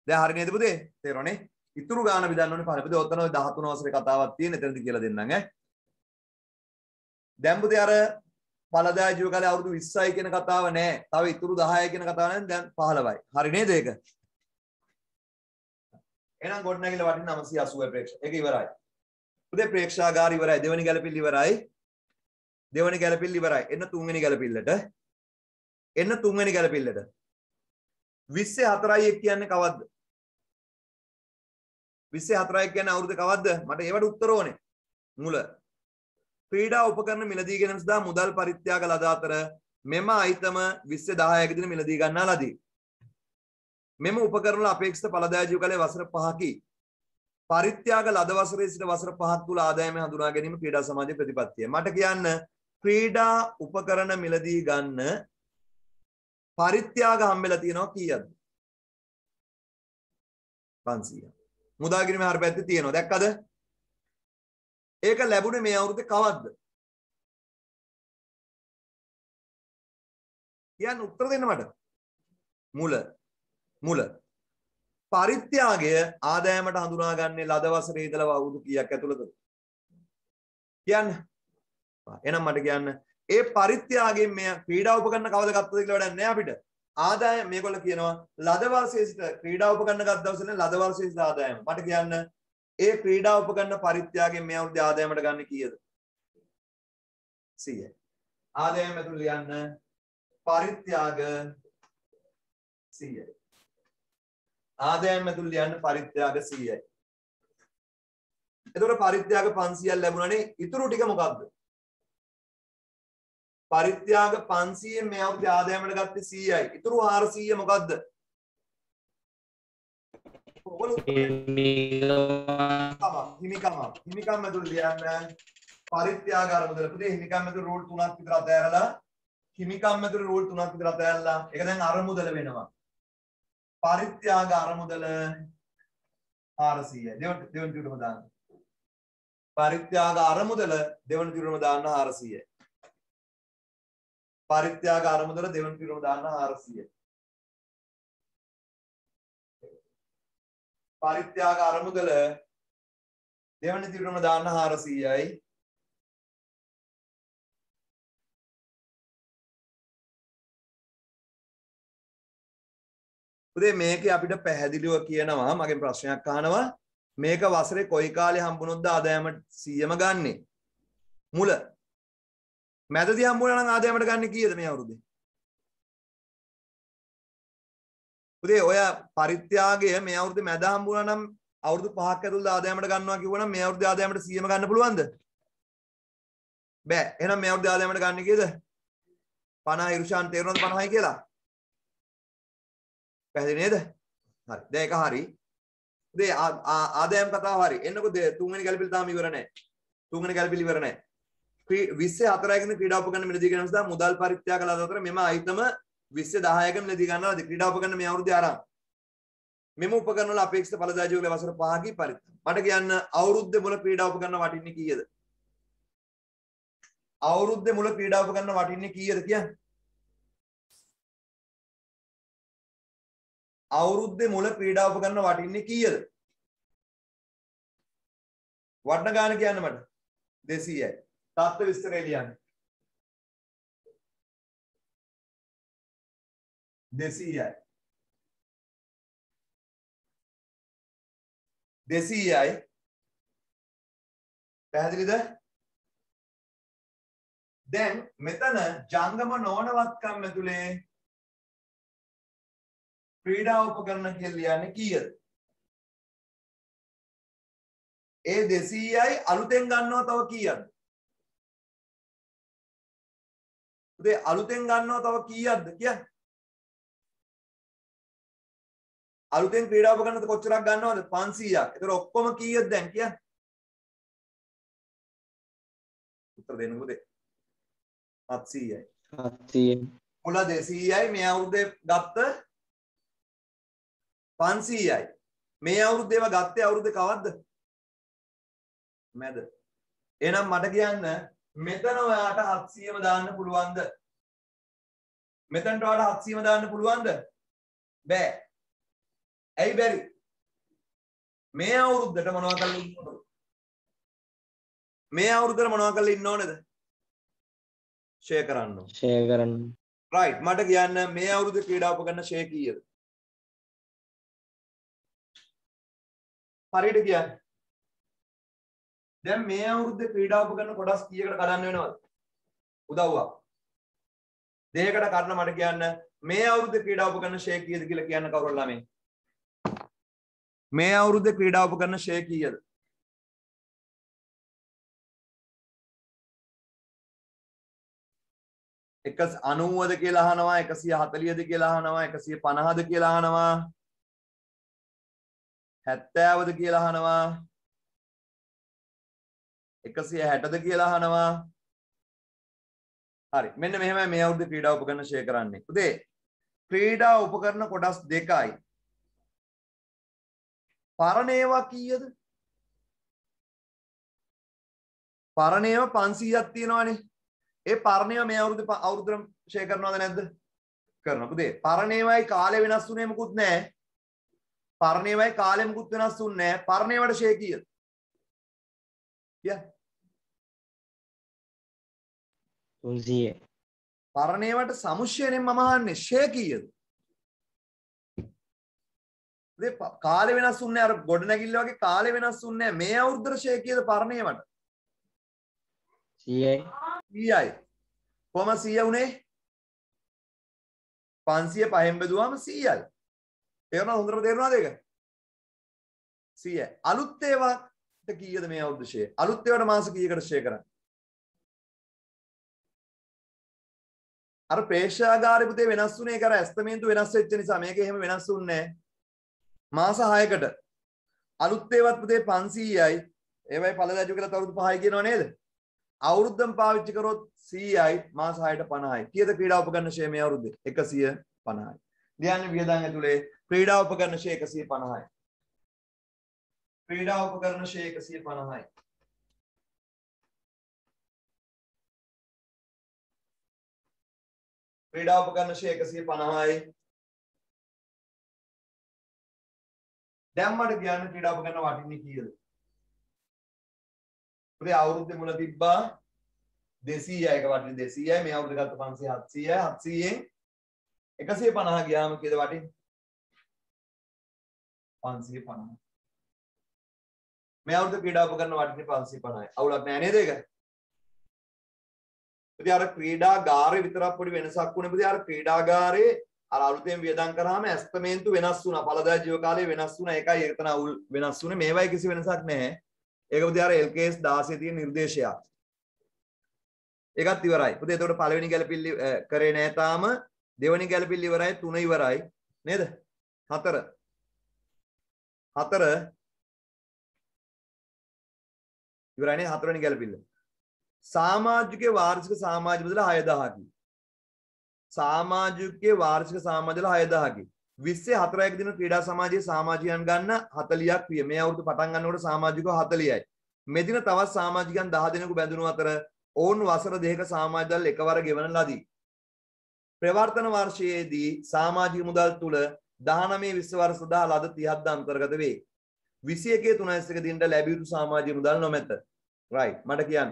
දැන් හරි නේද පුතේ? තේරුණානේ? ඉතුරු ගාන බෙදන්න ඕනේ පහළ. පුතේ ඔතන ඔය 13 වසරේ කතාවක් තියෙන. එතනදී කියලා දෙන්නම් ඈ. දැන් පුතේ අර ඵලදාය ජීවකාලේ අවුරුදු 20යි කියන කතාව නෑ. තව ඉතුරු 10යි කියන කතාව නෑ. දැන් 15යි. හරි නේද ඒක? එහෙනම් ගොඩනැගිල්ල වටින 980 ප්‍රේක්ෂක. ඒක ඉවරයි. පුතේ ප්‍රේක්ෂාගාර ඉවරයි. දෙවෙනි ගැලපිල්ල ඉවරයි. දෙවෙනි ගැලපිල්ල ඉවරයි. එන්න තුන්වෙනි ගැලපිල්ලට. එන්න තුන්වෙනි ගැලපිල්ලට. 24යි කියන්නේ කවද්ද? 24යි කියන්නේ අවුරුද්ද කවද්ද? මට ඒවට උත්තර ඕනේ. මුල. ක්‍රීඩා උපකරණ මිලදී ගැනීම සඳහා මුදල් පරිත්‍යාග ලද අතර මෙම අයිතම 2010 දින මිලදී ගන්නා ලදී. මෙම උපකරණ වල අපේක්ෂිත ඵලදායී ජීවකාලය වසර 5කි. පරිත්‍යාග ලද වසරේ සිට වසර 5ක් තුල ආදායම හඳුනා ගැනීම ක්‍රීඩා සමාජයේ ප්‍රතිපත්තිය. මට කියන්න ක්‍රීඩා උපකරණ මිලදී ගන්න පරිත්‍යාග හම්බෙලා තියෙනවා කීයද? 500. මුදා ගැනීම හර පැත්තේ තියෙනවා. දැක්කද? ඒක ලැබුණේ මේ අවුරුද්දේ කවද්ද? කියන්න උත්තර දෙන්න මට. මුල. පරිත්‍යාගය ආදායමට හඳුනාගන්නේ ලද වසරේ ඉඳලා අවුරුදු කීයක් ඇතුළතද? කියන්න. එහෙනම් මට කියන්න ඒ පරිත්‍යාගයෙන් මේ ක්‍රීඩා උපකරණ කවද ගත්තද කියලා වැඩක් නැහැ අපිට. ආදායම මේගොල්ලෝ කියනවා ලද වර්ෂයේ සිට ක්‍රීඩා උපකරණ ගත්ත දවසේ ලද වර්ෂයේ සිට ආදායම. මට කියන්න ඒ ක්‍රීඩා උපකරණ පරිත්‍යාගයෙන් මේ අවුරුද්දේ ආදායමට ගන්න කීයද? 100යි. ආදායම ඇතුළේ ලියන්න පරිත්‍යාග 100යි. ආදායම ඇතුළේ ලියන්න පරිත්‍යාග 100යි. එතකොට පරිත්‍යාග 500ක් ලැබුණානේ. ඉතුරු ටික මොකද්ද? පරිත්‍යාග 500න් මේ අවුරුද්දේ ආදායමට ගත්තේ 100යි. ඉතුරු 400 මොකද්ද? හිමිකම් ඇතුළේ ලියන්න පරිත්‍යාග අරමුදල. පුතේ හිමිකම් ඇතුළේ රූල් 3ක් විතර අතහැරලා හිමිකම් ඇතුළේ රූල් 3ක් විතර අතහැරලා ඒක දැන් අරමුදල වෙනවා. පරිත්‍යාග අරමුදල 400යි. දෙවන චුටම දාන්න. පරිත්‍යාග අරමුදල දෙවන චුටම දාන්න 400යි. පරිත්‍යාග අරමුදල දෙවන චුටම දාන්න 400යි. පරිත්‍යාග අරමුදල දෙවන චුටම දාන්න 400යි. උදේ මේකේ අපිට පැහැදිලිව කියනවා මගෙන් ප්‍රශ්නයක් අහනවා මේක වසරේ කොයි කාලේ හම්බුනොත්ද ආදායමට 100ම ගන්නෙ මුල මැදදී හම්බුනා නම් ආදායමට ගන්න කීයද මේ අවුරුද්දේ උදේ ඔය පරිත්‍යාගය මේ අවුරුද්දේ මැද හම්බුනා නම් අවුරුදු 5ක් ඇතුළත ආදායමට ගන්නවා කිව්වනම් මේ අවුරුද්දේ ආදායමට 100ම ගන්න පුළුවන්ද බෑ එහෙනම් මේ අවුරුද්දේ ආදායමට ගන්න කීයද 50 ඉරුෂාන් තේරුණාද 50යි කියලා පැහැදිලි නේද? හරි. දැන් ඒක හරි. උදේ ආදායම් කතාව හරි. එන්නකෝ තුන්වෙනි ගැලපිලි තාම ඉවර නැහැ. තුන්වෙනි ගැලපිලි ඉවර නැහැ. 24ක ක්‍රීඩා උපකරණ මිලදී ගන්න නිසා මුදල් පරිත්‍යාග කළ අතර මෙම අයිතම 2010ක මිලදී ගන්නවා ක්‍රීඩා උපකරණ මේ අවුරුද්දේ ආරම්භ. මෙම උපකරණ වල අපේක්ෂිත ඵලදායක වසර 5කී පරිත්‍යාග. මට කියන්න අවුරුද්දේ මුල ක්‍රීඩා උපකරණ වටින්නේ කීයද? අවුරුද්දේ මුල ක්‍රීඩා උපකරණ වටින්නේ කීයද කියන්නේ? අවුරුද්දේ මුල ක්‍රීඩා උපකරණ වටින්නේ කීයද? වටන ගාන කියන්න මට 200යි. තාත්ත විස්තරය ලියන්න. 200යි. 200යි. පැහැදිලිද? දැන් මෙතන ජංගම නොවනවත්කම් ඇතුලේ ක්‍රීඩා උපකරණ කියලා ලියන්නේ කීයද? ඒ 200යි අලුතෙන් ගන්නවා තව කීයක්ද? උදේ අලුතෙන් ගන්නවා තව කීයක්ද කියන්නේ? අලුතෙන් ක්‍රීඩා උපකරණ කොච්චරක් ගන්නවද? 500ක්. ඒතර ඔක්කොම කීයද දැන් කියන්නේ? උත්තර දෙන්න උදේ. 700යි. 700. මුල 200යි මේ අවුරුද්දේ ගත්ත 500යි. මේ අවුරුද්දේව ගත්තේ අවුරුද්දේ කවද්ද? මැද. එහෙනම් මට කියන්න මෙතන ඔයාට 700ම දාන්න පුළුවන්ද? මෙතනට ඔයාට 700ම දාන්න පුළුවන්ද? බෑ. ඇයි බැරි? මේ අවුරුද්දට මොනවා කරලා ඉන්න ඕනද? මේ අවුරුද්දට මොනවා කරලා ඉන්න ඕනද? ෂෙයා කරන්න ඕන. ෂෙයා කරන්න. රයිට්. මට කියන්න මේ අවුරුද්දේ ක්‍රීඩා උපකරණ ෂෙයා කීයද? හරියට කියන්න. දැන් මේ අවුරුද්දේ ක්‍රීඩා උපකරණ කොටස් කීයකට කඩන්න වෙනවද? උදව්වක්. දෙයකට කඩන මට කියන්න මේ අවුරුද්දේ ක්‍රීඩා උපකරණ ෂෙයා කීයද කියලා කියන්න කවුරුන් ළමයි? මේ අවුරුද්දේ ක්‍රීඩා උපකරණ ෂෙයා කීයද? එක 90ද කියලා අහනවා 140ද කියලා අහනවා 150ද කියලා අහනවා 70ද කියලා අහනවා 160ද කියලා අහනවා. හරි මෙන්න මෙහෙමයි මේ අවුරුද්දේ ක්‍රීඩා උපකරණ ෂෙයා කරන්නේ. පුතේ ක්‍රීඩා උපකරණ කොටස් දෙකයි. පරණ ඒවා කීයද? පරණ ඒවා 500ක් තියෙනවානේ. ඒ පරණ ඒවා මේ අවුරුද්දට ෂෙයා කරනවද නැද්ද? කරනවා. පුතේ පරණ ඒවායි කාලේ වෙනස් වුනේ මොකුත් නැහැ. පරණ ඒවායි කාලේ මොකුත් වෙනස් වුන්නේ නැහැ. පරණ ඒවාට ෂෙයා කීයද? Yeah. 300. පරණ ඒවාට සමුච්චයයෙන් මම අහන්නේ ෂෙයා කීයද? පුතේ කාලේ වෙනස් වුන්නේ අර ගොඩනැගිල්ල වගේ කාලේ වෙනස් වුන්නේ නැහැ. මේ අවුරුද්දට ෂෙයා කීයද පරණ ඒවාට? 100යි. 100යි. කොහොම 100 උනේ? 500 පහෙන් බෙදුවාම 100යි. තේරෙනවද? හොඳට තේරෙනවද ඒක? 100යි. අලුත් ඒවාට කීයද මේ අවුරුද්ද ෂෙයා? අලුත් ඒවාට මාස කීයකට ෂෙයා කරන්නේ? අර ප්‍රේක්ෂාගාරේ පුතේ වෙනස් වුණේ කර ඇස්තමේන්තු වෙනස් වෙච්ච නිසා මේක එහෙම වෙනස් වුන්නේ නැහැ. මාස 6කට. අලුත් ඒවත් පුතේ 500යි. ඒවයි පළදාජු කියලා අවුරුදු 5යි කියනව නේද? අවුරුද්දම පාවිච්චි කරොත් 100යි මාස 6ට 50යි. කීයද ක්‍රීඩා උපකරණ ෂෙයා මේ අවුරුද්දේ? 150යි. ලියන්නේ වියදම් ඇතුලේ ක්‍රීඩා උපකරණ ෂෙයා 150යි. ක්‍රීඩා උපකරණ ෂෙයා 150යි. ක්‍රීඩා උපකරණ ෂෙයා 150යි. දැන් මට කියන්න ක්‍රීඩා උපකරණ වටින්නේ කීයද? පුතේ අවුරුද්දේ මුල තිබ්බා 200යි එක වටින්නේ 200යි මේ අවුරුද්ද ගත්ත 500 700යි 700න් 150 ගියාම කීයද වටින්නේ? 550. මේ අවුරුද්ද ක්‍රීඩා උපකරණ වටින්නේ 550යි. අවුලක් නෑ නේද ඒක? ඉතින් අර ක්‍රීඩාගාරේ විතරක් පොඩි වෙනසක් වුණේ පුතේ අර ක්‍රීඩාගාරේ අර අලුතෙන් වියදම් කරාම ඇස්තමේන්තු වෙනස් වුණා. ඵලදාය ජීව කාලේ වෙනස් වුණා. ඒකයි එතන අවුල් වෙනස් වුණේ. මේවයි කිසි වෙනසක් නැහැ. ඒක පුතේ අර LKS 16 තියෙන නිර්දේශයක්. ඒකත් ඉවරයි. පුතේ එතකොට පළවෙනි ගැලපිල්ල කරේ නැහැ තාම. දෙවෙනි ගැලපිල්ල ඉවරයි. 3 ඉවරයි. නේද? 4 ඉවරයි නේ 4 වෙනි ගැලපිල්ල. සමාජිකයේ වාර්ෂික සමාජ මුදල 6000කි. සමාජිකයේ වාර්ෂික සමාජ මුදල 6000කි. 24ක දින ක්‍රීඩා සමාජයේ සමාජිකයන් ගන්න 40ක් විය. මේ අවුරුදු පටන් ගන්නකොට සමාජිකව 40යි. මෙදින තවත් සමාජිකයන් 10 දෙනෙකු බැඳුණු අතර ඔවුන් වසර දෙකක සමාජ මුදල් එකවර ගෙවන ලදී. ප්‍රවර්තන වර්ෂයේදී සමාජික මුදල් තුල 19 20 වර්ෂ සඳහා ලද 30ක්ද අන්තර්ගත වේ. 21 3 දිනට ලැබිය යුතු සමාජික මුදල් නොමැත. right මට කියන්න.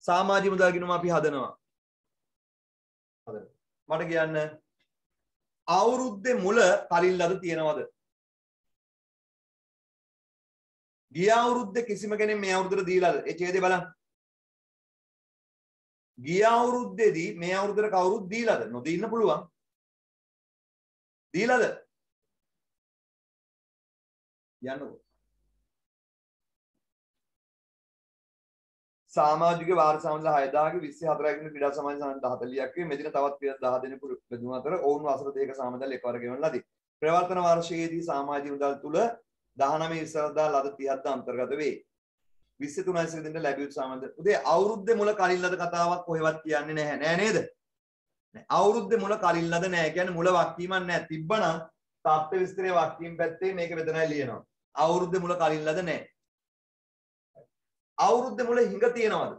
සමාජික මුදල් ගිණුම අපි හදනවා. මට කියන්න අවුරුද්දේ මුල කලින් ලද තියෙනවද? ගිය අවුරුද්දේ කිසිම කෙනෙක් මේ අවුරුද්දට දීලාද? ඒ ඡේදය බලන්න. ගිය අවුරුද්දේදී මේ අවුරුද්දට කවුරුත් දීලාද? නොදී ඉන්න පුළුවන්. දීලාද? යන්නකෝ. සමාජික වාර්ෂික සමාජ 6000ක 24ක දින ක්‍රීඩා සමාජ 40ක් වේ. මෙදින තවත් 10 දෙනෙකු බෙදුණු අතර ඔවුන් වසර දෙකක සමාජ එකවර ගෙවන ලදී. ප්‍රවර්තන වර්ෂයේදී සමාජික මුදල් තුල 19 ඉස්සරදා ලද 30ක්ද අන්තර්ගත වේ. 23 දිනට ලැබිය යුතු සමාජ. උදේ අවුරුද්දේ මුල කලින් ලද කතාවක් කොහෙවත් කියන්නේ නැහැ. නෑ නේද? අවුරුද්දේ මුල කලින් ලද නෑ. කියන්නේ මුල වක්කීමක් නෑ. තිබ්බනම් තාප්ප විස්තරයේ වක්කීම් පැත්තේ මේක මෙතනයි ලියනවා. අවුරුද්දේ මුල කලින් ලද නෑ. අවුරුද්දේ මුල හිඟ තියෙනවද?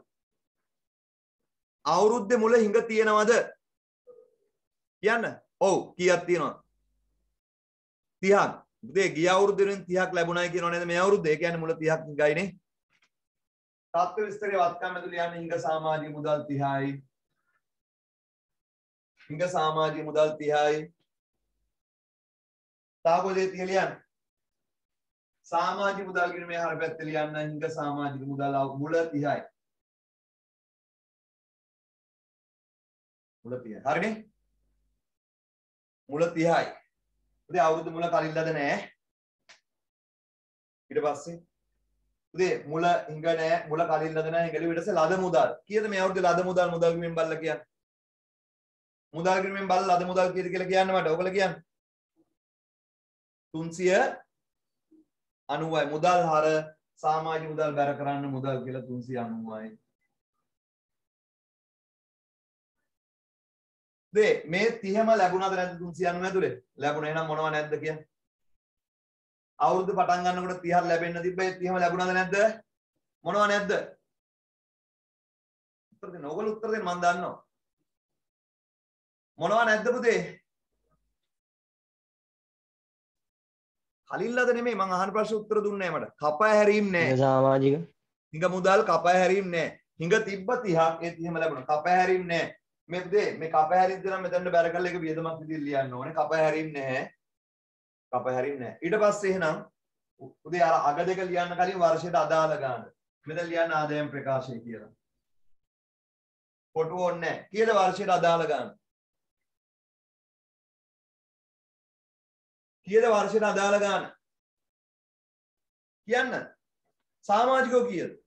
අවුරුද්දේ මුල හිඟ තියෙනවද? කියන්න. ඔව් කීයක් තියෙනවද? 30ක්. උදේ ගිය අවුරුද්දෙන් 30ක් ලැබුණයි කියනව නේද මේ අවුරුද්දේ? ඒ කියන්නේ මුල 30ක් හිඟයිනේ. තාප්ප විස්තරයේ වක්කම් ඇතුළේ යන්නේ හිඟ සමාජික මුදල් 30යි. හිඟ සමාජික මුදල් 30යි. තාපෝදේ තියලියන් සමාජික මුදල් කියන මේ හර පැත්තේ ලියන්න හිඟ සමාජික මුදල් මුල 30යි. මුල 30යි. හරිනේ? මුල 30යි. උදේ අවුරුදු මුල කලින් ලද නෑ. ඊට පස්සේ උදේ මුල හිඟ නෑ, මුල කලින් ලද නෑ. හිඟලි ඊට පස්සේ ලද මුදල්. කීයද මේ අවුරුද්දේ ලද මුදල් මුදල් ගිණුමෙන් බලලා කියන්නේ? මුදල් ගිණුමෙන් බලලා ලද මුදල් කීයද කියලා කියන්න මට. ඔයගොල්ලෝ කියන්න. 390යි. මුදල් හර සමාජික මුදල් බැර කරන්න මුදල් කියලා 390යි. දේ මේ 30ම ලැබුණාද නැද්ද 390 ඇතුලේ? ලැබුණා. එහෙනම් මොනව නැද්ද කියන්නේ? අවුරුදු පටන් ගන්නකොට 30ක් ලැබෙන්න තිබ්බ ඒ 30ම ලැබුණාද නැද්ද? මොනව නැද්ද? උත්තර දෙන්න. ඔයගොල්ලෝ උත්තර දෙන්න මම දන්නවා. මොනව නැද්ද පුතේ? කලින් ලද නෙමෙයි මම අහන ප්‍රශ්න උත්තර දුන්නේ නැහැ මට. කපා හැරීම් නැහැ. සමාජික හිඟ මුදල් කපා හැරීම් නැහැ. හිඟ තිබ්බ 30ක් ඒ 30ම ලැබුණා. කපා හැරීම් නැහැ. මේ පුතේ මේ කපා හැරීම් දෙනම් මෙතනට බැර කරලා ඒක වියදමක් විදිහට ලියන්න ඕනේ. කපා හැරීම් නැහැ. කපා හැරීම් නැහැ. ඊට පස්සේ එහෙනම් පුතේ අර අග දෙක ලියන්න කලින් වර්ෂයට අදාළ ගන්න. මෙතන ලියන්න ආදායම් ප්‍රකාශය කියලා. ෆොටෝ ඕනේ නැහැ. කීයද වර්ෂයට අදාළ ගන්න? කීයද වර්ෂයට අදාළ ගන්න? කියන්න. සමාජිකෝ කීයද?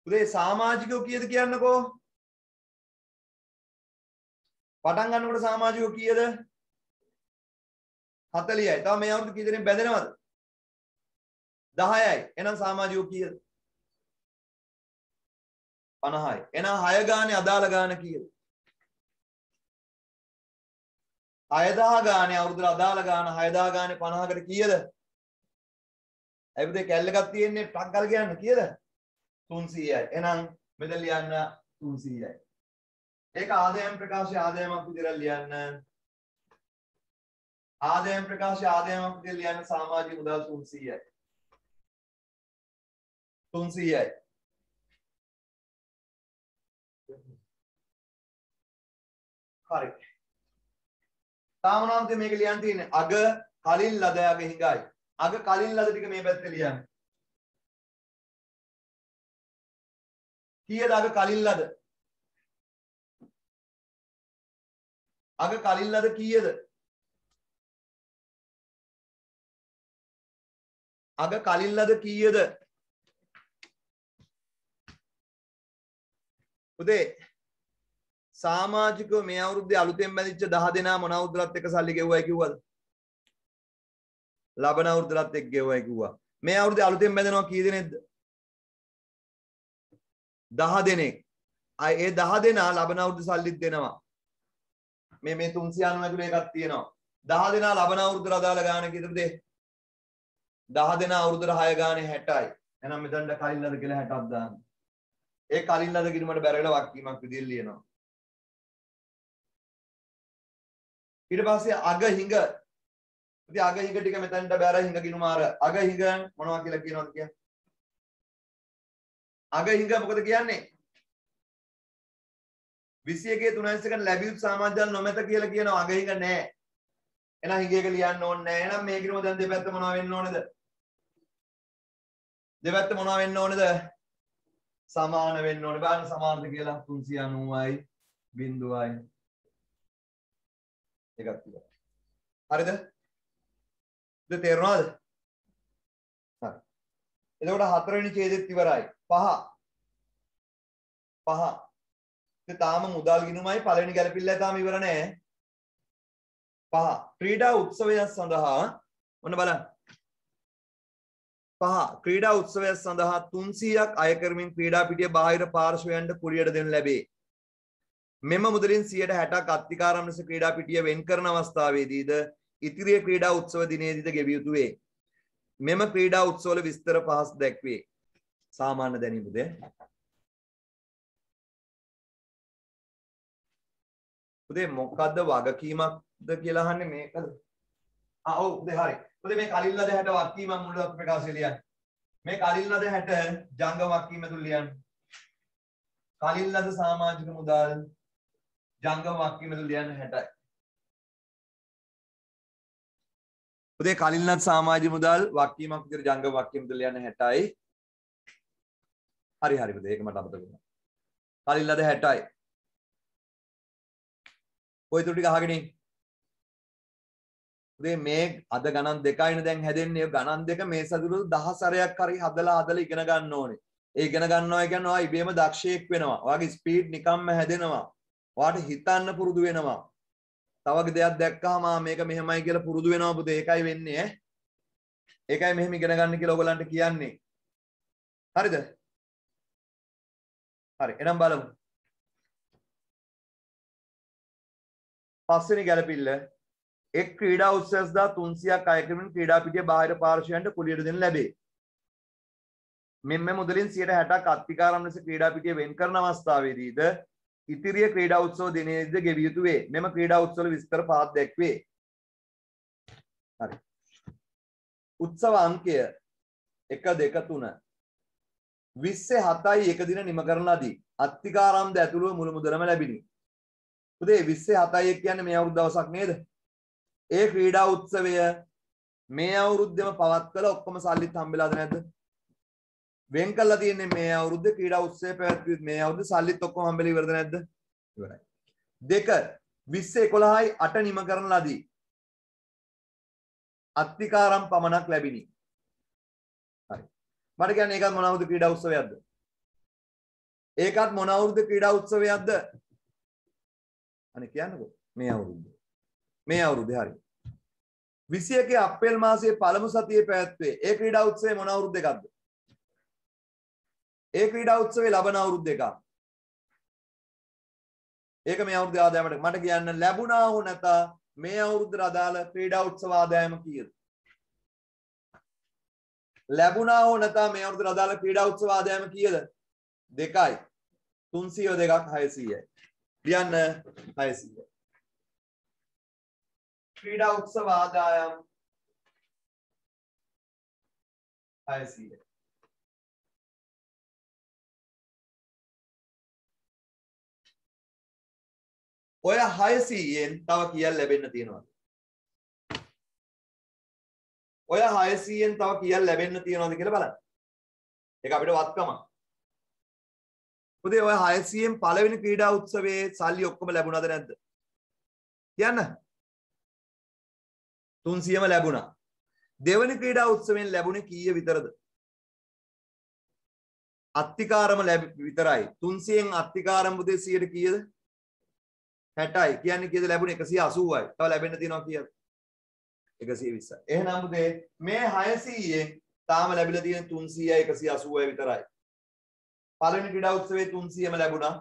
උදේ සමාජිකෝ කීයද කියන්නකෝ? පටන් ගන්නකොට සමාජිකෝ කීයද? 40යි. තව මේ අවුරුදු කී දෙනෙක් බැඳෙනවද? 10යි. එහෙනම් සමාජිකෝ කීයද? 50යි. එහෙනම් 6 ගානේ අදාළ ගාන කීයද? 6000 ගානේ අවුරුද්දට අදාළ ගාන 6000 ගානේ 50කට කීයද? ඇයි පුතේ කැල්ල එකක් තියෙන්නේ ටක් ගාලා කියන්න කීයද? 300යි. එහෙනම් මෙතන ලියන්න 300යි. ඒක ආදායම් ප්‍රකාශය ආදායමක් විදිහට ලියන්න. ආදායම් ප්‍රකාශය ආදායමක් විදිහට ලියන්න සමාජික මුදල් 300යි. 300යි. හරි. තාමනාන්තේ මේක ලියන්න තියෙන්නේ අග කලින් ලද අග හිඟයි. අග කලින් ලද ටික මේ පැත්තේ ලියන්න. කීයද අග කලින් ලද? අග කලින් ලද කීයද? අග කලින් ලද කීයද? උදේ සමාජිකව මේ අවුරුද්දේ අලුතෙන් බැඳිච්ච 10 දෙනා මොන අවුරුද්දලත් එක්ක සල්ලි ගෙවුවයි කිව්වද? ලබන අවුරුද්දලත් එක්ක ගෙවුවයි කිව්වා. මේ අවුරුද්දේ අලුතෙන් බැඳෙනවා කී දෙනෙක්ද? 10 දෙනෙක්. ඒ 10 දෙනා ලබන අවුරුද්ද සල්ලිත් දෙනවා. මේ 390 ඇතුලේ එකක් තියෙනවා. 10 දෙනා ලබන අවුරුද්දට අදාළ ගාණ කීයද? 10 දෙනා අවුරුද්දට 6 ගානේ 60යි. එහෙනම් මෙතනට කලින් ලද කියලා 60ක් දාන්න. ඒ කලින් ලද කිරීමට බැරෙලා වක්කීමක් විදිහට ලියනවා. ඊට පස්සේ අග හිඟ. ඉතින් අග හිඟ ටික මෙතනට බැර හිඟ ගිනුම අර අග හිඟ මොනවා කියලා කියනවද කියන්නේ? අග හිඟ මොකද කියන්නේ? 21 3 ලැබියුත් සමාජයන් නොමැත කියලා කියනවා. අග හිඟ නැහැ. එහෙනම් හිඟ එක ලියන්න ඕනේ නැහැ. එහෙනම් මේ කිනුම දැන් දෙපැත්ත මොනවා වෙන්න ඕනේද? දෙපැත්ත මොනවා වෙන්න ඕනේද? සමාන වෙන්න ඕනේ. බලන්න සමානද කියලා 390යි බිංදුවයි එකක් තිබුණා. හරිද? ഇത് තේරුණාද? හරි. එතකොට හතරවෙනි ඡේදෙත් ඉවරයි. 5. ඉතින් තාම මුදල් ගිණුමයි පළවෙනි ගැලපිල්ලයි තාම ඉවර නෑ. 5. ක්‍රීඩා උත්සවය සඳහා ඔන්න බලන්න. 5. ක්‍රීඩා උත්සවය සඳහා 300ක් අය කරමින් ක්‍රීඩා පිටිය බාහිර පාර්ශවයන්ට කුලියට දෙනු ලැබේ. මෙම මුදලින් 60ක් අත්තිකාරම් ලෙස ක්‍රීඩා පිටිය වෙන් කරන අවස්ථාවේදීද ඉතිරිය ක්‍රීඩා උත්සව දිනේදීද ගෙවිය යුතු වේ. මෙම ක්‍රීඩා උත්සවවල විස්තර පහස් දැක්වේ. සාමාන්‍ය දැනීමද? උදේ මොකද්ද වගකීමක්ද කියලා අහන්නේ මේකද? ඔව් උදේ හරි. උදේ මේ කලින් ලද 60 වගකීමක් මුල ප්‍රකාශය ලියන්න. මේ කලින් ලද 60 ජංගම වගකීම තුල ලියන්න. කලින් ලද සමාජික මුදල් ජංගම වගකීම තුල ලියන්න 60යි. උදේ කලින් ලද සමාජික මුදල් වගකීමක් විදිහට ජංගම වගකීම තුල ලියන්න 60යි. හරි පුතේ ඒක මට අමතක වුණා. කලින් ලද 60යි. ඔය තුරු ටික අහගෙන ඉන්න. උදේ මේ අද ගණන් දෙකයිනේ දැන් හැදෙන්නේ. ගණන් දෙක මේ සතුරු 10 සැරයක් හරි හදලා ඉගෙන ගන්න ඕනේ. ඒ ඉගෙන ගන්නවා කියන්නේ ඔයා ඉබේම දක්ෂයෙක් වෙනවා. ඔයාගේ ස්පීඩ් නිකම්ම හැදෙනවා. ඔයාට හිතන්න පුරුදු වෙනවා. තව දෙයක් දැක්කහම මේක මෙහෙමයි කියලා පුරුදු වෙනවා පුතේ. ඒකයි වෙන්නේ ඈ. ඒකයි මෙහෙම ඉගෙන ගන්න කියලා ඔයගලන්ට කියන්නේ. හරිද? හරි. එහෙනම් බලමු. පස්වෙනි ගැලපිල්ල එක් ක්‍රීඩා උත්සවයක් 300ක් අය කරමින් ක්‍රීඩා පිටිය බාහිර පාර්ශවයන්ට කුලියට දෙනු ලැබේ. මෙම මුදලින් 60ක් අත්තිකාරම් ලෙස ක්‍රීඩා පිටිය වෙන් කරන අවස්ථාවේදීද ඉතිරිය ක්‍රීඩා උත්සව දිනේදීද ගෙවිය යුතු වේ. මෙම ක්‍රීඩා උත්සවවල විස්තර පහක් දැක්වේ. හරි. උත්සව අංකය 1 2 3 27යි එක දින නිම කරන ලදී. අත්තිකාරම්ද ඇතුළුව මුළු මුදලම ලැබිනි. උදේ 27යි කියන්නේ මේ අවුරුදු දවසක් නේද? ඒ ක්‍රීඩා උත්සවය මේ අවුරුද්දෙම පවත්වල ඔක්කොම සල්ලිත් හම්බෙලාද නැද්ද? වෙන් කරලා තියෙන්නේ මේ අවුරුද්දේ ක්‍රීඩා උත්සවය පැවැත්වුවේ මේ අවුරුද්දේ සල්ලිත් ඔක්කොම හම්බෙලා ඉවරද නැද්ද? ඉවරයි. 2 20 11යි 8 නිම කරන ලදී. අත්තිකාරම් පමණක් ලැබිනි. හරි. මට කියන්නේ ඒකත් මොන අවුරුදු ක්‍රීඩා උත්සවයක්ද? ඒකත් මොන අවුරුදු ක්‍රීඩා උත්සවයක්ද? අනේ කියන්නකෝ මේ අවුරුද්ද. මේ අවුරුද්දේ හරි. 21 අප්‍රේල් මාසයේ පළමු සතියේ පැවැත්වේ. ඒ ක්‍රීඩා උත්සවය මොන අවුරුද්ද එකක්ද? ඒ ක්‍රීඩා උත්සවයේ ලබන අවුරුද්ද එකක්. ඒක මේ අවුරුද්දේ ආදායමට මට කියන්න ලැබුණා හෝ නැත මේ අවුරුද්දට අදාළ ක්‍රීඩා උත්සව ආදායම කීයද? ලැබුණා හෝ නැත මේ අවුරුද්දට අදාළ ක්‍රීඩා උත්සව ආදායම කීයද? 2යි. 302ක් 600යි. ලියන්න 600. ක්‍රීඩා උත්සව ආදායම් 600. ඔය 600ෙන් තව කීයක් ලැබෙන්න තියෙනවද? ඔය 600ෙන් තව කීයක් ලැබෙන්න තියෙනවද කියලා බලන්න. ඒක අපිට වත්කම. පුතේ ඔය 600ෙන් පළවෙනි ක්‍රීඩා උත්සවයේ සල්ලි ඔක්කොම ලැබුණාද නැද්ද? කියන්න. 300ම ලැබුණා. දෙවෙනි ක්‍රීඩා උත්සවයෙන් ලැබුණේ කීය විතරද? අත්තිකාරම විතරයි. 300න් අත්තිකාරම පුතේ 100ට කීයද? 60යි. කියන්නේ කීයද ලැබුණේ? 180යි. තව ලැබෙන්න තියෙනවා කීයද? 120යි. එහෙනම් පුතේ මේ 600ෙන් තාම ලැබිලා තියෙන 300යි 180යි විතරයි. පළවෙනි ක්‍රීඩා උත්සවයේ 300ම ලැබුණා.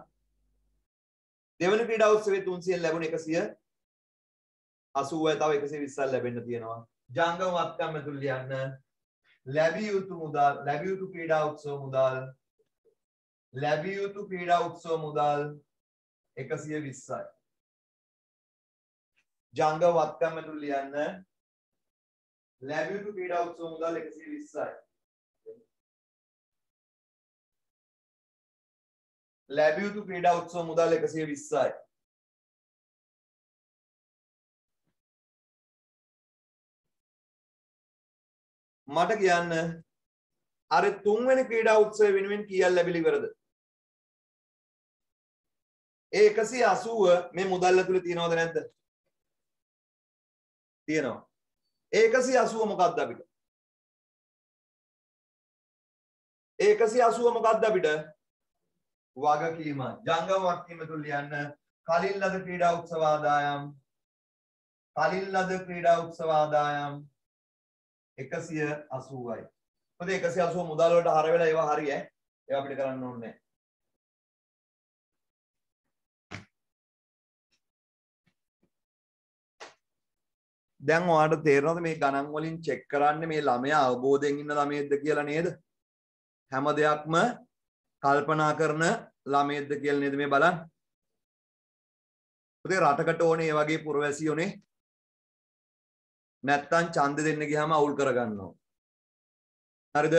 දෙවෙනි ක්‍රීඩා උත්සවයේ 300න් ලැබුණ 180යි තව 120ක් ලැබෙන්න තියෙනවා. ජංගම වත්කම් ඇතුළේ ලියන්න. ලැබිය යුතු මුදල්, ලැබිය යුතු ක්‍රීඩා උත්සව මුදල්, ලැබිය යුතු ක්‍රීඩා උත්සව මුදල් 120යි. ජංගම වත්කම් ඇතුළේ ලියන්න. ලැබිය යුතු ක්‍රීඩා උත්සව මුදල් 120යි. ලැබිය යුතු ක්‍රීඩා උත්සව මුදල් 120යි. මට කියන්න අර තුන්වෙනි ක්‍රීඩා උත්සවය වෙනුවෙන් කීයක් ලැබිලි ඉවරද? ඒ 180 මේ මුදල් ඇතුලේ තියනවද නැද්ද? තියෙනවා. ඒ 180 මොකක්ද අපිට? ඒ 180 මොකක්ද අපිට? වගකීම. ජංගම වගකීම තුල ලියන්න. කලින් ලද ක්‍රීඩා උත්සව ආදායම්, කලින් ලද ක්‍රීඩා උත්සව ආදායම් 180යි. මොකද 180 මුදල් වලට හර වෙලා ඒවා හරි ඈ. ඒවා අපිට කරන්න ඕනේ නැහැ. දැන් ඔයාලට තේරෙනවද මේ ගණන් වලින් චෙක් කරන්නේ මේ ළමයා අවබෝධයෙන් ඉන්න ළමයෙක්ද කියලා නේද? හැම දෙයක්ම කල්පනා කරන ළමයෙක්ද කියලා නේද මේ බලන්න. පුතේ රටකට ඕනේ මේ වගේ පුරවැසියෝනේ. නැත්තම් ඡන්ද දෙන්න ගියාම අවුල් කරගන්නවා. හරිද?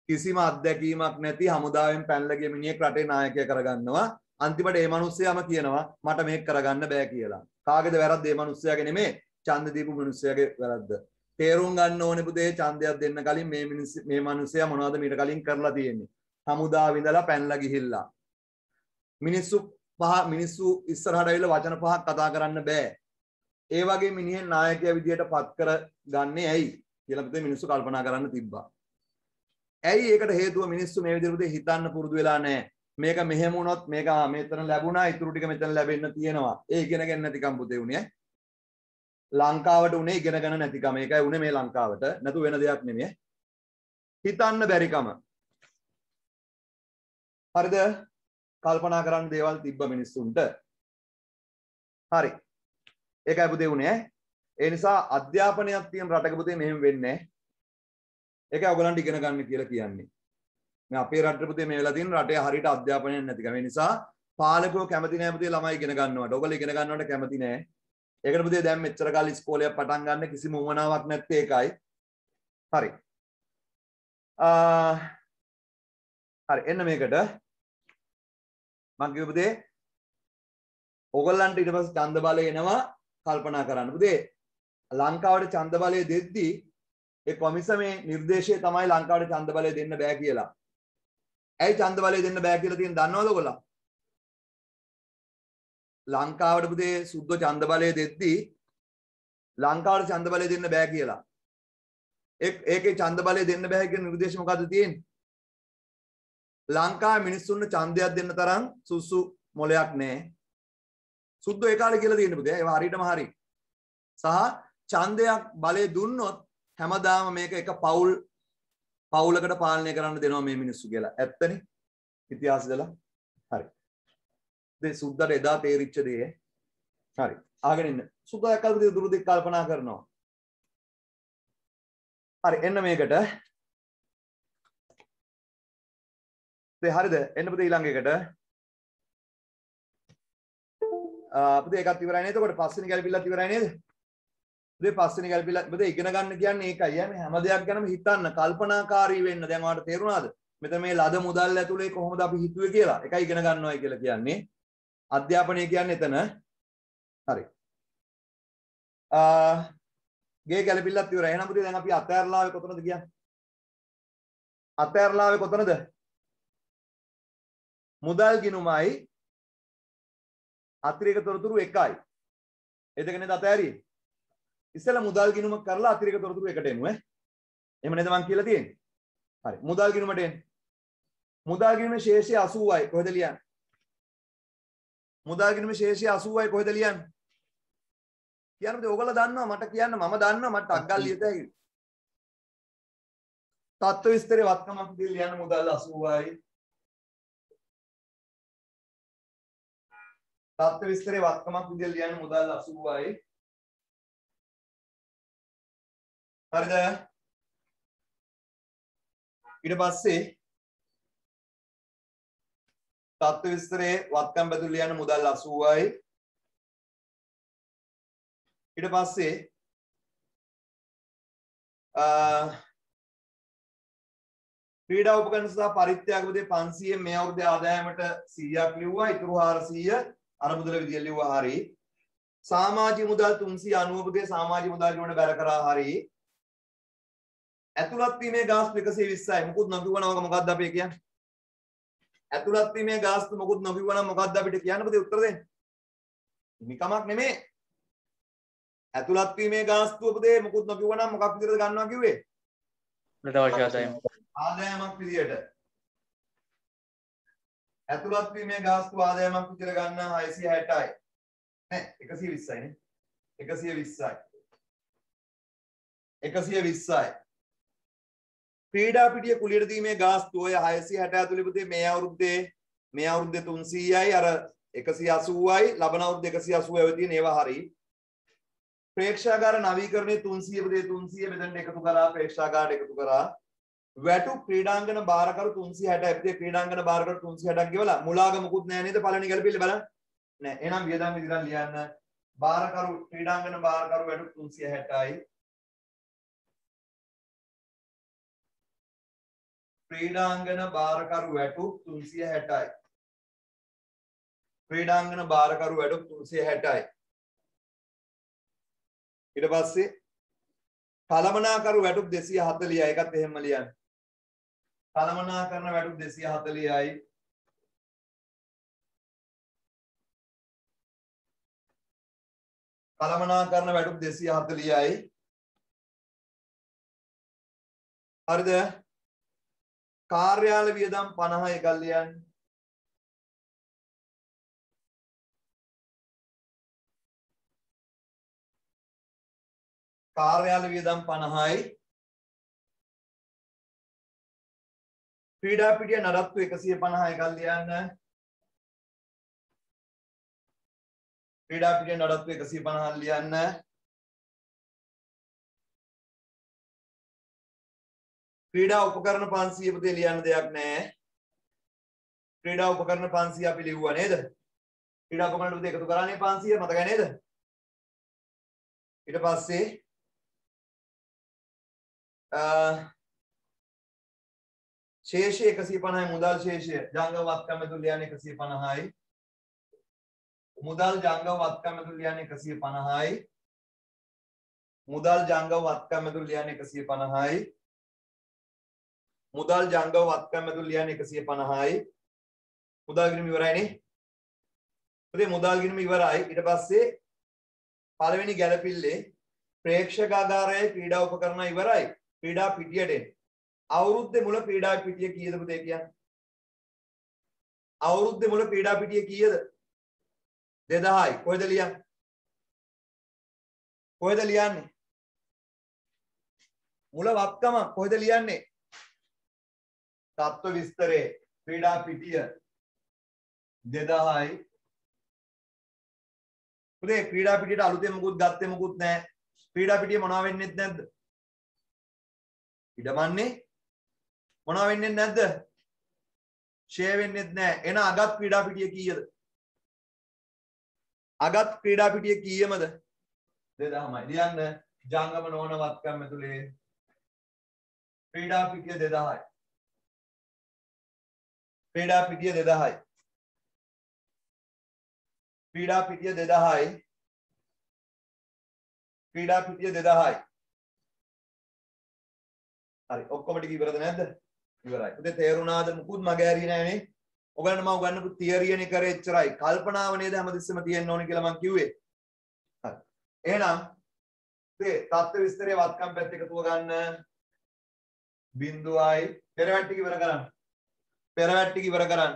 කිසිම අත්දැකීමක් නැති හමුදාවෙන් පැනලා ගිය මිනිහෙක් රටේ නායකයා කරගන්නවා. අන්තිමට මේ මිනිස්සයාම කියනවා මට මේක කරගන්න බෑ කියලා. කාගේද වැරද්ද? මේ මිනිස්සයාගේ නෙමෙයි. ඡන්ද දීපු මිනිස්සයාගේ වැරද්ද. තේරුම් ගන්න ඕනේ පුතේ ඡන්දයක් දෙන්න කලින් මේ මිනිස්සයා මොනවද මීට කලින් කරලා තියෙන්නේ. හමුදාව ඉඳලා පැනලා ගිහිල්ලා. මිනිස්සු ඉස්සරහට ඇවිල්ලා වචන පහක් කතා කරන්න බෑ. ඒ වගේ මිනිහෙන් නායකයා විදියට පත් කරගන්නේ ඇයි කියලා පුතේ මිනිස්සු කල්පනා කරන්න තිබ්බා. ඇයි ඒකට හේතුව මිනිස්සු මේ විදිහට පුතේ හිතන්න පුරුදු වෙලා නැහැ. මේක මෙහෙම වුණොත් මේක මෙතන ලැබුණා ඊටු ටික මෙතන ලැබෙන්න තියෙනවා. ඒ ඉගෙන ගන්න නැතිකම් පුතේ උනේ. ලංකාවට උනේ ඉගෙන ගන්න නැතිකම. ඒකයි උනේ මේ ලංකාවට. නැතු වෙන දෙයක් නෙමෙයි. හිතන්න බැරිකම. හරිද? කල්පනා කරන්න දේවල් තිබ්බ මිනිස්සුන්ට. හරි. ඒකයි පුතේ උනේ. ඒ නිසා අධ්‍යාපනයක් තියෙන රටක පුතේ මෙහෙම වෙන්නේ නැහැ. ඒකයි ඔයගලන්ට ඉගෙන ගන්න කියලා කියන්නේ. මේ අපේ රටේ පුතේ මේ වෙලා තියෙන රටේ හරියට අධ්‍යාපනයක් නැතිකම. ඒ නිසා පාලකයෝ කැමති නැහැ පුතේ ළමයි ඉගෙන ගන්නවට. ඔයගොල්ලෝ ඉගෙන ගන්නවට කැමති නැහැ. ඒකට පුතේ දැන් මෙච්චර කාලේ ඉස්කෝලේ පටන් ගන්න කිසිම උවමනාවක් නැත්තේ ඒකයි. හරි. හරි එන්න මේකට මම කිව්ව පුතේ ඔයගොල්ලන්ට ඊට පස්සේ ඡන්ද බලය එනවා කල්පනා කරන්න. පුතේ ලංකාවට ඡන්ද බලය දෙද්දී ඒ කොමිසමේ නිර්දේශය තමයි ලංකාවට ඡන්ද බලය දෙන්න බෑ කියලා. ඇයි ඡන්ද බලය දෙන්න බෑ කියලා තියෙන දන්නවද ඔයගොල්ලෝ? ලංකාවට පුතේ සුද්ධ ඡන්ද බලය දෙද්දී ලංකාවට ඡන්ද බලය දෙන්න බෑ කියලා. ඒකේ ඡන්ද බලය දෙන්න බෑ කියන නිර්දේශය මොකද්ද තියෙන්නේ? ලංකාවේ මිනිස්සුන්ට ඡන්දයක් දෙන්න තරම් සුසු මොලයක් නැහැ. සුද්ධ ඒ කාලේ කියලා තියෙන පුතේ. ඒවා හරියටම හරි. සහ ඡන්දයක් බලය දුන්නොත් හැමදාම මේක එක පවුලකට පාලනය කරන්න දෙනවා මේ මිනිස්සු කියලා. ඇත්තනේ. ඉතිහාසෙදලා. හරි. මේ සුද්ධට එදා තේරිච්ච දේ. හරි. අහගෙන ඉන්න. සුද්ධ එක්කල්පදී දුරුදික් කල්පනා කරනවා. හරි එන්න මේකට. හරිද? එන්න පුතේ ඊළඟ එකට. පුතේ එකක් ඉවරයි නේද? එතකොට පස්වෙනි ගැළපිල්ලත් ඉවරයි නේද? පුතේ පස්වෙනි ගැළපිල්ල පුතේ ඉගෙන ගන්න කියන්නේ ඒකයි. යන්නේ හැම දෙයක් ගැනම හිතන්න, කල්පනාකාරී වෙන්න. දැන් ඔයාලට තේරුණාද? මෙතන මේ ලද මුදල් ඇතුලේ කොහොමද අපි හිතුවේ කියලා. එකයි ඉගෙන ගන්නවයි කියලා කියන්නේ. අධ්‍යාපනය කියන්නේ එතන. හරි. ගේ ගැළපිල්ලත් ඉවරයි. එහෙනම් පුතේ දැන් අපි අතෑරලාවේ කොතනද කියන්නේ? අතෑරලාවේ කොතනද? මුදල් ගිණුමයි අතිරේක තොරතුරු 1යි. ඒ දෙක නේද අතෑරියේ? ඉස්සෙල්ලා මුදල් ගිණුම කරලා අතිරේක තොරතුරු එකට එමු ඈ. එහෙම නේද මං කියලා තියෙන්නේ? හරි. මුදල් ගිණුමට එන්න. මුදල් ගිණුමේ ශේෂය 80යි. කොහෙද ලියන්නේ? මුදල් ගිණුමේ ශේෂය 80යි කොහෙද ලියන්නේ? කියන්නද ඔයගොල්ලෝ දන්නවා මට කියන්න මම දන්නවා මට අග්ගල් ලියත හැකියි. තත්ත්ව විස්තරේ වත්කමක් විදිහට ලියන්න මුදල් 80යි. තත්ත්ව විස්තරේ වත්කමක් විදිහට ලියන්න මුදල් 80යි. හරිද? ඊට පස්සේ තත්ත්ව විස්තරේ වත්කම් බැඳුම් ලියන්න මුදල් 80යි. ඊට පස්සේ ක්‍රීඩා උපකරණ සහ පරිත්‍යාග විදිහේ 500 මේ අවුරුද්දේ ආදායමට 100ක් ලිව්වා. ඉතුරු 400 අර මුදල විදියට ලිව්වා. හරි. සමාජික මුදල් 390 සමාජික මුදල් වලට බැර කරා. හරි. ඇතුළත් වීමේ ගාස්තු 120යි. මොකුත් නොකියවනවක මොකක්ද අපි කියන්නේ? ඇතුළත් වීමේ ගාස්තු මොකුත් නොකියවනම් මොකක්ද අපිට කියන්න බෑ උත්තර දෙන්න. නිකමක් නෙමෙයි. ඇතුළත් වීමේ ගාස්තුවකදී මොකුත් නොකියවනම් මොකක් විදිහටද ගන්නවා කිව්වේ? අවශ්‍ය ආදායම. ආදායමක් විදියට. ඇතුළත් වීමේ ගාස්තු ආදායමක් විදියට ගන්න 660යි. නෑ 120යි නේ. 120යි. 120යි. ක්‍රීඩා පිටිය කුලියට දීමේ ගාස්තු ඔය 660 ඇතුළේ පුතේ මේ අවුරුද්දේ 300යි අර 180යි ලබන අවුරුද්දේ 180යි ඔය තියෙන ඒවා හරි. ප්‍රේක්ෂාගාර නවීකරණයේ 300 පුතේ 300 මෙතනට එකතු කරා ප්‍රේක්ෂාගාරට එකතු කරා. වැටු ක්‍රීඩාංගන බාරකරු 360යි පුතේ ක්‍රීඩාංගන බාරකරු 360ක් ගෙවලා මුලාග මුකුත් නෑ නේද පළවෙනි ගැලපෙල්ල බලන්න. නෑ එහෙනම් වියදම් විදිහට ලියන්න. බාරකරු ක්‍රීඩාංගන බාරකරු වැටු 360යි. ක්‍රීඩාංගන බාරකරු වැටු 360යි. ක්‍රීඩාංගන බාරකරු වැටු 360යි. ඊට පස්සේ කලමනාකරු වැටු 240යි. ඒකත් එහෙම ලියන්න. කලමනාකරන වැටු 240යි. කලමනාකරන වැටු 240යි. හරිද? කාර්යාල වියදම් 50 එකක් ලියන්න. කාර්යාල වියදම් 50යි. ක්‍රීඩා පිටිය නඩත්තු 150 එකක් ලියන්න. ක්‍රීඩා පිටිය නඩත්තු 150 ලියන්න. ක්‍රීඩා උපකරණ 500 පුතේ ලියන්න දෙයක් නැහැ. ක්‍රීඩා උපකරණ 500 අපි ලිව්වා නේද? ක්‍රීඩා උපකරණ පුතේ එකතු කරානේ 500 මතකයි නේද? ඊට පස්සේ ශේෂය 150යි මුදල් ශේෂය ජංගම වත්කම් ඇතුළු ලියන්නේ 150යි. මුදල් ජංගම වත්කම් ඇතුළු ලියන්නේ 150යි. මුදල් ජංගම වත්කම් ඇතුළු ලියන්නේ 150යි. මුදල් ජංගම වත්කම් ඇතුළු ලියන්නේ 150යි. මුදල් ගිණුම ඉවරයි නේ. පුතේ මුදල් ගිණුම ඉවරයි. ඊට පස්සේ පළවෙනි ගැලපිල්ලේ ප්‍රේක්ෂකාගාරයේ ක්‍රීඩා උපකරණ ඉවරයි. ක්‍රීඩා පිටියට එන්න. අවුරුද්දේ මුල ක්‍රීඩා පිටිය කීයද පුතේ කියන්නේ? අවුරුද්දේ මුල ක්‍රීඩා පිටිය කීයද? 2000යි. කොහෙද ලියන්නේ? කොහෙද ලියන්නේ? මුල වත්කම කොහෙද ලියන්නේ? තත්ත්ව විස්තරේ ක්‍රීඩා පිටිය 2000යි. පුතේ ක්‍රීඩා පිටියට අලුතෙන් මොකුත් ගත්තේ මොකුත් නැහැ. ක්‍රීඩා පිටිය මොනවා වෙන්නේත් නැද්ද? ඉඩමන්නේ මොනවා වෙන්නේ නැද්ද? ෂේ වෙන්නේත් නැහැ. එන අගත් ක්‍රීඩා පිටිය කීයද? අගත් ක්‍රීඩා පිටිය කීයමද? 2000යි. ලියන්න ජංගම නොවන වත්කම් ඇතුලේ ක්‍රීඩා පිටිය 2000යි. ක්‍රීඩා පිටිය 2000යි. ක්‍රීඩා පිටිය 2000යි. ක්‍රීඩා පිටිය 2000යි. හරි ඔක්කොම ටික ඉවරද නැද්ද? ඉවරයි. පුතේ තේරුණාද? මුකුත් මග ඇරියේ නැහනේ. ඔයගලන්ට මම උගන්වපු තියරියනේ කරේ එච්චරයි. කල්පනාව නේද හැමතිස්සෙම තියෙන්න ඕනේ කියලා මම කිව්වේ. හරි. එහෙනම් පුතේ තත්ත්ව විස්තරයේ වත්කම් පැත්ත එකතුව ගන්න. බිඳුවයි පෙරවැට් ටික ඉවර කරන්න. පෙරවැට් ටික ඉවර කරන්න.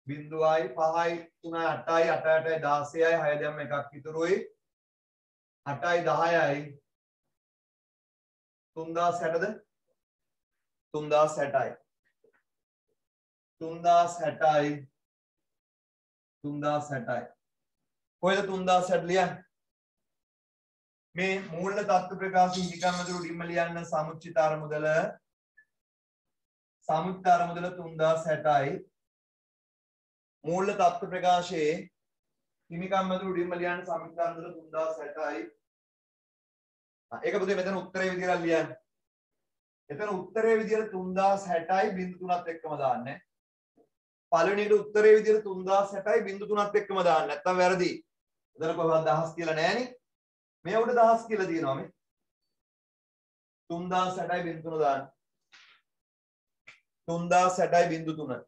බිඳුවයි 5යි 3යි 8යි 8යි 16යි 6 දැම්ම එකක් ඉතුරුයි. 8යි 10යි 3060ද 3060යි 3060යි 3060යි කොහෙද 3060 ලියන්නේ මේ මූල්‍ය තත්ත්ව ප්‍රකාශය හිමිකම් මැද උඩින්ම ලියන්න සමුච්චිත අරමුදල 3060යි මූල්‍ය තත්ත්ව ප්‍රකාශයේ හිමිකම් මැද උඩින්ම ලියන්න සමුච්චිත අරමුදල 3060යි ඒක පුතේ මෙතන උත්තරේ විදිහට ලියන්න එතන උත්තරේ විදිහට 3060යි බිංදු 3ත් එක්කම දාන්න පළවෙනි එකට උත්තරේ විදිහට 3060යි බිංදු 3ත් එක්කම දාන්න නැත්නම් වැරදි එතන කොහොමද 1000 කියලා නෑනේ මේ උඩ 1000 කියලා තියෙනවා මේ 3060යි බිංදු 3 දාන්න 3060යි බිංදු 3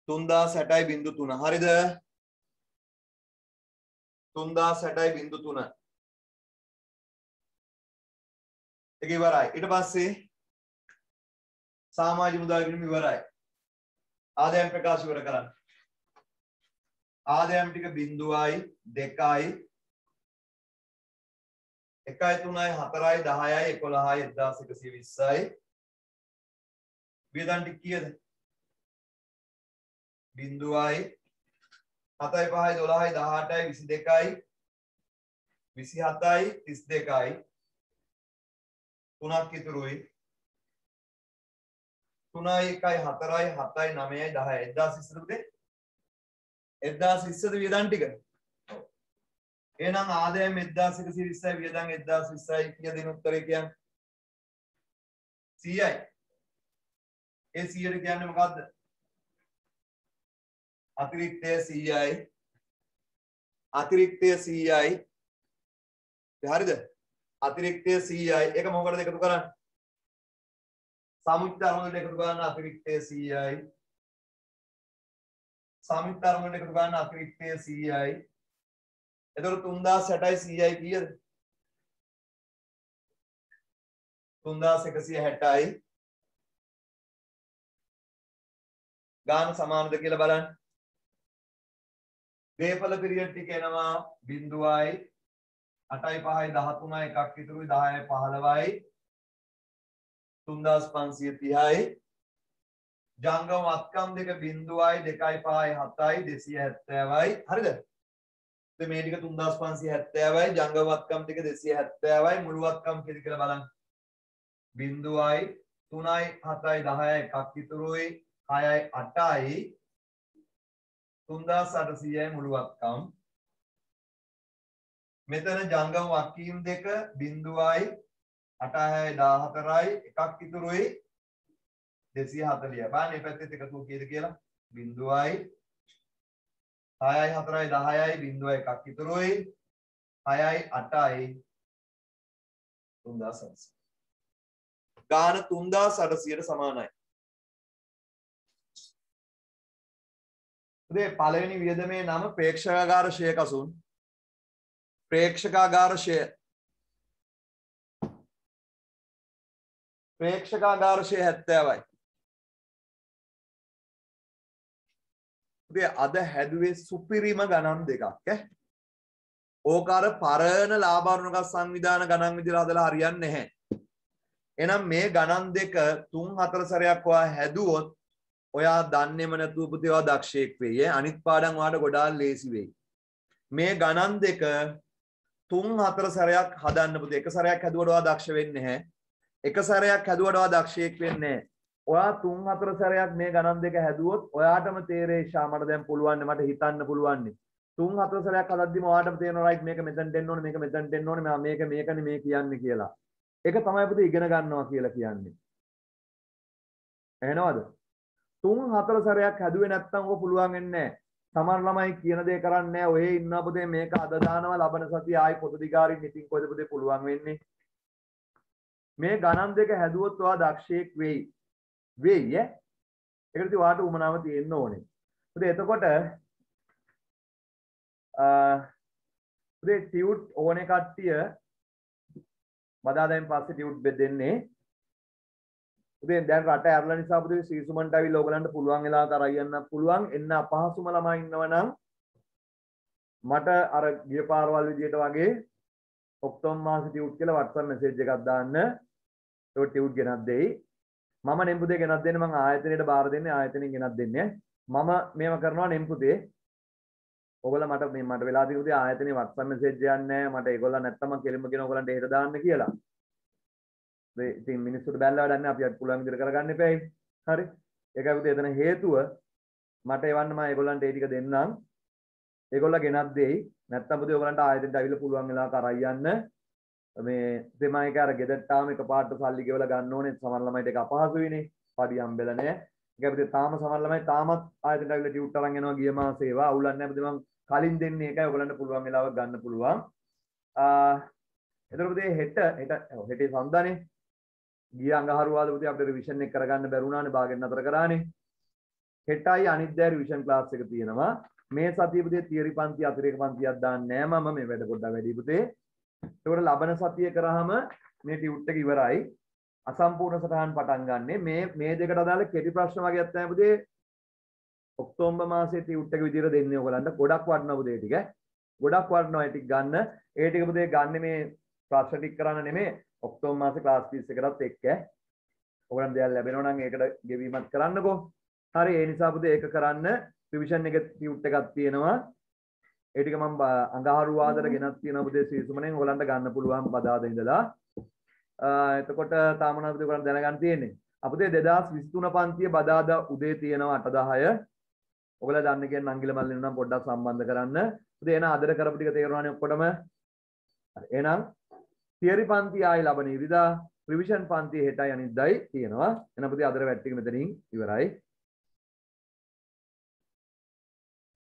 3060යි බිංදු 3 හරිද 3060යි බිංදු 3 ඒක ඉවරයි ඊට පස්සේ සමාජ මුදල් ගිණුම ඉවරයි ආදායම් ප්‍රකාශ ඉවර කරන්න ආදායම් ටික 0යි 2යි 1යි 3යි 4යි 10යි 11යි 1120යි වියදම් ටික කීයද 0යි 7යි 5යි 12යි 18යි 22යි 27යි 32යි 3ක් ඉතුරුයි 3යි 1යි 4යි 7යි 9යි 10යි 1020ද 1020ද වියදම් ටික එහෙනම් ආදායම 1120යි වියදම් 1020යි කිය දෙන උත්තරේ කියන්නේ 100යි ඒ 100ට කියන්නේ මොකද්ද අතිරික්තය 100යි අතිරික්තය 100යි හරිද අතිරික්තය 100යි ඒක මොකටද එකතු කරන්නේ සමුච්චිත අරමුදලට එකතු කරන්න අතිරික්තය 100යි සමුච්චිත අරමුදලට එකතු කරන්න අතිරික්තය 100යි එතකොට 3060යි 100යි කීයද 3160යි ගාන සමානද කියලා බලන්න දේපල පිරියඩ් ටික එනවා 0යි 8යි 5යි 13යි එකක් ඉතුරුයි 10යි 15යි 3530යි ජංගම වත්කම් දෙක 0යි 2යි 5යි 7යි 270යි හරිද ඉතින් මේ ටික 3570යි ජංගම වත්කම් ටික 270යි මුළු වත්කම් කියලා බලන්න 0යි 3යි 7යි 10යි එකක් ඉතුරුයි 6යි 8යි 3800යි මුළු වත්කම් මෙතන ජංගම වක්කීම් දෙක 0යි 8යි 14යි එකක් ඉතුරුයි 240යි බලන්න මේ පැත්තෙත් එකතු කීයද කියලා 0යි 6යි 4යි 10යි 0යි එකක් ඉතුරුයි 6යි 8යි 3800 ගාන 3800ට සමානයි උදේ පළවෙනි වියදමේ නම ප්‍රේක්ෂකාගාර ෂය කසුන් ප්‍රේක්ෂකාගාර ෂය ප්‍රේක්ෂකාගාර ෂය 70යි උදේ අද හැදුවේ සුපිරිම ගණන් දෙකක් ඈ ඕක අර පරණ ලාභාරුණක සංවිධාන ගණන් විදිහට හදලා හරියන්නේ නැහැ එහෙනම් මේ ගණන් දෙක 3-4 සැරයක් ඔයා හැදුවොත් ඔයා දන්නේම නැතුව පුතේ ඔයා දක්ෂයෙක් වෙයි ඈ අනිත් පාඩම් ඔයාලට ගොඩාක් ලේසි වෙයි මේ ගණන් දෙක 3-4 සැරයක් හදන්න පුතේ එක සැරයක් හැදුවට ඔයා දක්ෂ වෙන්නේ නැහැ එක සැරයක් හැදුවට ඔයා දක්ෂයෙක් වෙන්නේ නැහැ ඔයා 3-4 සැරයක් මේ ගණන් දෙක හැදුවොත් ඔයාටම තේරෙයි ෂා මට දැන් පුළුවන් මට හිතන්න පුළුවන් 3-4 සැරයක් හදද්දිම ඔයාටම තේරෙනවා රයිට් මේක මෙතනට එන්න ඕනේ මේක මෙතනට එන්න ඕනේ මම මේකනේ මේ කියන්නේ කියලා ඒක තමයි පුතේ ඉගෙන ගන්නවා කියලා කියන්නේ එහෙනවද 3-4 සැරයක් හැදුවේ නැත්නම් ඔය පුළුවන් වෙන්නේ නැහැ සමහර ළමයි කියන දේ කරන්නේ නැහැ ඔය ඉන්නවා පුතේ මේක අද දානවා ලබන සතිය ආයි පොත දිගාරින් ඉතින් කොහෙද පුතේ පුළුවන් වෙන්නේ මේ ගණන් දෙක හැදුවොත් ඔයා දක්ෂයෙක් වෙයි වෙයි ඈ ඒකට ඉතින් ඔයාට උමනාව තියෙන්න ඕනේ පුතේ එතකොට පුතේ ටියුට් ඕනේ කට්ටිය බදාදායෙන් පස්සේ ටියුට් දෙන්නේ උදේ දැන් රට ඇරලා නිසා පුතේ සීසුමන්ට අවිල්ලා ඔයගලන්ට පුළුවන් වෙලාවක අරයන්න පුළුවන් එන්න අපහසුම ළමයි ඉන්නවනම් මට අර ගිය පාරවල් විදියට වගේ ඔක්තෝබර් මාසේ ටියුට් කියලා WhatsApp message එකක් දාන්න. ඒක ටියුට් ගෙනත් දෙයි. මම නෙම්පුතේ ගෙනත් දෙන්නේ මම ආයතනයට බාර දෙන්නේ ආයතනයෙන් ගෙනත් දෙන්නේ. මම මේව කරනවා නෙම්පුතේ. ඔයගොල්ලෝ මට වෙලා තියෙන්නේ ආයතනයේ WhatsApp message එකක් නැහැ. මට ඒගොල්ලෝ නැත්තම් මම කෙලින්ම කියන ඔයගොල්ලන්ට එහෙට දාන්න කියලා. ඒ ඉතින් මිනිස්සුන්ට බැලලා වැඩක් නැහැ. අපිට පුළුවන් විදිහට කරගන්න එපායි. හරි. ඒකයි පුතේ එතන හේතුව මට එවන්න මම ඒගොල්ලන්ට ඒ ටික දෙන්නම්. ඒගොල්ලෝ ගෙනත් දෙයි. නැත්තම් පුතේ ඔයගොල්ලන්ට ආයෙත් ඇවිල්ලා පුළුවන් වෙලාවක අරයි යන්න. මේ දෙමයික අර ගෙදරට ආවම එකපාරට සල්ලි ගෙවලා ගන්න ඕනේ. සමහර ළමයිට ඒක අපහසුයිනේ. පඩි හම්බෙලා නැහැ. ඒකයි පුතේ තාම සමහර ළමයි තාමත් ආයෙත් ඇවිල්ලා ටියුට් අරන් යනවා ගිය මාසේ ඒවා. අවුලක් නැහැ පුතේ මම කලින් දෙන්නේ ඒකයි ඔයගොල්ලන්ට පුළුවන් වෙලාවක ගන්න පුළුවන්. එතකොට පුතේ හෙට සඳහනේ ගිය අඟහරුවාද පුතේ අපිට රිවිෂන් එක කරගන්න බැරුණානේ භාගෙන් අතර කරානේ. හෙටයි අනිද්දා රිවිෂන් ක්ලාස් එක තියෙනවා. මේ සතිය පුතේ තියරි පන්ති අතිරේක පන්තියක් දාන්නේ නැහැ මම මේ වැඩ පොඩ්ඩක් වැඩි පුතේ. ඒකට ලබන සතිය කරාම මේ ටියුට් එක ඉවරයි. අසම්පූර්ණ සටහන් පටන් ගන්නෙ මේ දෙකට අදාළ කෙටි ප්‍රශ්න වගේක් තමයි පුතේ ඔක්තෝබර් මාසයේ ටියුට් එක විදිහට දෙන්නේ ඔයගලන්ට. ගොඩක් වටිනවා පුතේ ටික. ගොඩක් වටිනවා ඒ ටික ගන්න. ඒ ටික පුතේ ගන්න මේ ප්‍රශ්න ටික කරන්න නෙමෙයි ඔක්තෝබර් මාසේ ක්ලාස් ෆීස් එකටත් එක්ක. ඔයගලන්ට දෙයක් ලැබෙනවා නම් ඒකට ගෙවීමක් කරන්නකෝ. හරි ඒ නිසා පුතේ ඒක කරන්න රිවිෂන් එක ටියුට් එකක් තියෙනවා. ඒ ටික මම අඟහරුවාදට ගෙනත් තියෙනවා පුතේ සීසුමනෙන් ඔයගලන්ට ගන්න පුළුවන් බදාදා ඉඳලා. එතකොට තාමනාද ඔයගලන්ට දැනගන්න තියෙන්නේ. අපේ 2023 පන්තිය බදාදා උදේ තියෙනවා 8:10. ඔයගොල්ලෝ දන්න කියන නංගිල මල්ලේ නම් පොඩ්ඩක් සම්බන්ධ කරන්න. පුතේ එන අදට කරපු ටික තේරුණානේ ඔක්කොටම. හරි එහෙනම් තියරි පන්ති ආයි ලබන ඉරිදා රිවිෂන් පන්ති හෙටයි අනිද්දායි තියෙනවා. එහෙනම් පුතේ අදට වැට් ටික මෙතනින් ඉවරයි.